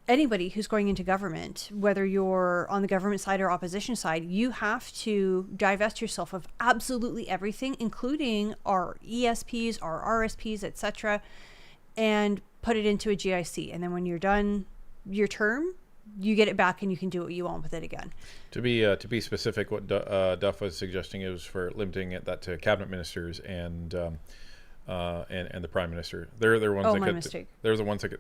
anybody who's going into government, whether you're on the government side or opposition side, you have to divest yourself of absolutely everything, including our ESPs, our RSPs, etc., and put it into a GIC. And then when you're done your term, you get it back and you can do what you want with it again. To be specific, what Duff was suggesting is for limiting that to cabinet ministers and the prime minister. They're the ones they're the ones that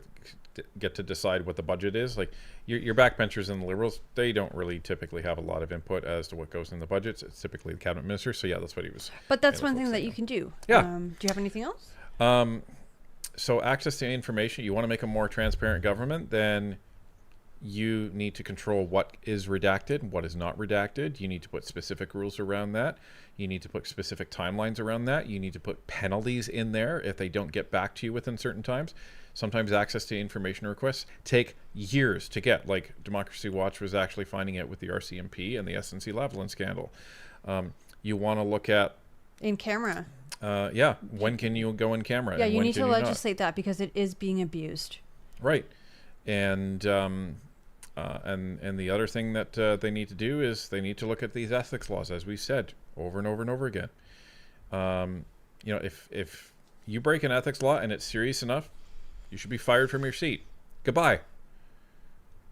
get to decide what the budget is. Like your backbenchers and the Liberals, they don't really typically have a lot of input as to what goes in the budgets. It's typically the cabinet minister. So yeah, that's what he was. But that's one thing that you can do. Yeah. Do you have anything else? So access to information. You want to make a more transparent government, then you need to control what is redacted and what is not redacted. You need to put specific rules around that. You need to put specific timelines around that. You need to put penalties in there if they don't get back to you within certain times. Sometimes access to information requests take years to get, like Democracy Watch was actually finding out with the RCMP and the SNC-Lavalin scandal. You want to look at... In camera. When can you go in camera? Yeah, and you when need can to you not? legislate that because it is being abused. Right. And the other thing that they need to do is they need to look at these ethics laws, as we said over and over and over again. If you break an ethics law and it's serious enough, you should be fired from your seat. Goodbye.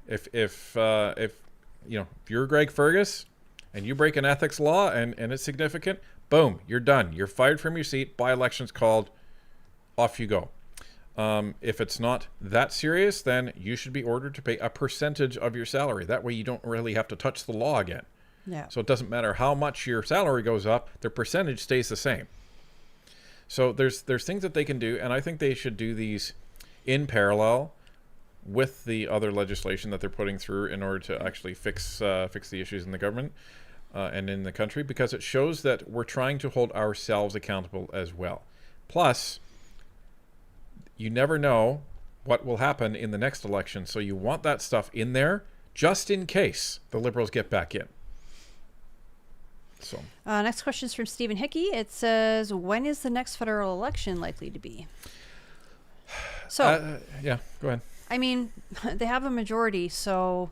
If you're Greg Fergus and you break an ethics law and it's significant, boom, you're done. You're fired from your seat. By-election's called. Off you go. If it's not that serious, then you should be ordered to pay a percentage of your salary. That way you don't really have to touch the law again. Yeah. So it doesn't matter how much your salary goes up, the percentage stays the same. So there's things that they can do, and I think they should do these in parallel with the other legislation that they're putting through in order to actually fix the issues in the government and in the country, because it shows that we're trying to hold ourselves accountable as well. Plus, you never know what will happen in the next election, so you want that stuff in there just in case the Liberals get back in. So next question is from Stephen Hickey. It says, when is the next federal election likely to be? So yeah, go ahead. I mean, they have a majority, so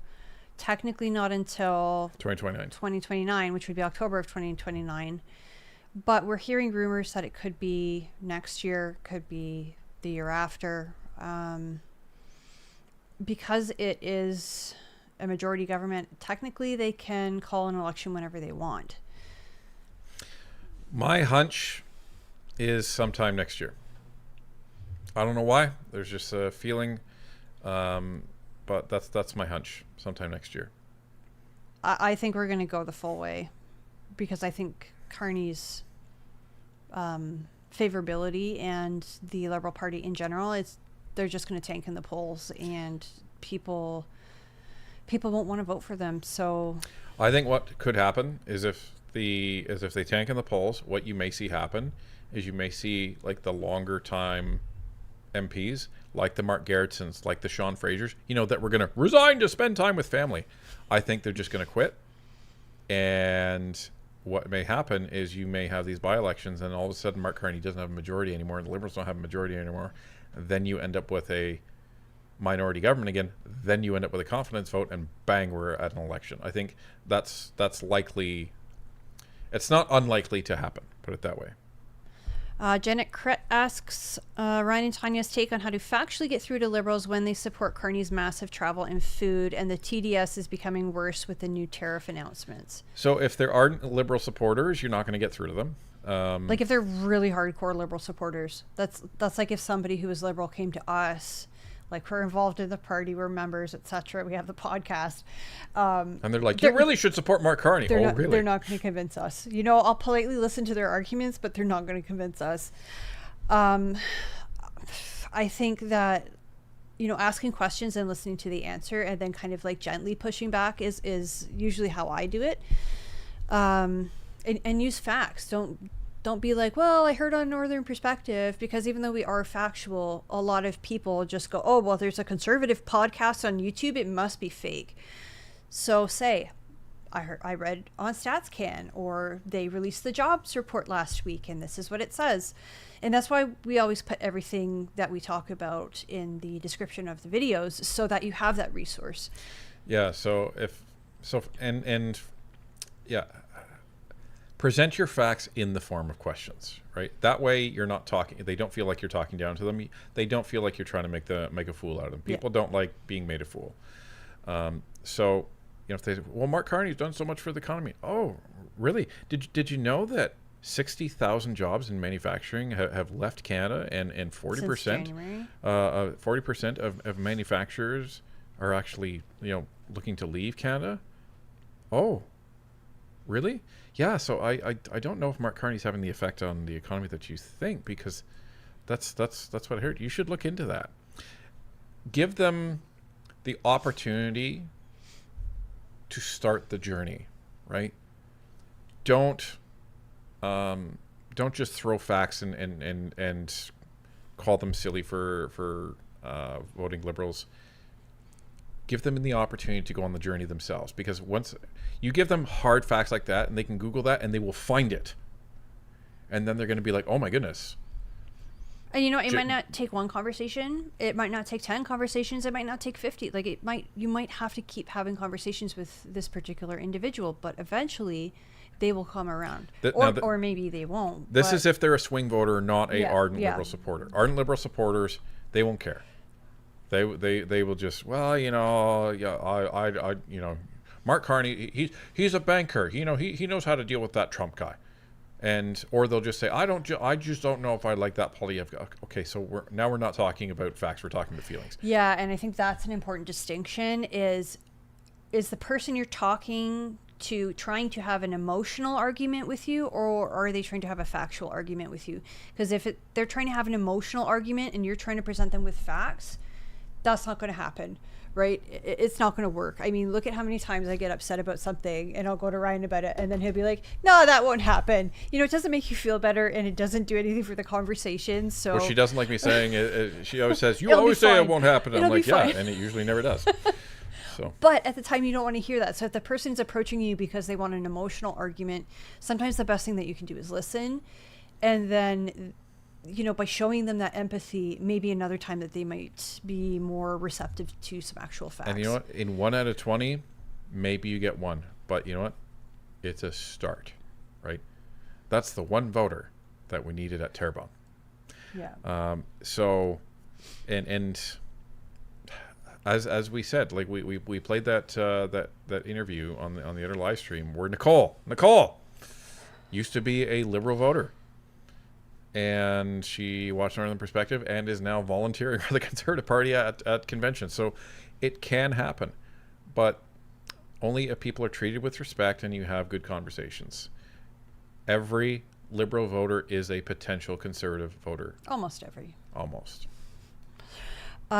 technically not until 2029, which would be October of 2029. But we're hearing rumors that it could be next year, could be the year after, because it is a majority government. Technically, they can call an election whenever they want. My hunch is sometime next year. I don't know why. There's just a feeling, but that's my hunch. Sometime next year. I think we're going to go the full way, because I think Carney's favorability and the Liberal Party in general, they're just going to tank in the polls, and people won't want to vote for them. So I think what could happen is if they tank in the polls, what you may see happen is you may see like the longer time MPs, like the Mark Gerritsons, like the Sean Frasers, that we're going to resign to spend time with family. I think they're just going to quit, and what may happen is you may have these by-elections, and all of a sudden Mark Carney doesn't have a majority anymore, and the Liberals don't have a majority anymore. Then you end up with a minority government again. Then you end up with a confidence vote, and bang, we're at an election. I think that's likely. It's not unlikely to happen, put it that way. Janet Kret asks Ryan and Tanya's take on how to factually get through to Liberals when they support Carney's massive travel and food, and the TDS is becoming worse with the new tariff announcements. So if there aren't Liberal supporters, you're not going to get through to them. Like if they're really hardcore Liberal supporters, that's like if somebody who was Liberal came to us, Like, we're involved in the party, we're members, etc. We have the podcast. And they're like, you really should support Mark Carney. They're Oh, not, really? They're not going to convince us. You know, I'll politely listen to their arguments, but they're not going to convince us. I think that, you know, asking questions and listening to the answer and then kind of like gently pushing back is usually how I do it. And use facts. Don't be like, well, I heard on Northern Perspective, because even though we are factual, a lot of people just go, oh, well, there's a conservative podcast on YouTube, it must be fake. So say, I read on StatsCan, or they released the jobs report last week and this is what it says. And that's why we always put everything that we talk about in the description of the videos, so that you have that resource. Yeah. Yeah. Present your facts in the form of questions, right? That way you're not talking, they don't feel like you're talking down to them. They don't feel like you're trying to make a fool out of them. People don't like being made a fool. So, you know, if they say, well, Mark Carney's done so much for the economy. Oh, really? Did you know that 60,000 jobs in manufacturing have left Canada, and 40% 40% of manufacturers are actually, you know, looking to leave Canada? Oh, really? Yeah, so I don't know if Mark Carney's having the effect on the economy that you think, because that's what I heard. You should look into that. Give them the opportunity to start the journey, right? Don't just throw facts and call them silly for voting Liberals. Give them the opportunity to go on the journey themselves, because once you give them hard facts like that, and they can Google that and they will find it, and then they're going to be like, oh my goodness. And you know, it might not take one conversation, it might not take 10 conversations, it might not take 50. Like, you might have to keep having conversations with this particular individual, but eventually they will come around. Or maybe they won't. This is if they're a swing voter, not a ardent Liberal supporter. Ardent Liberal supporters, they won't care. They will just, well, you know, yeah, I you know, Mark Carney, he's a banker. You know, he knows how to deal with that Trump guy. Or they'll just say, I just don't know if I like that Polyev. Okay, so we're not talking about facts, we're talking about feelings. Yeah, and I think that's an important distinction, is the person you're talking to trying to have an emotional argument with you, or are they trying to have a factual argument with you? Because if they're trying to have an emotional argument and you're trying to present them with facts, that's not going to happen, right? It's not going to work. I mean, look at how many times I get upset about something and I'll go to Ryan about it, and then he'll be like, no, that won't happen. You know, it doesn't make you feel better, and it doesn't do anything for the conversation. So, well, she doesn't like me saying it. She always says, you always say it won't happen. I'm like, yeah, and it usually never does. So. But at the time, you don't want to hear that. So if the person's approaching you because they want an emotional argument, sometimes the best thing that you can do is listen. And then, you know, by showing them that empathy, maybe another time that they might be more receptive to some actual facts. And you know what? In 1 out of 20, maybe you get one. But you know what? It's a start, right? That's the one voter that we needed at Terrebonne. Yeah. So, and as we said, like we played that interview on the other live stream where Nicole used to be a Liberal voter, and she watched Northern Perspective and is now volunteering for the Conservative Party at convention. So it can happen, but only if people are treated with respect and you have good conversations. Every Liberal voter is a potential Conservative voter. Almost every. Almost.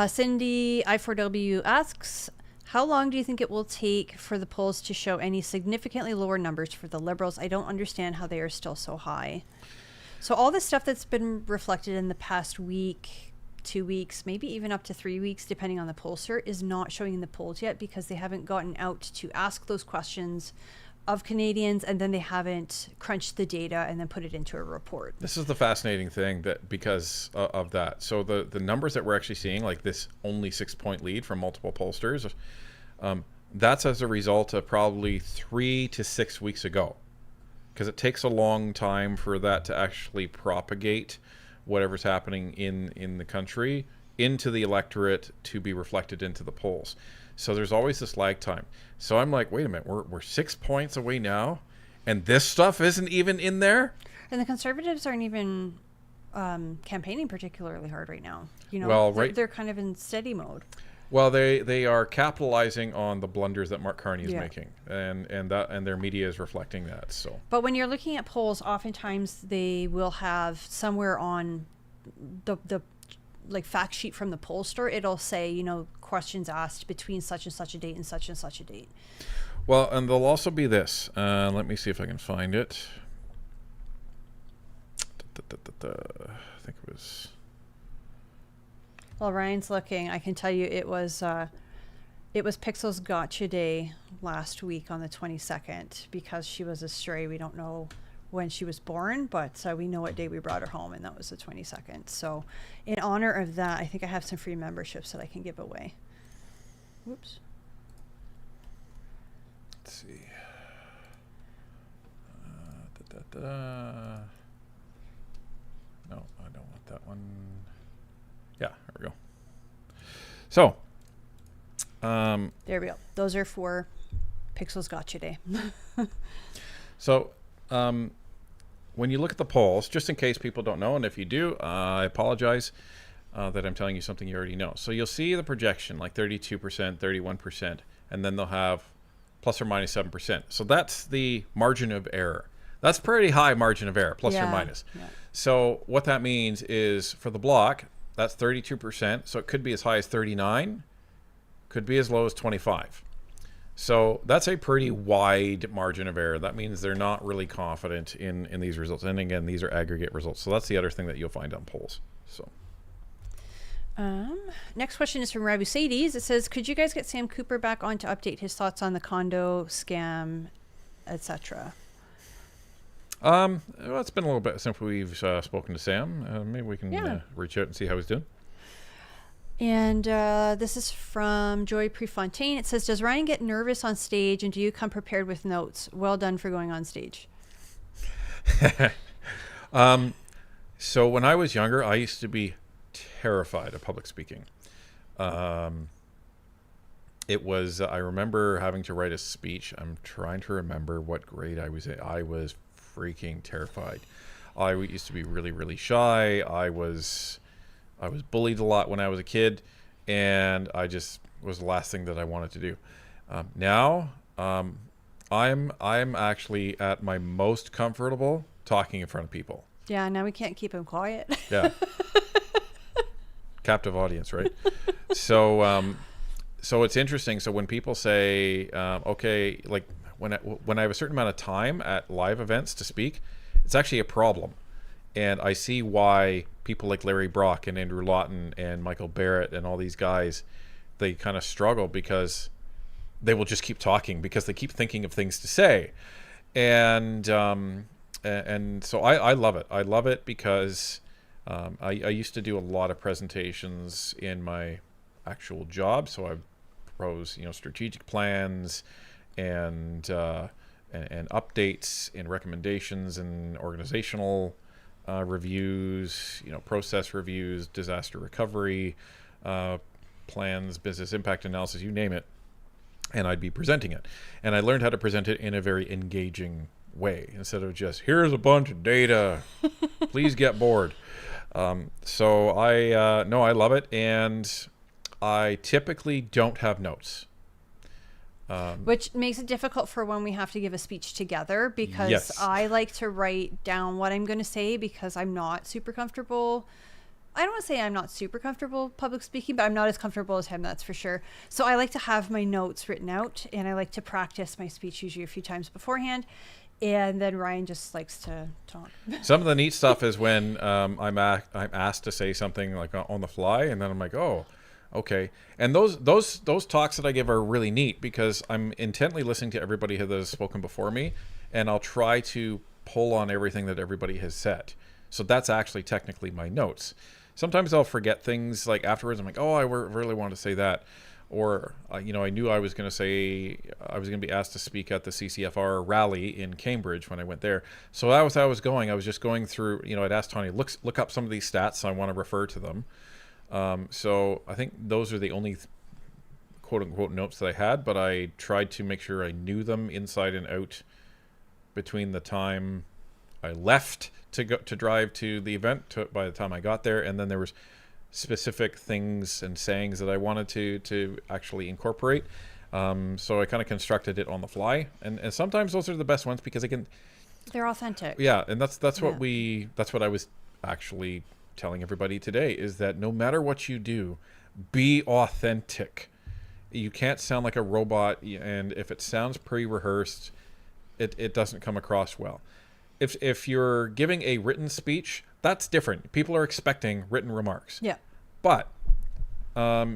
Cindy I4W asks, how long do you think it will take for the polls to show any significantly lower numbers for the Liberals? I don't understand how they are still so high. So all this stuff that's been reflected in the past week, 2 weeks, maybe even up to 3 weeks, depending on the pollster, is not showing in the polls yet, because they haven't gotten out to ask those questions of Canadians, and then they haven't crunched the data and then put it into a report. This is the fascinating thing, that because of that. So the numbers that we're actually seeing, like this only 6-point lead from multiple pollsters, that's as a result of probably 3 to 6 weeks ago, because it takes a long time for that to actually propagate whatever's happening in the country into the electorate to be reflected into the polls. So there's always this lag time. So I'm like, wait a minute, we're 6 points away now, and this stuff isn't even in there? And the Conservatives aren't even campaigning particularly hard right now. You know, Well, they're kind of in steady mode. Well, they are capitalizing on the blunders that Mark Carney is Yeah. making, and their media is reflecting that. So, But when you're looking at polls, oftentimes they will have somewhere on the like fact sheet from the pollster, it'll say, you know, questions asked between such and such a date and such a date. well, and there'll also be this. Let me see if I can find it. I think it was. While Ryan's looking, I can tell you it was Pixel's Gotcha Day last week on the 22nd because she was a stray. We don't know when she was born, but we know what day we brought her home, and that was the 22nd. So in honor of that, I think I have some free memberships that I can give away. Whoops. Let's see. No, I don't want that one. Yeah, there we go. So, There we go. Those are for Pixel's Gotcha Day. so when you look at the polls, just in case people don't know, and if you do, I apologize that I'm telling you something you already know. So you'll see the projection, like 32%, 31%, and then they'll have plus or minus 7%. So that's the margin of error. That's pretty high margin of error, plus or minus. Yeah. So what that means is for the block, that's 32%. So it could be as high as 39, could be as low as 25. So that's a pretty wide margin of error. That means they're not really confident in these results. And again, these are aggregate results. So that's the other thing that you'll find on polls. So. Next question is from Rabu Sadies. It says, could you guys get Sam Cooper back on to update his thoughts on the condo scam, etc.? Well, it's been a little bit since we've spoken to Sam. Maybe we can reach out and see how he's doing. And this is from Joy Prefontaine. It says, does Ryan get nervous on stage, and do you come prepared with notes? Well done for going on stage. So when I was younger, I used to be terrified of public speaking. It was, I remember having to write a speech. I'm trying to remember what grade I was in. I was freaking terrified. I used to be really, really shy. I was bullied a lot when I was a kid, and I just was the last thing that I wanted to do. Now, I'm actually at my most comfortable talking in front of people. Yeah, now we can't keep him quiet. Yeah. Captive audience, right? So it's interesting. So when people say, okay, like when I have a certain amount of time at live events to speak, it's actually a problem. And I see why people like Larry Brock and Andrew Lawton and Michael Barrett and all these guys, they kind of struggle because they will just keep talking because they keep thinking of things to say. And so I love it. I love it because I used to do a lot of presentations in my actual job. So I propose, strategic plans and updates and recommendations and organizational reviews, process reviews, disaster recovery plans, business impact analysis, you name it, and I'd be presenting it. And I learned how to present it in a very engaging way instead of just, here's a bunch of data, please get bored. So I love it, and I typically don't have notes. Which makes it difficult for when we have to give a speech together, because Yes. I like to write down what I'm going to say because I'm not super comfortable. I don't want to say I'm not super comfortable public speaking, but I'm not as comfortable as him, that's for sure. So I like to have my notes written out, and I like to practice my speech usually a few times beforehand. And then Ryan just likes to talk. Some of the neat stuff is when I'm asked to say something like on the fly, and then I'm like, oh, okay. And those talks that I give are really neat because I'm intently listening to everybody that has spoken before me, and I'll try to pull on everything that everybody has said. So that's actually technically my notes. Sometimes I'll forget things like afterwards. I'm like, oh, I really want to say that. Or, I knew I was going to be asked to speak at the CCFR rally in Cambridge when I went there. So that was how I was going. I was just going through, I'd asked Tony, look up some of these stats. So I want to refer to them. So I think those are the only quote unquote notes that I had, but I tried to make sure I knew them inside and out between the time left to drive to the event by the time I got there, and then there was specific things and sayings that I wanted to actually incorporate. So I kind of constructed it on the fly, and sometimes those are the best ones because they're authentic. Yeah, and that's what I was actually telling everybody today, is that no matter what you do, be authentic. You can't sound like a robot, and if it sounds pre-rehearsed, it doesn't come across well. If you're giving a written speech, that's different. People are expecting written remarks. Yeah. But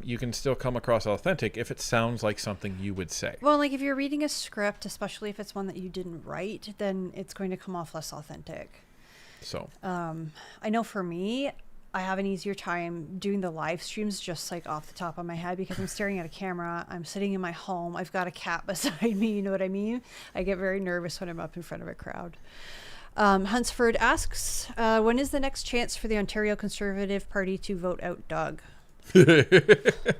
you can still come across authentic if it sounds like something you would say. Well, like if you're reading a script, especially if it's one that you didn't write, then it's going to come off less authentic. So I know for me, I have an easier time doing the live streams just like off the top of my head because I'm staring at a camera. I'm sitting in my home. I've got a cat beside me. You know what I mean? I get very nervous when I'm up in front of a crowd. Hunsford asks, when is the next chance for the Ontario Conservative Party to vote out Doug?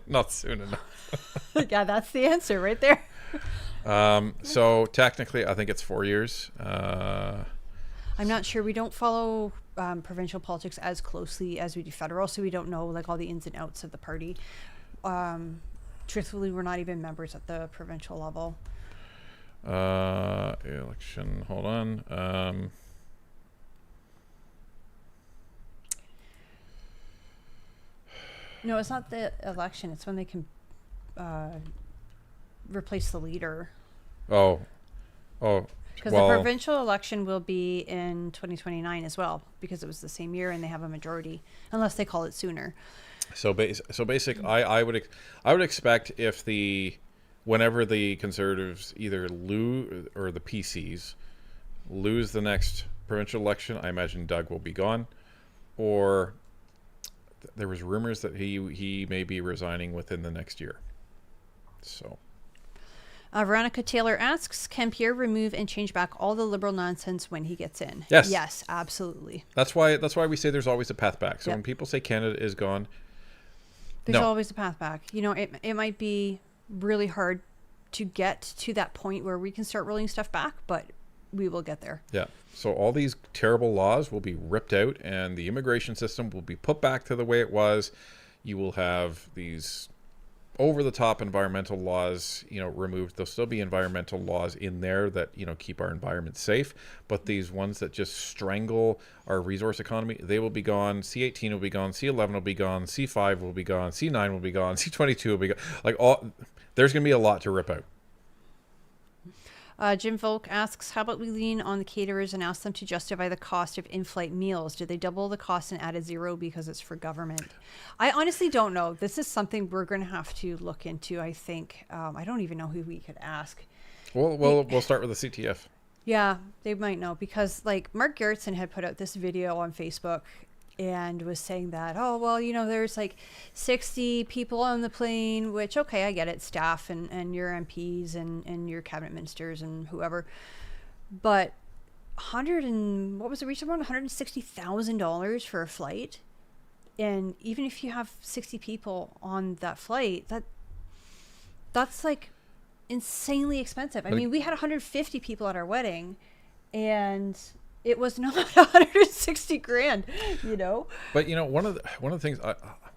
Not soon enough. Yeah, that's the answer right there. So technically, I think it's 4 years. I'm not sure. We don't follow provincial politics as closely as we do federal, so we don't know like all the ins and outs of the party. Truthfully, we're not even members at the provincial level. Election. Hold on. No, it's not the election. It's when they can replace the leader. Oh. Because the provincial election will be in 2029 as well, because it was the same year and they have a majority, unless they call it sooner. So basic. I would expect whenever the Conservatives either lose or the PCs lose the next provincial election, I imagine Doug will be gone, or there was rumors that he may be resigning within the next year. So. Veronica Taylor asks, can Pierre remove and change back all the Liberal nonsense when he gets in? Yes. Yes, absolutely. That's why we say there's always a path back. So Yep. when people say Canada is gone, There's no. always a path back. You know, it might be really hard to get to that point where we can start rolling stuff back, but we will get there. Yeah. So all these terrible laws will be ripped out and the immigration system will be put back to the way it was. You will have these over-the-top environmental laws, removed. There'll still be environmental laws in there that, keep our environment safe. But these ones that just strangle our resource economy, they will be gone. C18 will be gone. C11 will be gone. C5 will be gone. C9 will be gone. C22 will be gone. There's going to be a lot to rip out. Jim Volk asks, how about we lean on the caterers and ask them to justify the cost of in-flight meals? Did they double the cost and add a zero because it's for government? I honestly don't know. This is something we're going to have to look into, I think. I don't even know who we could ask. We'll start with the CTF. Yeah, they might know because like Mark Gerritsen had put out this video on Facebook and was saying that, there's like 60 people on the plane, which, okay, I get it, staff and your MPs and your cabinet ministers and whoever. But what was the recent one? $160,000 for a flight. And even if you have 60 people on that flight, that's like insanely expensive. I mean, we had 150 people at our wedding and it was not 160 grand, But one of the things,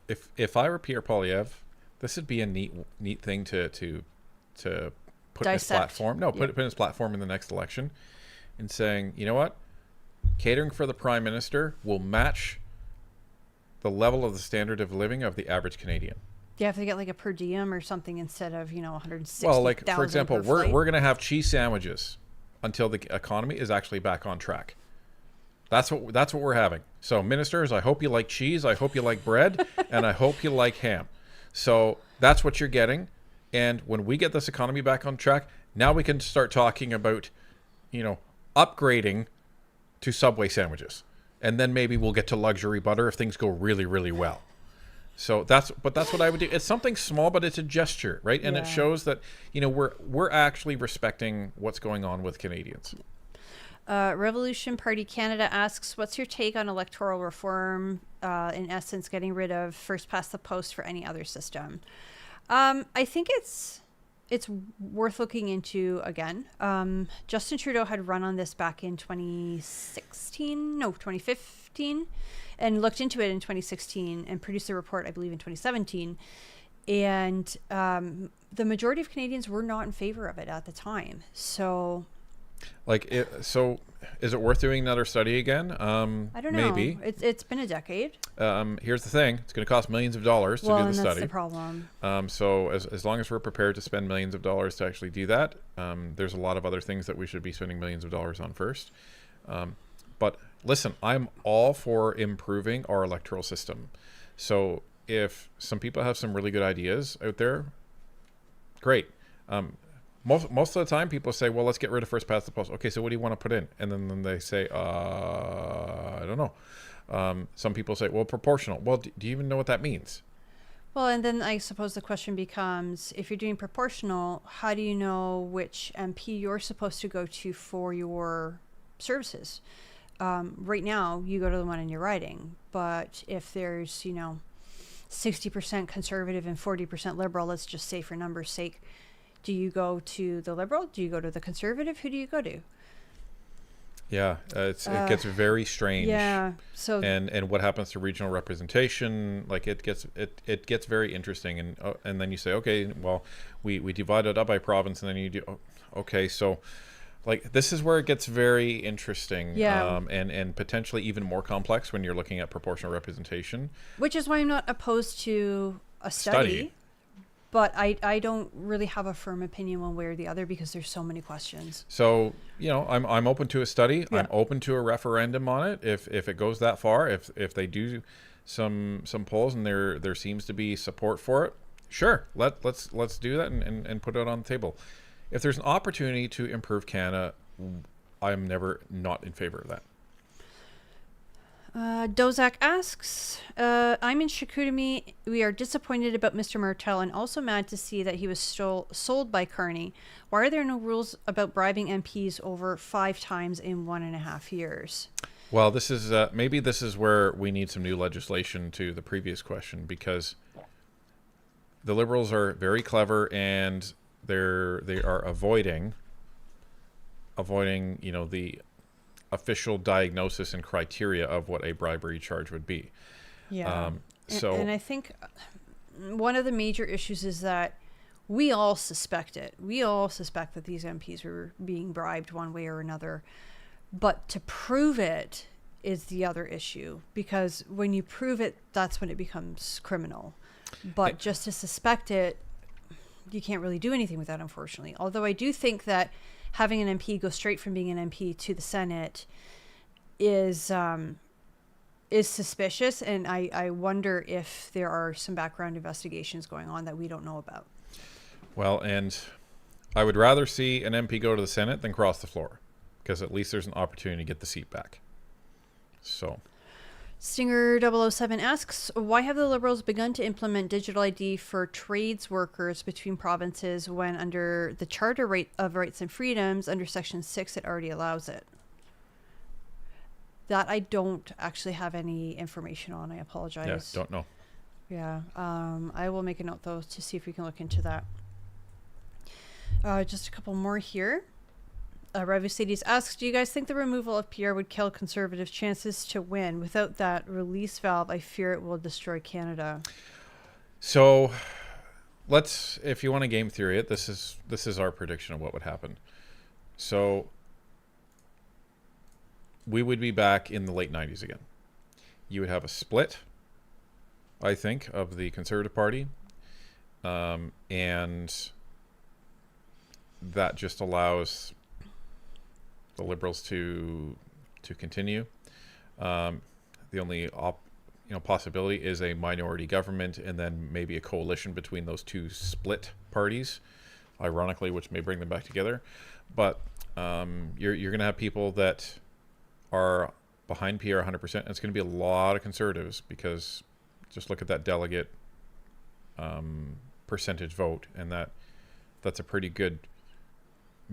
if I were Pierre Poilievre, this would be a neat thing to put in his platform. No, put in his platform in the next election, and saying, you know what, catering for the Prime Minister will match the level of the standard of living of the average Canadian. You have to get like a per diem or something instead of 160. Well, like for example, we're going to have cheese sandwiches until the economy is actually back on track. That's what we're having. So ministers, I hope you like cheese, I hope you like bread, and I hope you like ham. So that's what you're getting. And when we get this economy back on track, now we can start talking about, upgrading to Subway sandwiches. And then maybe we'll get to luxury butter if things go really, really well. So that's what I would do. It's something small, but it's a gesture, right? And it shows that, we're actually respecting what's going on with Canadians. Revolution Party Canada asks, what's your take on electoral reform? In essence, getting rid of first past the post for any other system. I think it's it's worth looking into again. Justin Trudeau had run on this back in 2015, and looked into it in 2016 and produced a report, I believe, in 2017. And the majority of Canadians were not in favor of it at the time. So, so is it worth doing another study again? I don't know. Maybe. It's been a decade. Here's the thing. It's going to cost millions of dollars to do the and study. That's the problem. So as long as we're prepared to spend millions of dollars to actually do that, there's a lot of other things that we should be spending millions of dollars on first. But listen, I'm all for improving our electoral system. So if some people have some really good ideas out there, great. Most of the time people say, well, let's get rid of first past the post. Okay, so what do you want to put in? And then they say, I don't know. Some people say, well, proportional. Well, do you even know what that means? Well, and then I suppose the question becomes, if you're doing proportional, how do you know which MP you're supposed to go to for your services? Right now, you go to the one in your riding. But if there's, 60% conservative and 40% liberal, let's just say for numbers' sake, do you go to the liberal? Do you go to the conservative? Who do you go to? Yeah, it gets very strange. Yeah. So and what happens to regional representation? Like it gets very interesting, and then you say, okay, well, we divide it up by province, and then you do, okay, so like this is where it gets very interesting. Yeah. And potentially even more complex when you're looking at proportional representation. Which is why I'm not opposed to a study. But I don't really have a firm opinion one way or the other because there's so many questions. So, I'm open to a study. Yeah. I'm open to a referendum on it if it goes that far. If they do some polls and there seems to be support for it, sure. Let's do that and put it on the table. If there's an opportunity to improve Canada, I'm never not in favor of that. Dozak asks, I'm in Chicoutimi. We are disappointed about Mr. Martel and also mad to see that he was sold by Carney. Why are there no rules about bribing MPs over 5 times in 1.5 years? Well, this is maybe this is where we need some new legislation to the previous question, because the Liberals are very clever and they are avoiding the official diagnosis and criteria of what a bribery charge would be. Yeah. And I think one of the major issues is that we all suspect it. We all suspect that these MPs were being bribed one way or another. But to prove it is the other issue, because when you prove it, that's when it becomes criminal. But just to suspect it, you can't really do anything with that, unfortunately. Although I do think that having an MP go straight from being an MP to the Senate is suspicious, and I wonder if there are some background investigations going on that we don't know about. Well, and I would rather see an MP go to the Senate than cross the floor, because at least there's an opportunity to get the seat back. So Stinger 007 asks, why have the Liberals begun to implement digital ID for trades workers between provinces when under the Charter of Rights and Freedoms, under Section 6, it already allows it? That I don't actually have any information on. I apologize. yeah, don't know. Yeah. I will make a note, though, to see if we can look into that. Just a couple more here. Revucides asks, do you guys think the removal of PR would kill Conservative chances to win? Without that release valve, I fear it will destroy Canada. So if you want to game theory it, this is our prediction of what would happen. So we would be back in the late 90s again. You would have a split, I think, of the Conservative Party. And that just allows the Liberals to continue. The only possibility is a minority government, and then maybe a coalition between those two split parties, ironically, which may bring them back together. But you're going to have people that are behind PR 100%. And it's going to be a lot of Conservatives, because just look at that delegate percentage vote, and that's a pretty good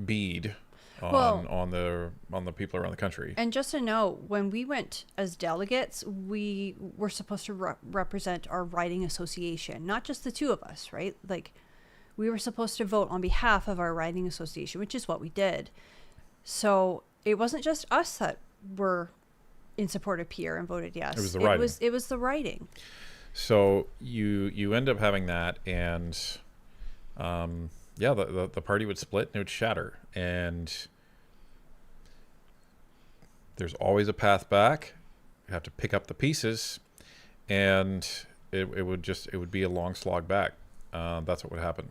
bead on the people around the country. And just to know, when we went as delegates, we were supposed to represent our riding association, not just the two of us, right? Like, we were supposed to vote on behalf of our riding association, which is what we did. So it wasn't just us that were in support of Pierre and voted yes. It was the riding. It was the riding. So you end up having that, and the party would split and it would shatter, and there's always a path back. You have to pick up the pieces, and it would be a long slog back. That's what would happen.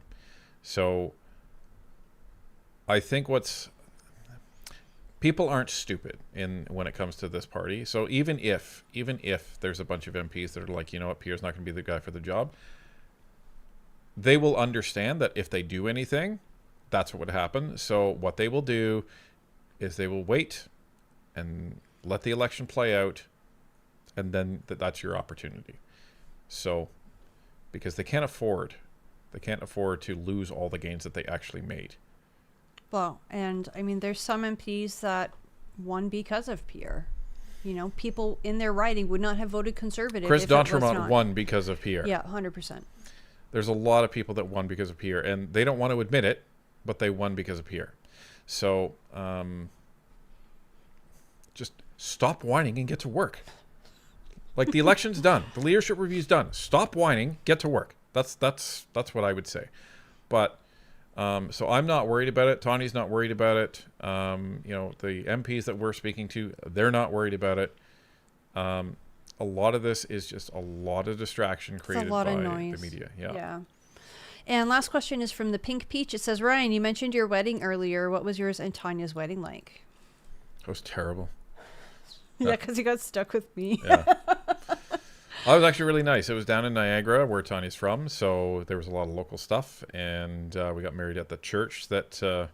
So I think people aren't stupid when it comes to this party. So even if there's a bunch of MPs that are like, you know what, Pierre's not going to be the guy for the job, they will understand that if they do anything, that's what would happen. So what they will do is they will wait and let the election play out, and then that's your opportunity. So because they can't afford to lose all the gains that they actually made. Well, and I mean, there's some MPs that won because of Pierre. You know, people in their riding would not have voted Conservative. Chris if it was D'Entremont not. won because of Pierre. Yeah, 100%. There's a lot of people that won because of Pierre, and they don't want to admit it, but they won because of Pierre. So just stop whining and get to work. Like, the election's done. The leadership review's done. Stop whining, get to work. That's what I would say. But so I'm not worried about it. Tanya's not worried about it. The MPs that we're speaking to, they're not worried about it. A lot of this is just a lot of distraction created by the media. Yeah. And last question is from the Pink Peach. It says, Ryan, you mentioned your wedding earlier. What was yours and Tanya's wedding like? It was terrible. Yeah, because you got stuck with me. Yeah. It was actually really nice. It was down in Niagara, where Tanya's from, so there was a lot of local stuff, and we got married at the church that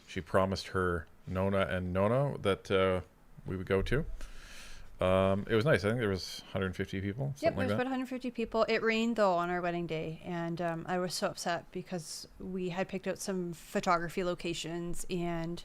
she promised her Nona and Nona that we would go to. It was nice. I think there was 150 people. Yep, there was about 150 people. It rained, though, on our wedding day, and I was so upset because we had picked out some photography locations, and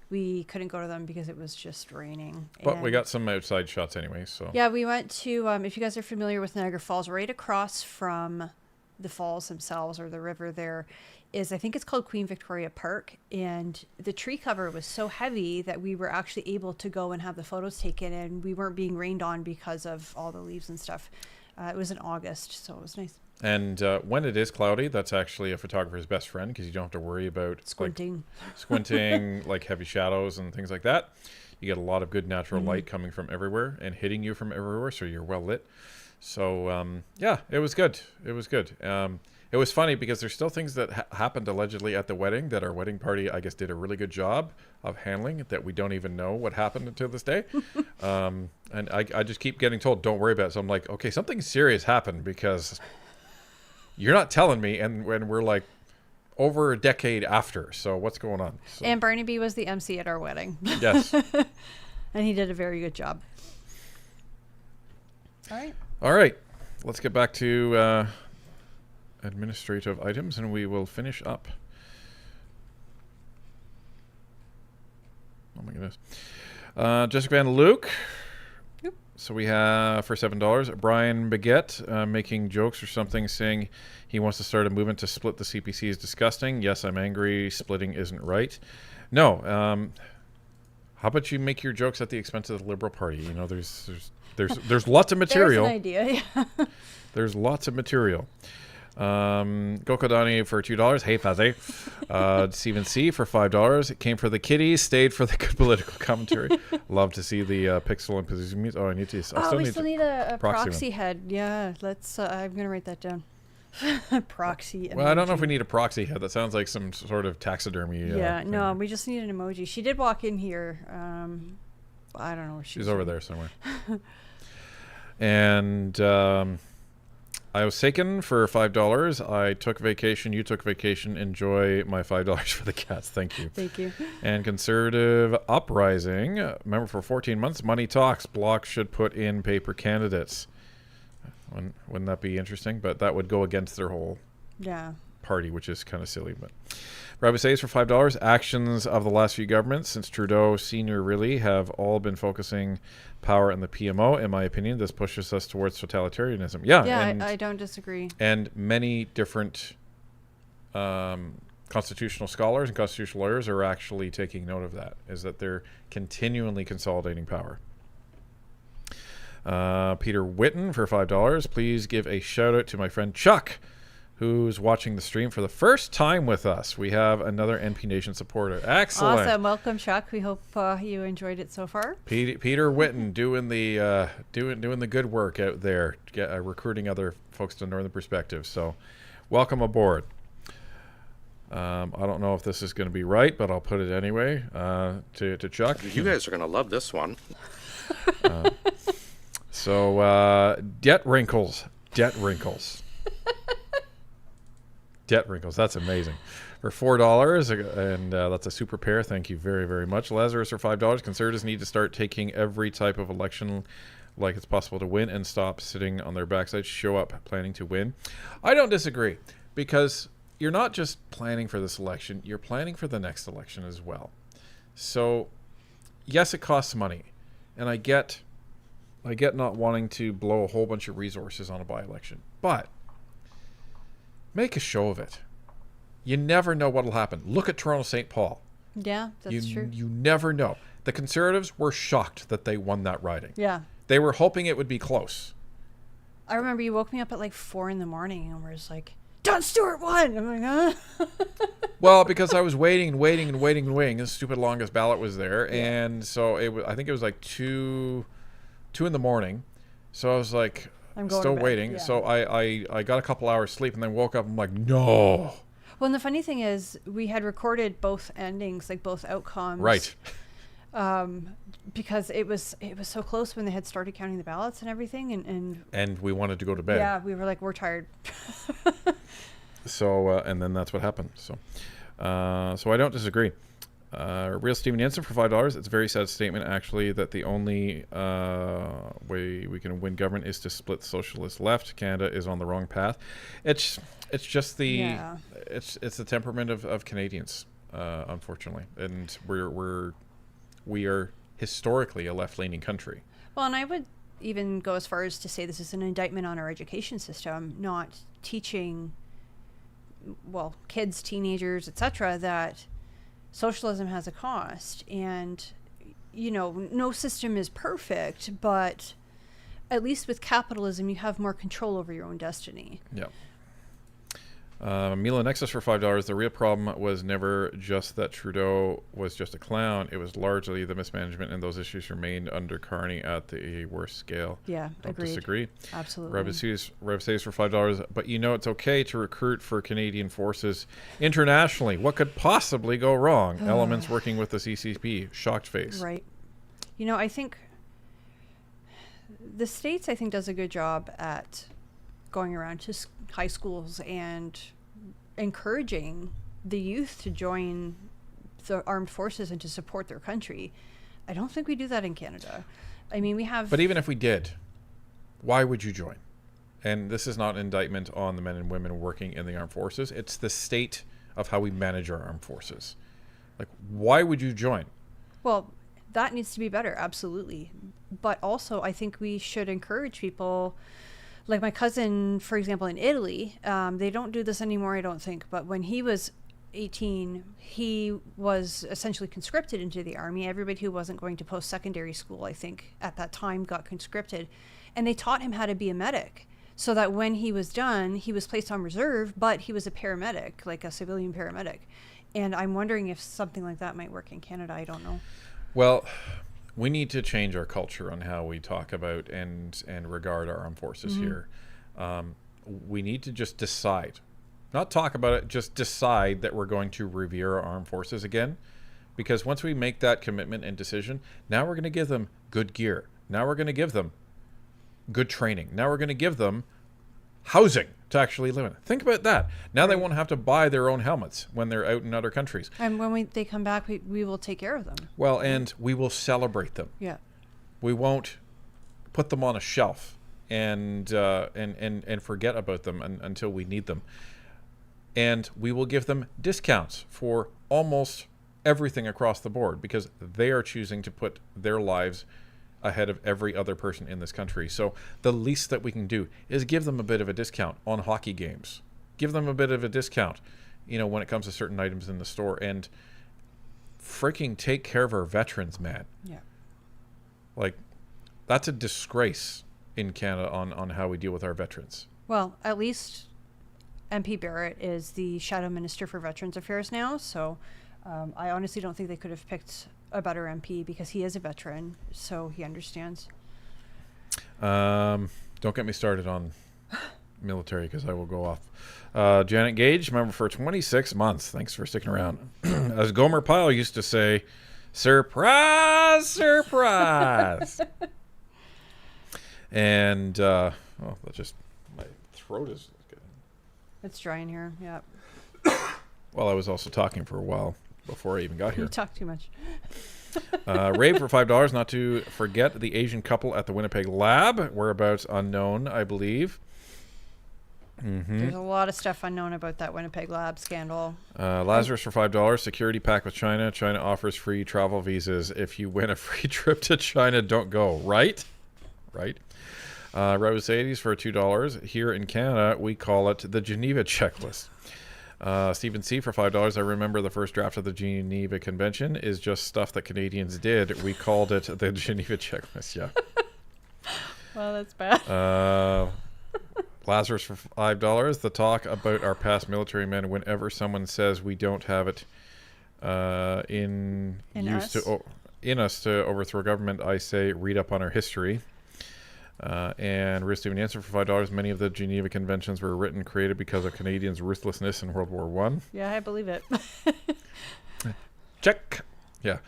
we couldn't go to them because it was just raining. But we got some outside shots anyway. So yeah, we went to, if you guys are familiar with Niagara Falls, right across from the falls themselves, or the river there, is, I think it's called Queen Victoria Park, and the tree cover was so heavy that we were actually able to go and have the photos taken, and we weren't being rained on because of all the leaves and stuff. It was in August, so it was nice. And when it is cloudy, that's actually a photographer's best friend, because you don't have to worry about squinting, like heavy shadows and things like that. You get a lot of good natural light coming from everywhere and hitting you from everywhere, so you're well lit. So yeah, it was good. It was good. It was funny because there's still things that happened allegedly at the wedding that our wedding party, I guess, did a really good job of handling, that we don't even know what happened until this day. And I just keep getting told, don't worry about it. So I'm like, okay, something serious happened, because you're not telling me, and when we're like over a decade after. So what's going on? So. And Barnaby was the MC at our wedding. Yes. And he did a very good job. All right. Let's get back to administrative items, and we will finish up. Oh my goodness. Jessica Van Luke. Yep. So we have, for $7, Brian Baguette making jokes or something, saying he wants to start a movement to split the CPC is disgusting. Yes, I'm angry. Splitting isn't right. No. How about you make your jokes at the expense of the Liberal Party? You know, there's lots of material. There's an idea. Yeah. There's lots of material. Gokodani for $2. Hey, Fuzzy. Stephen C for $5. It came for the kiddies, stayed for the good political commentary. Love to see the pixel and position meets. Oh, I need to. We still need a proxy head. Yeah, let's. I'm gonna write that down. Proxy. Well, emoji. I don't know if we need a proxy head. That sounds like some sort of taxidermy. Yeah, no, we just need an emoji. She did walk in here. I don't know where she's over there somewhere. And I was taken for $5. I took vacation. You took vacation. Enjoy my $5 for the cats. Thank you. Thank you. And Conservative Uprising. Remember, for 14 months, Money Talks. Bloc should put in paper candidates. Wouldn't that be interesting? But that would go against their whole party, which is kind of silly. But Rabbit says for $5. Actions of the last few governments since Trudeau Sr. really have all been focusing power in the PMO. In my opinion, this pushes us towards totalitarianism. Yeah, I don't disagree. And many different constitutional scholars and constitutional lawyers are actually taking note of that, is that they're continually consolidating power. Peter Witten for $5. Please give a shout out to my friend Chuck, who's watching the stream for the first time with us. We have another NP Nation supporter. Excellent. Awesome. Welcome, Chuck. We hope you enjoyed it so far. Peter Witten doing the doing the good work out there, recruiting other folks to Northern Perspective. So welcome aboard. I don't know if this is going to be right, but I'll put it anyway to Chuck. You guys are going to love this one. Debt wrinkles. Debt wrinkles, that's amazing. For $4, and that's a super pair. Thank you very, very much. Lazarus for $5. Conservatives need to start taking every type of election like it's possible to win and stop sitting on their backside. Show up planning to win. I don't disagree, because you're not just planning for this election, you're planning for the next election as well. So yes, it costs money, and I get not wanting to blow a whole bunch of resources on a by-election, but make a show of it. You never know what will happen. Look at Toronto St. Paul. Yeah, that's true. You never know. The Conservatives were shocked that they won that riding. Yeah. They were hoping it would be close. I remember you woke me up at like 4 a.m. and we're just like, Don Stewart won. I'm like, huh? Well, because I was waiting. The stupid longest ballot was there, and so I think it was like 2 in the morning. So I was like, I'm going still to bed. waiting. Yeah. So I got a couple hours sleep and then woke up. I'm like, no. Well, and the funny thing is, we had recorded both endings, like both outcomes. Right. Because it was so close when they had started counting the ballots and everything, And we wanted to go to bed. yeah, we were like, we're tired. So and then that's what happened. So I don't disagree. Real Steven Jensen for $5. It's a very sad statement, actually, that the only way we can win government is to split the socialist left. Canada is on the wrong path. It's just the it's the temperament of Canadians, unfortunately, and we are historically a left-leaning country. Well, and I would even go as far as to say this is an indictment on our education system, not teaching, well, kids, teenagers, etc., that socialism has a cost. And, you know, no system is perfect, but at least with capitalism, you have more control over your own destiny. Yeah. Mila Nexus for $5. The real problem was never just that Trudeau was just a clown. It was largely the mismanagement, and those issues remained under Carney at the worst scale. Yeah, Don't agreed. disagree. Absolutely. Rev says for $5. But you know, it's okay to recruit for Canadian forces internationally. What could possibly go wrong? Elements working with the CCP. Shocked face. Right. You know, I think the States, does a good job at going around to high schools and encouraging the youth to join the armed forces and to support their country. I don't think we do that in Canada. I mean, we have... But even if we did, why would you join? And this is not an indictment on the men and women working in the armed forces. It's the state of how we manage our armed forces. Like, why would you join? Well, that needs to be better, absolutely. But also, I think we should encourage people... Like my cousin, for example, in Italy, they don't do this anymore, I don't think. But when he was 18, he was essentially conscripted into the army. Everybody who wasn't going to post-secondary school, I think, at that time got conscripted. And they taught him how to be a medic, so that when he was done, he was placed on reserve, but he was a paramedic, like a civilian paramedic. And I'm wondering if something like that might work in Canada. I don't know. Well... We need to change our culture on how we talk about and regard our armed forces here. We need to just decide, not talk about it, just decide that we're going to revere our armed forces again. Because once we make that commitment and decision, now we're going to give them good gear. Now we're going to give them good training. Now we're going to give them housing to actually live in. Think about that. Now they won't have to buy their own helmets when they're out in other countries. And when they come back, we will take care of them. Well, and we will celebrate them. Yeah. We won't put them on a shelf and forget about them until we need them. And we will give them discounts for almost everything across the board because they are choosing to put their lives ahead of every other person in this country. So the least that we can do is give them a bit of a discount on hockey games. Give them a bit of a discount you know, when it comes to certain items in the store, and freaking take care of our veterans, man. Yeah. Like, that's a disgrace in Canada on how we deal with our veterans. Well, at least MP Barrett is the Shadow Minister for Veterans Affairs now, so I honestly don't think they could have picked a better MP because he is a veteran, so he understands. Don't get me started on military because I will go off. Janet Gage, member for 26 months. Thanks for sticking around. As Gomer Pyle used to say, surprise, surprise. And, well, that's just, my throat is getting... It's dry in here, yeah. Well, I was also talking for a while before I even got here. You talk too much. Rave for $5, not to forget the Asian couple at the Winnipeg Lab. Whereabouts unknown, I believe. There's a lot of stuff unknown about that Winnipeg Lab scandal. Lazarus for $5, security pack with China. China offers free travel visas. If you win a free trip to China, don't go. Right? Right. Rose 80s for $2. Here in Canada, we call it the Geneva Checklist. Stephen C. for $5. I remember the first draft of the Geneva Convention is just stuff that Canadians did. We called it the Geneva Checklist. Yeah. Well, that's bad. Lazarus for $5. The talk about our past military men. Whenever someone says we don't have it in us to overthrow government, I say read up on our history. And Riz Steven answer for $5. Many of the Geneva Conventions were written, created because of Canadians' ruthlessness in World War I. Yeah, I believe it. Check. Yeah.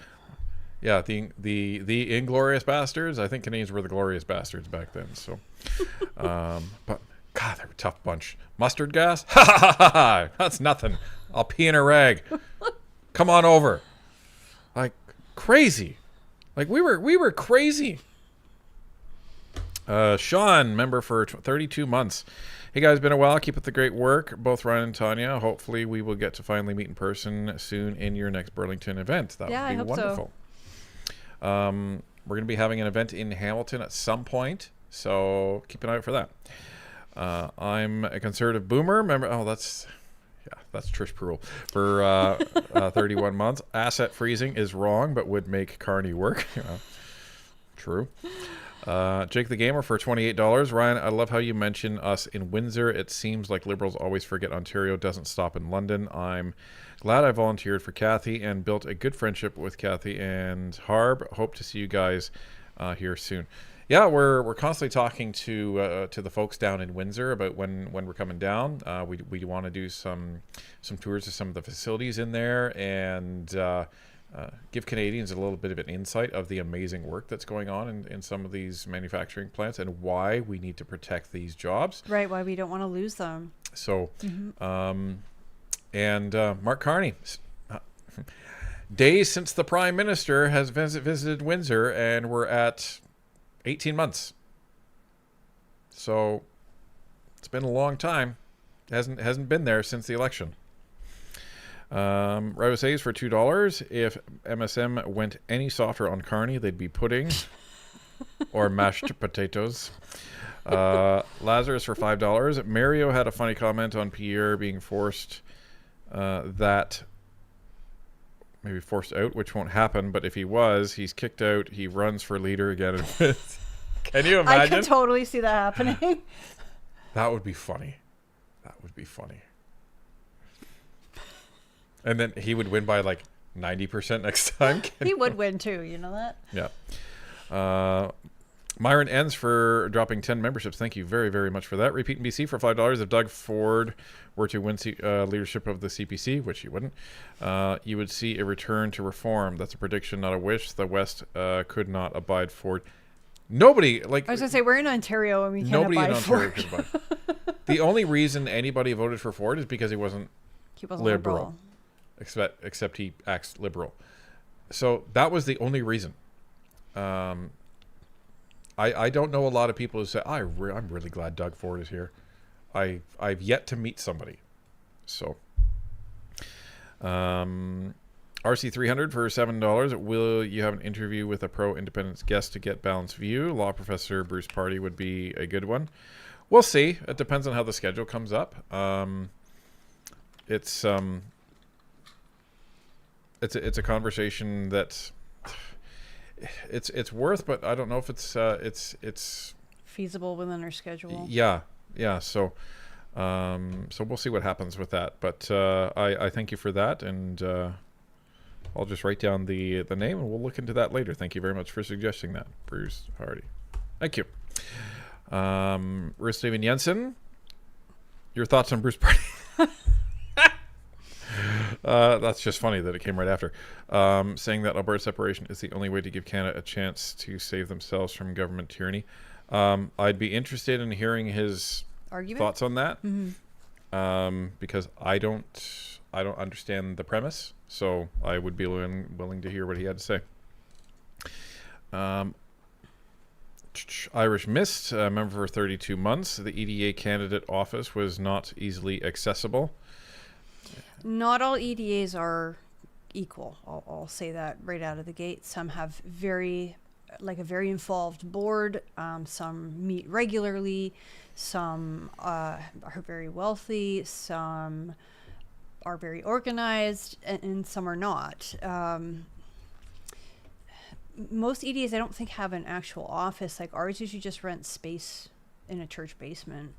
Yeah, the Inglorious Bastards. I think Canadians were the Glorious Bastards back then. So, but God, they were a tough bunch. Mustard gas? Ha ha ha ha! That's nothing. I'll pee in a rag. Come on over. Like crazy. Like we were crazy. Sean, member for 32 months. Hey guys, been a while. Keep up the great work, both Ryan and Tanya. Hopefully we will get to finally meet in person soon in your next Burlington event. That would be wonderful. So. We're going to be having an event in Hamilton at some point, so keep an eye out for that. I'm a conservative boomer. Member, that's Trish Perul for 31 months. Asset freezing is wrong, but would make Carney work. True. Jake the Gamer for $28. Ryan, I love how you mention us in Windsor. It seems like Liberals always forget Ontario doesn't stop in London. I'm glad I volunteered for Kathy and built a good friendship with Kathy and Harb. Hope to see you guys here soon. Yeah, we're constantly talking to the folks down in Windsor about when we're coming down. We want to do some tours of some of the facilities in there and give Canadians a little bit of an insight of the amazing work that's going on in some of these manufacturing plants and why we need to protect these jobs. Right, why we don't want to lose them. So, Mark Carney, days since the Prime Minister has visited Windsor, and we're at 18 months. So, it's been a long time. Hasn't been there since the election. Rose A's for $2. If MSM went any softer on Carney, they'd be pudding or mashed potatoes. Lazarus for $5. Mario had a funny comment on Pierre being forced that maybe forced out, which won't happen, but if he was, he's kicked out, he runs for leader again. Can you imagine? I can totally see that happening. That would be funny. That would be funny. And then he would win by like 90% next time. He would win too, you know that? Yeah. Myron Ends for dropping 10 memberships. Thank you very, very much for that. Repeat in BC for $5. If Doug Ford were to win leadership of the CPC, which he wouldn't, you would see a return to reform. That's a prediction, not a wish. The West could not abide Ford. Nobody, like... I was going to say, we're in Ontario and we can't nobody abide in Ontario Ford. could abide. The only reason anybody voted for Ford is because he wasn't liberal. Except he acts liberal. So that was the only reason. I don't know a lot of people who say, I'm really glad Doug Ford is here. I've yet to meet somebody. So RC300 for $7. Will you have an interview with a pro-independence guest to get balanced view? Law professor Bruce Party would be a good one. We'll see. It depends on how the schedule comes up. it's a conversation that it's worth, but I don't know if it's feasible within our schedule. Yeah. So we'll see what happens with that. But I thank you for that, and I'll just write down the name, and we'll look into that later. Thank you very much for suggesting that, Bruce Hardy. Thank you. Bruce Steven Jensen, your thoughts on Bruce Party? That's just funny that it came right after. Saying that Alberta separation is the only way to give Canada a chance to save themselves from government tyranny. I'd be interested in hearing his thoughts on that, because I don't understand the premise, so I would be willing to hear what he had to say. Irish Mist, member for 32 months. The EDA candidate office was not easily accessible. Not all EDAs are equal. I'll say that right out of the gate. Some have a very involved board. Some meet regularly. Some are very wealthy. Some are very organized, and some are not. Most EDAs, I don't think, have an actual office. Like ours usually just rent space in a church basement.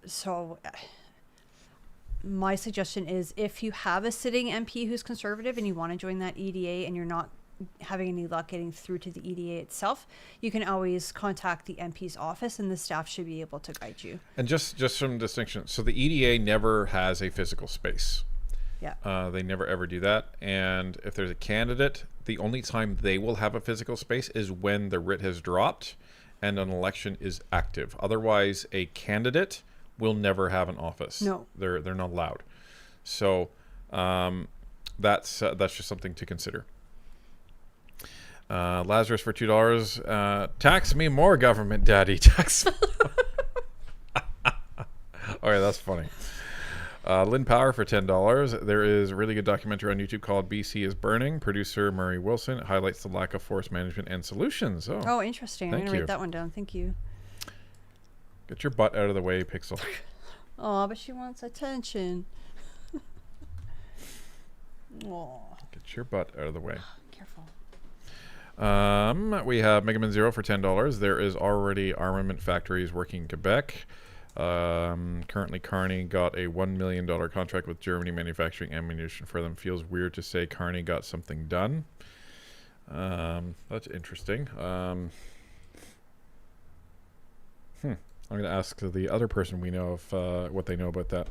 So my suggestion is, if you have a sitting MP who's conservative and you want to join that EDA and you're not having any luck getting through to the EDA itself, you can always contact the MP's office, and the staff should be able to guide you. And just some distinction. So the EDA never has a physical space. Yeah. They never ever do that. And if there's a candidate, the only time they will have a physical space is when the writ has dropped and an election is active. Otherwise, a candidate will never have an office. No. They're not allowed. So that's just something to consider. Lazarus for $2. Tax me more, government daddy. Tax me. Okay, that's funny. Lynn Power for $10. There is a really good documentary on YouTube called BC is Burning. Producer Murray Wilson. It highlights the lack of forest management and solutions. Oh, interesting. I'm thank going to you. write that one down. Thank you. Get your butt out of the way, Pixel. Oh, but she wants attention. Oh, Get your butt out of the way. careful. We have Megaman Zero for $10. There is already armament factories working in Quebec. Currently, Carney got a $1 million contract with Germany manufacturing ammunition for them. Feels weird to say Carney got something done. That's interesting. I'm going to ask the other person we know if what they know about that.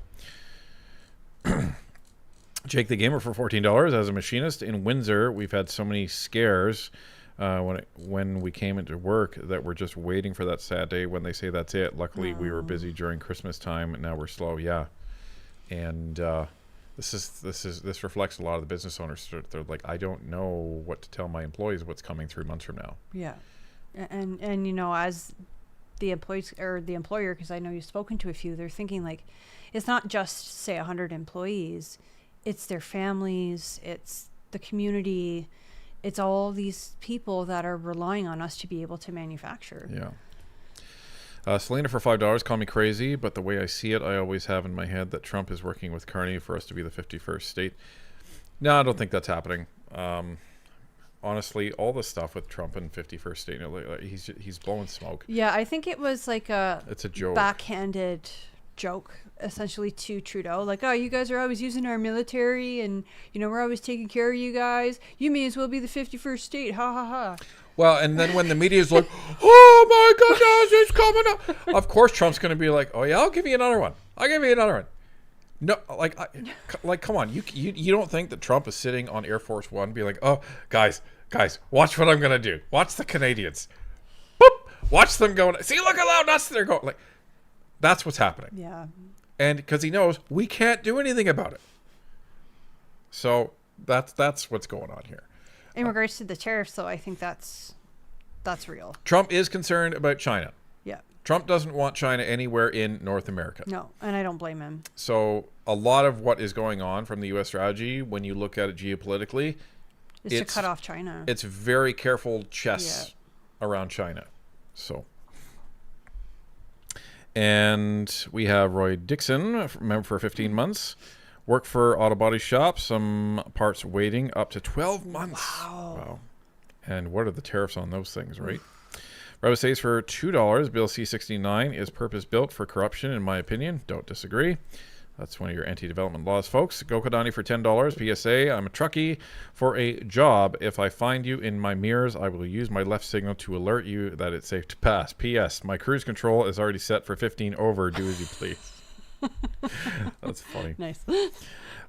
Jake the Gamer for $14. As a machinist in Windsor, we've had so many scares when we came into work that we're just waiting for that sad day when they say that's it. Luckily, we were busy during Christmas time, and now we're slow. Yeah, and this reflects a lot of the business owners. They're like, I don't know what to tell my employees what's coming 3 months from now. Yeah, and you know, as the employees or the employer, because I know you've spoken to a few, they're thinking like, it's not just say 100 employees, it's their families, it's the community, it's all these people that are relying on us to be able to manufacture. Yeah. Selena for $5. Call me crazy, but the way I see it, I always have in my head that Trump is working with Carney for us to be the 51st state. No, I don't think that's happening. Honestly, all the stuff with Trump and 51st state, you know, he's blowing smoke. Yeah, I think it was like it's a joke, backhanded joke essentially to Trudeau, like, oh, you guys are always using our military, and you know, we're always taking care of you guys, you may as well be the 51st state, ha ha ha. Well, and then when the media's like, oh my goodness, it's coming up, of course Trump's going to be like, oh yeah, I'll give you another one. No, like come on, you don't think that Trump is sitting on Air Force One be like, oh guys, watch what I'm going to do. Watch the Canadians. Boop, watch them go. See, look how loud nuts they're going. Like, that's what's happening. Yeah. And because he knows we can't do anything about it. So that's what's going on here. In regards to the tariffs, though, I think that's real. Trump is concerned about China. Yeah. Trump doesn't want China anywhere in North America. No, and I don't blame him. So a lot of what is going on from the U.S. strategy, when you look at it geopolitically, is to cut off China. It's very careful chess around China. So. And we have Roy Dixon, member for 15 months. Work for auto body shop. Some parts waiting up to 12 months. Wow. And what are the tariffs on those things, right? Robo says for $2. Bill C-69 is purpose-built for corruption, in my opinion. Don't disagree. That's one of your anti-development laws, folks. Gokodani for $10. PSA, I'm a truckie for a job. If I find you in my mirrors, I will use my left signal to alert you that it's safe to pass. PS, my cruise control is already set for 15 over. Do as you please. That's funny. Nice.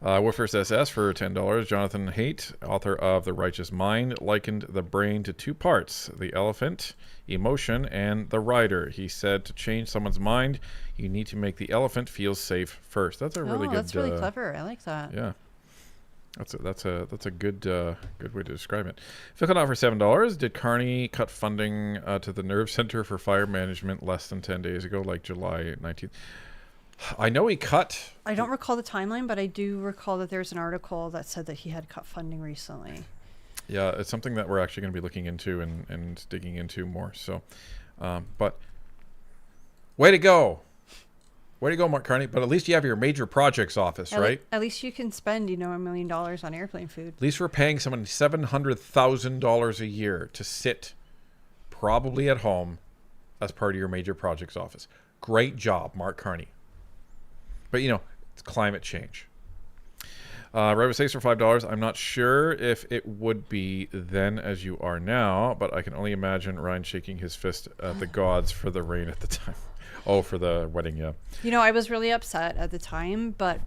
Woofers SS for $10. Jonathan Haidt, author of The Righteous Mind, likened the brain to two parts, the elephant, emotion, and the rider. He said to change someone's mind, you need to make the elephant feel safe first. That's a really good. That's really clever. I like that. Yeah, that's a good good way to describe it. Fickle out for $7. Did Carney cut funding to the Nerve Center for Fire Management less than 10 days ago, like July 19th? I know he cut. I don't recall the timeline, but I do recall that there's an article that said that he had cut funding recently. Yeah, it's something that we're actually going to be looking into and digging into more. So, but way to go. Way to go, Mark Carney. But at least you have your major projects office, right? At least you can spend, $1 million on airplane food. At least we're paying someone $700,000 a year to sit probably at home as part of your major projects office. Great job, Mark Carney. But, it's climate change. Rival States for $5. I'm not sure if it would be then as you are now, but I can only imagine Ryan shaking his fist at the gods for the rain at the time. Oh, for the wedding, yeah. I was really upset at the time, but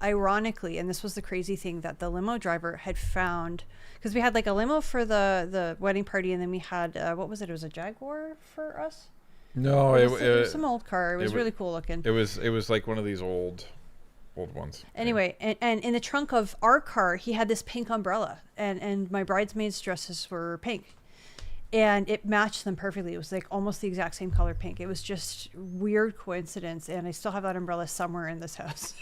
ironically, and this was the crazy thing, that the limo driver had found, because we had like a limo for the wedding party, and then we had, what was it? It was a Jaguar for us? No, it was some old car. It was really cool looking. It was like one of these old ones. Anyway, and in the trunk of our car, he had this pink umbrella, and my bridesmaids' dresses were pink, and it matched them perfectly. It was like almost the exact same color pink. It was just weird coincidence, and I still have that umbrella somewhere in this house.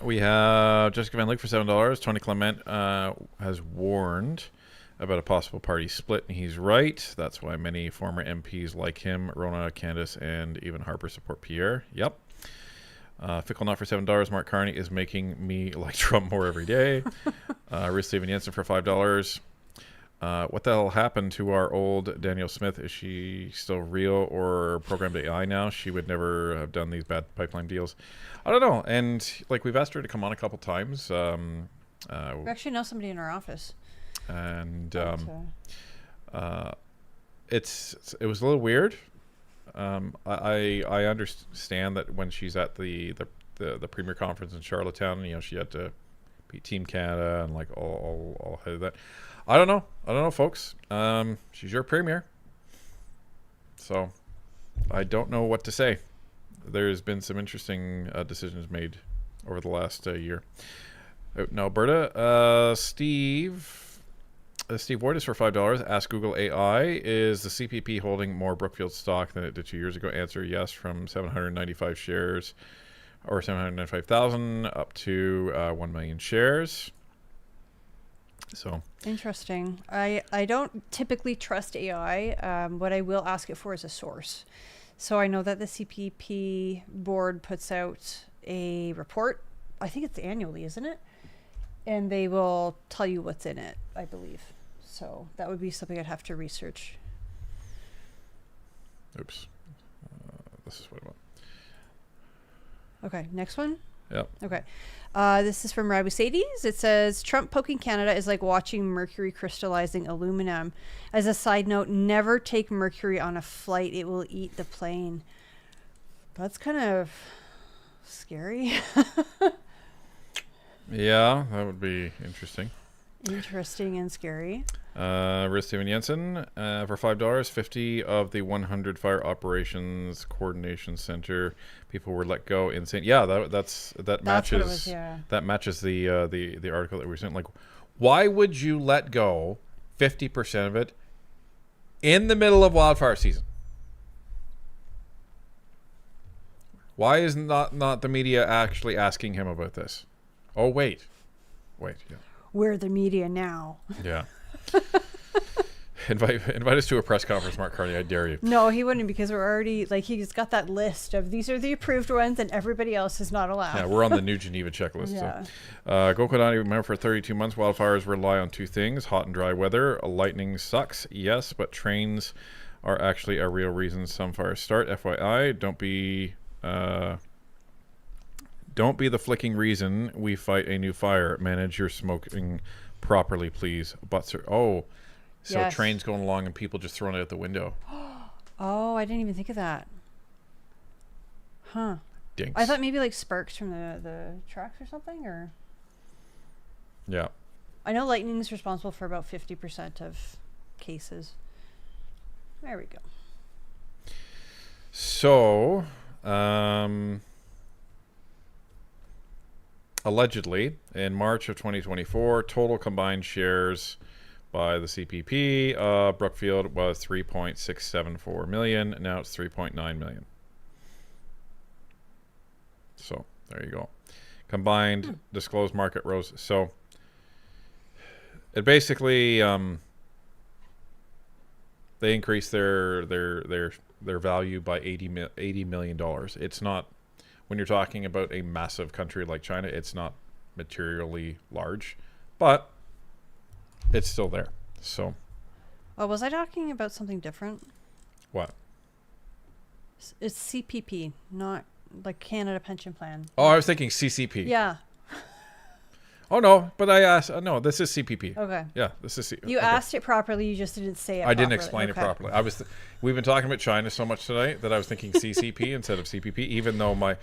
We have Jessica Van Leek for $7. Tony Clement has warned about a possible party split, and he's right. That's why many former MPs like him, Rona, Candace, and even Harper support Pierre. Yep. Fickle Not for $7. Mark Carney is making me like Trump more every day. Ruth Steven Jensen for $5. What the hell happened to our old Danielle Smith? Is she still real or programmed AI now? She would never have done these bad pipeline deals. I don't know. And we've asked her to come on a couple times. We actually know somebody in our office. And it was a little weird. I understand that when she's at the premier conference in Charlottetown, she had to beat Team Canada and all of that. I don't know, folks. She's your premier, so I don't know what to say. There's been some interesting decisions made over the last year. Out in Alberta, Steve Ward is for $5. Ask Google AI, is the CPP holding more Brookfield stock than it did 2 years ago? Answer, yes, from 795 shares, or 795,000 up to 1 million shares. So interesting. I don't typically trust AI. What I will ask it for is a source. So I know that the CPP board puts out a report. I think it's annually, isn't it? And they will tell you what's in it, I believe. So that would be something I'd have to research. Oops. This is what I want. Okay, next one? Yep. Okay. This is from Rabusades. It says, Trump poking Canada is like watching mercury crystallizing aluminum. As a side note, never take mercury on a flight. It will eat the plane. That's kind of scary. Yeah, that would be interesting. Interesting and scary. Ruth Steven Jensen for $5. 50 of the 100 fire operations coordination center people were let go in St. Yeah, that matches. What it was, yeah. That matches the article that we sent. Why would you let go 50% of it in the middle of wildfire season? Why is not the media actually asking him about this? Oh, wait, yeah. We're the media now. Yeah. Invite us to a press conference, Mark Carney. I dare you. No, he wouldn't, because we're already, like, he's got that list of these are the approved ones and everybody else is not allowed. Yeah, we're on the new Geneva checklist. Yeah. So, Gokodani, remember, for 32 months, wildfires rely on two things: hot and dry weather. Lightning sucks, yes, but trains are actually a real reason some fires start. FYI, don't be the flicking reason we fight a new fire. Manage your smoking properly, please. So Yes. trains going along and people just throwing it out the window. Oh, I didn't even think of that. Huh. Dinks. I thought maybe like sparks from the trucks or something, or Yeah. I know lightning is responsible for about 50% of cases. There we go. So, allegedly, in March of 2024, total combined shares by the CPP, Brookfield was 3.674 million. Now it's 3.9 million. So there you go. Combined disclosed market rose. So it basically they increased their value by $80 million. It's not, when you're talking about a massive country like China, it's not materially large, but it's still there. So Oh, was I talking about something different? what? It's CPP, not like Canada Pension Plan. Oh, I was thinking CCP. Yeah. Oh no, but I asked. No, this is CPP. Okay. Yeah, this is. You okay. asked it properly. You just didn't say it. I didn't properly. explain Okay. it properly. We've been talking about China so much tonight that I was thinking CCP instead of CPP, even though my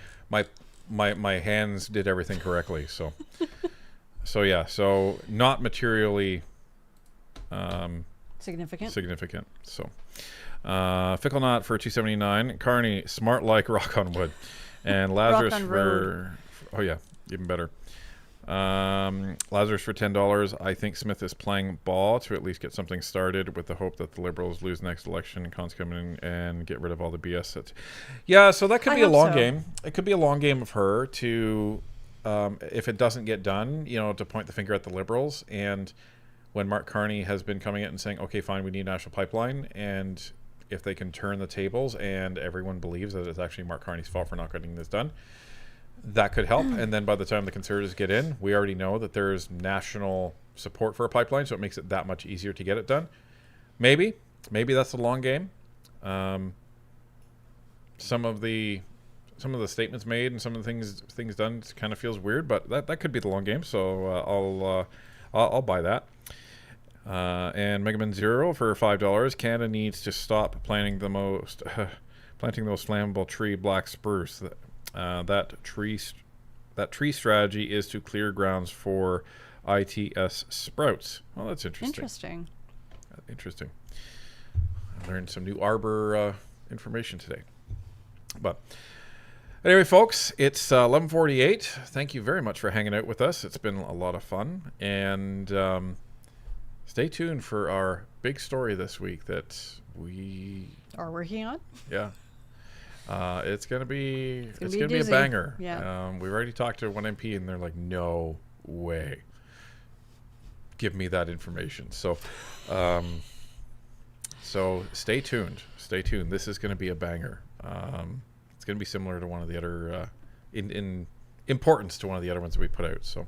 hands did everything correctly. So, yeah. So not materially Significant. So, Fickle Knot for $2.79. Carney, smart like rock on wood, and Lazarus on for oh yeah, even better. Lazarus for $10. I think Smith is playing ball to at least get something started, with the hope that the Liberals lose next election and Cons come in and get rid of all the BS. Yeah, so that could I be a hope long so. game. It could be a long game of her to, if it doesn't get done, to point the finger at the Liberals. And when Mark Carney has been coming out and saying, okay, fine, we need a national pipeline, and if they can turn the tables and everyone believes that it's actually Mark Carney's fault for not getting this done, that could help. And then by the time the Conservatives get in, we already know that there's national support for a pipeline, so it makes it that much easier to get it done. Maybe that's the long game. Some of the statements made and some of the things done kind of feels weird, but that could be the long game. So I'll buy that. And Megaman Zero for $5. Canada needs to stop planting the most flammable tree, black spruce. That tree strategy is to clear grounds for ITS sprouts. Well, that's interesting. Interesting. I learned some new arbor information today. But anyway, folks, it's 11:48. Thank you very much for hanging out with us. It's been a lot of fun, and stay tuned for our big story this week that we are working on. Yeah. It's gonna be a doozy. banger. Yeah. We've already talked to one MP and they're like, no way. Give me that information. So stay tuned. This is gonna be a banger. It's gonna be similar to one of the other in importance to one of the other ones that we put out. So,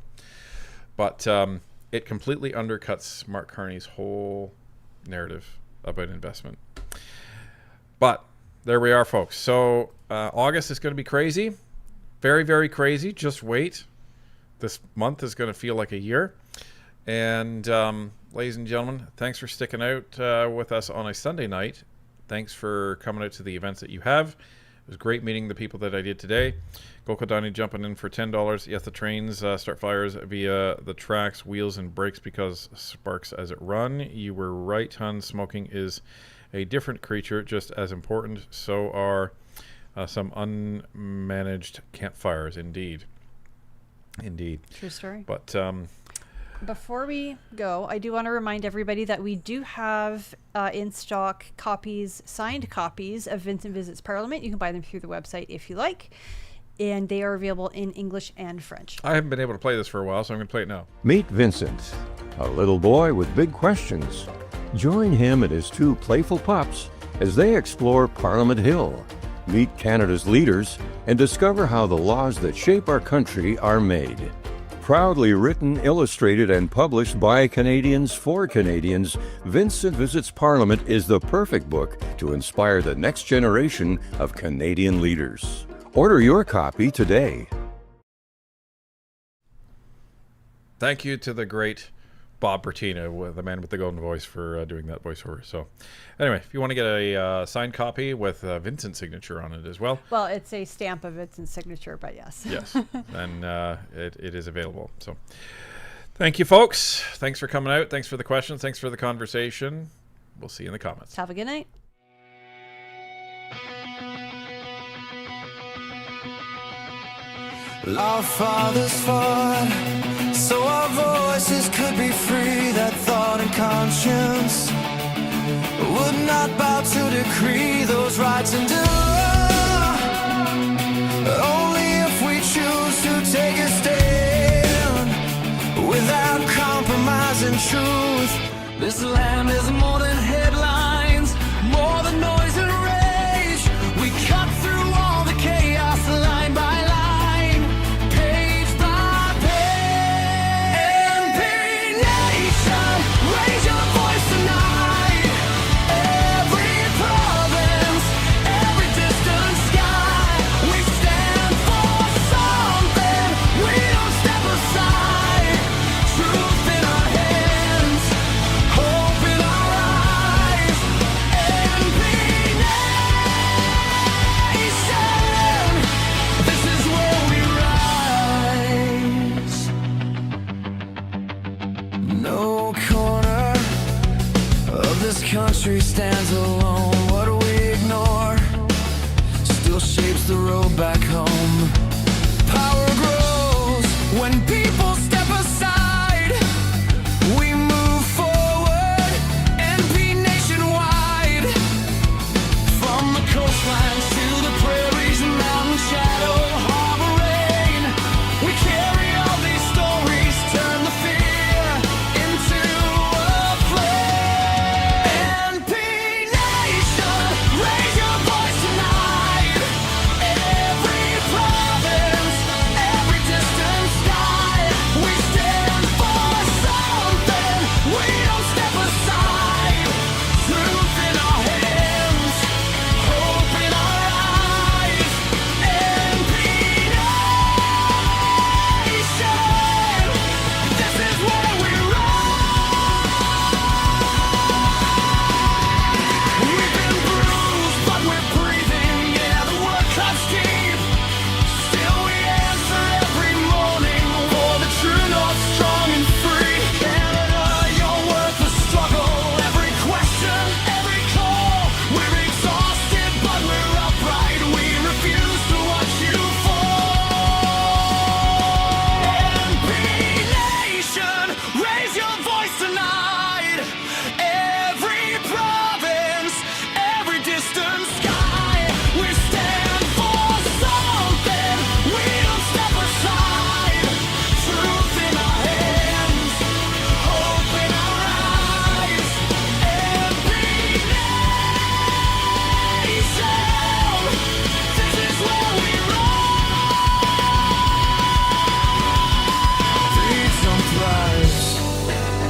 but it completely undercuts Mark Carney's whole narrative about investment. But there we are, folks. So August is going to be crazy. Very, very crazy. Just wait. This month is going to feel like a year. And ladies and gentlemen, thanks for sticking out with us on a Sunday night. Thanks for coming out to the events that you have. It was great meeting the people that I did today. Gokodani jumping in for $10. Yes, the trains start fires via the tracks, wheels, and brakes because sparks as it run. You were right, hun. Smoking is a different creature, just as important. So are some unmanaged campfires. Indeed. True story. But before we go, I do want to remind everybody that we do have in stock signed copies of Vincent Visits Parliament. You can buy them through the website if you like, and they are available in English and French. I haven't been able to play this for a while, so I'm going to play it now. Meet Vincent, a little boy with big questions. Join him and his two playful pups as they explore Parliament Hill, meet Canada's leaders, and discover how the laws that shape our country are made. Proudly written, illustrated, and published by Canadians for Canadians, Vincent Visits Parliament is the perfect book to inspire the next generation of Canadian leaders. Order your copy today. Thank you to the great Bob Bertina, the man with the golden voice, for doing that voiceover. So anyway, if you want to get a signed copy with Vincent's signature on it as well. Well, it's a stamp of Vincent's signature, but yes. Yes, and it is available. So thank you, folks. Thanks for coming out. Thanks for the questions. Thanks for the conversation. We'll see you in the comments. Have a good night. Our fathers fought so our voices could be free, that thought and conscience would not bow to decree those rights into law. Only if we choose to take a stand without compromising truth. This land is more than headlines, more than noise and rage. We cut through all the chaos line by line. Country stands alone. What we ignore still shapes the road back home. Power grows when people step aside. We move forward and be nationwide. From the coastlines to the prairies, mountain shadow, harbor rain. We carry all these stories, turn the fear into a flame. Raise your voice tonight. Every province, every distant sky. We stand for something. We don't step aside. Truth in our hands, hope in our eyes. NP Nation, this is where we rise. We've been bruised, but we're breathing. Yeah, the work cuts deep. Still we answer every morning for the true north, strong and free. Canada, you're worth the struggle. Every question, every call. We're exhausted, but we're upright. We refuse to watch you fall. NP Nation, raise your voice tonight. Every province, every distant sky. We stand for something. We don't step aside. Truth in our hands, hope in our eyes. Every nation, this is where we rise. Freedom thrives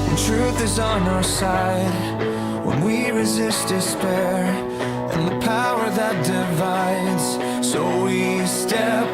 when truth is on our side. When we resist despair and the power that divides, so we step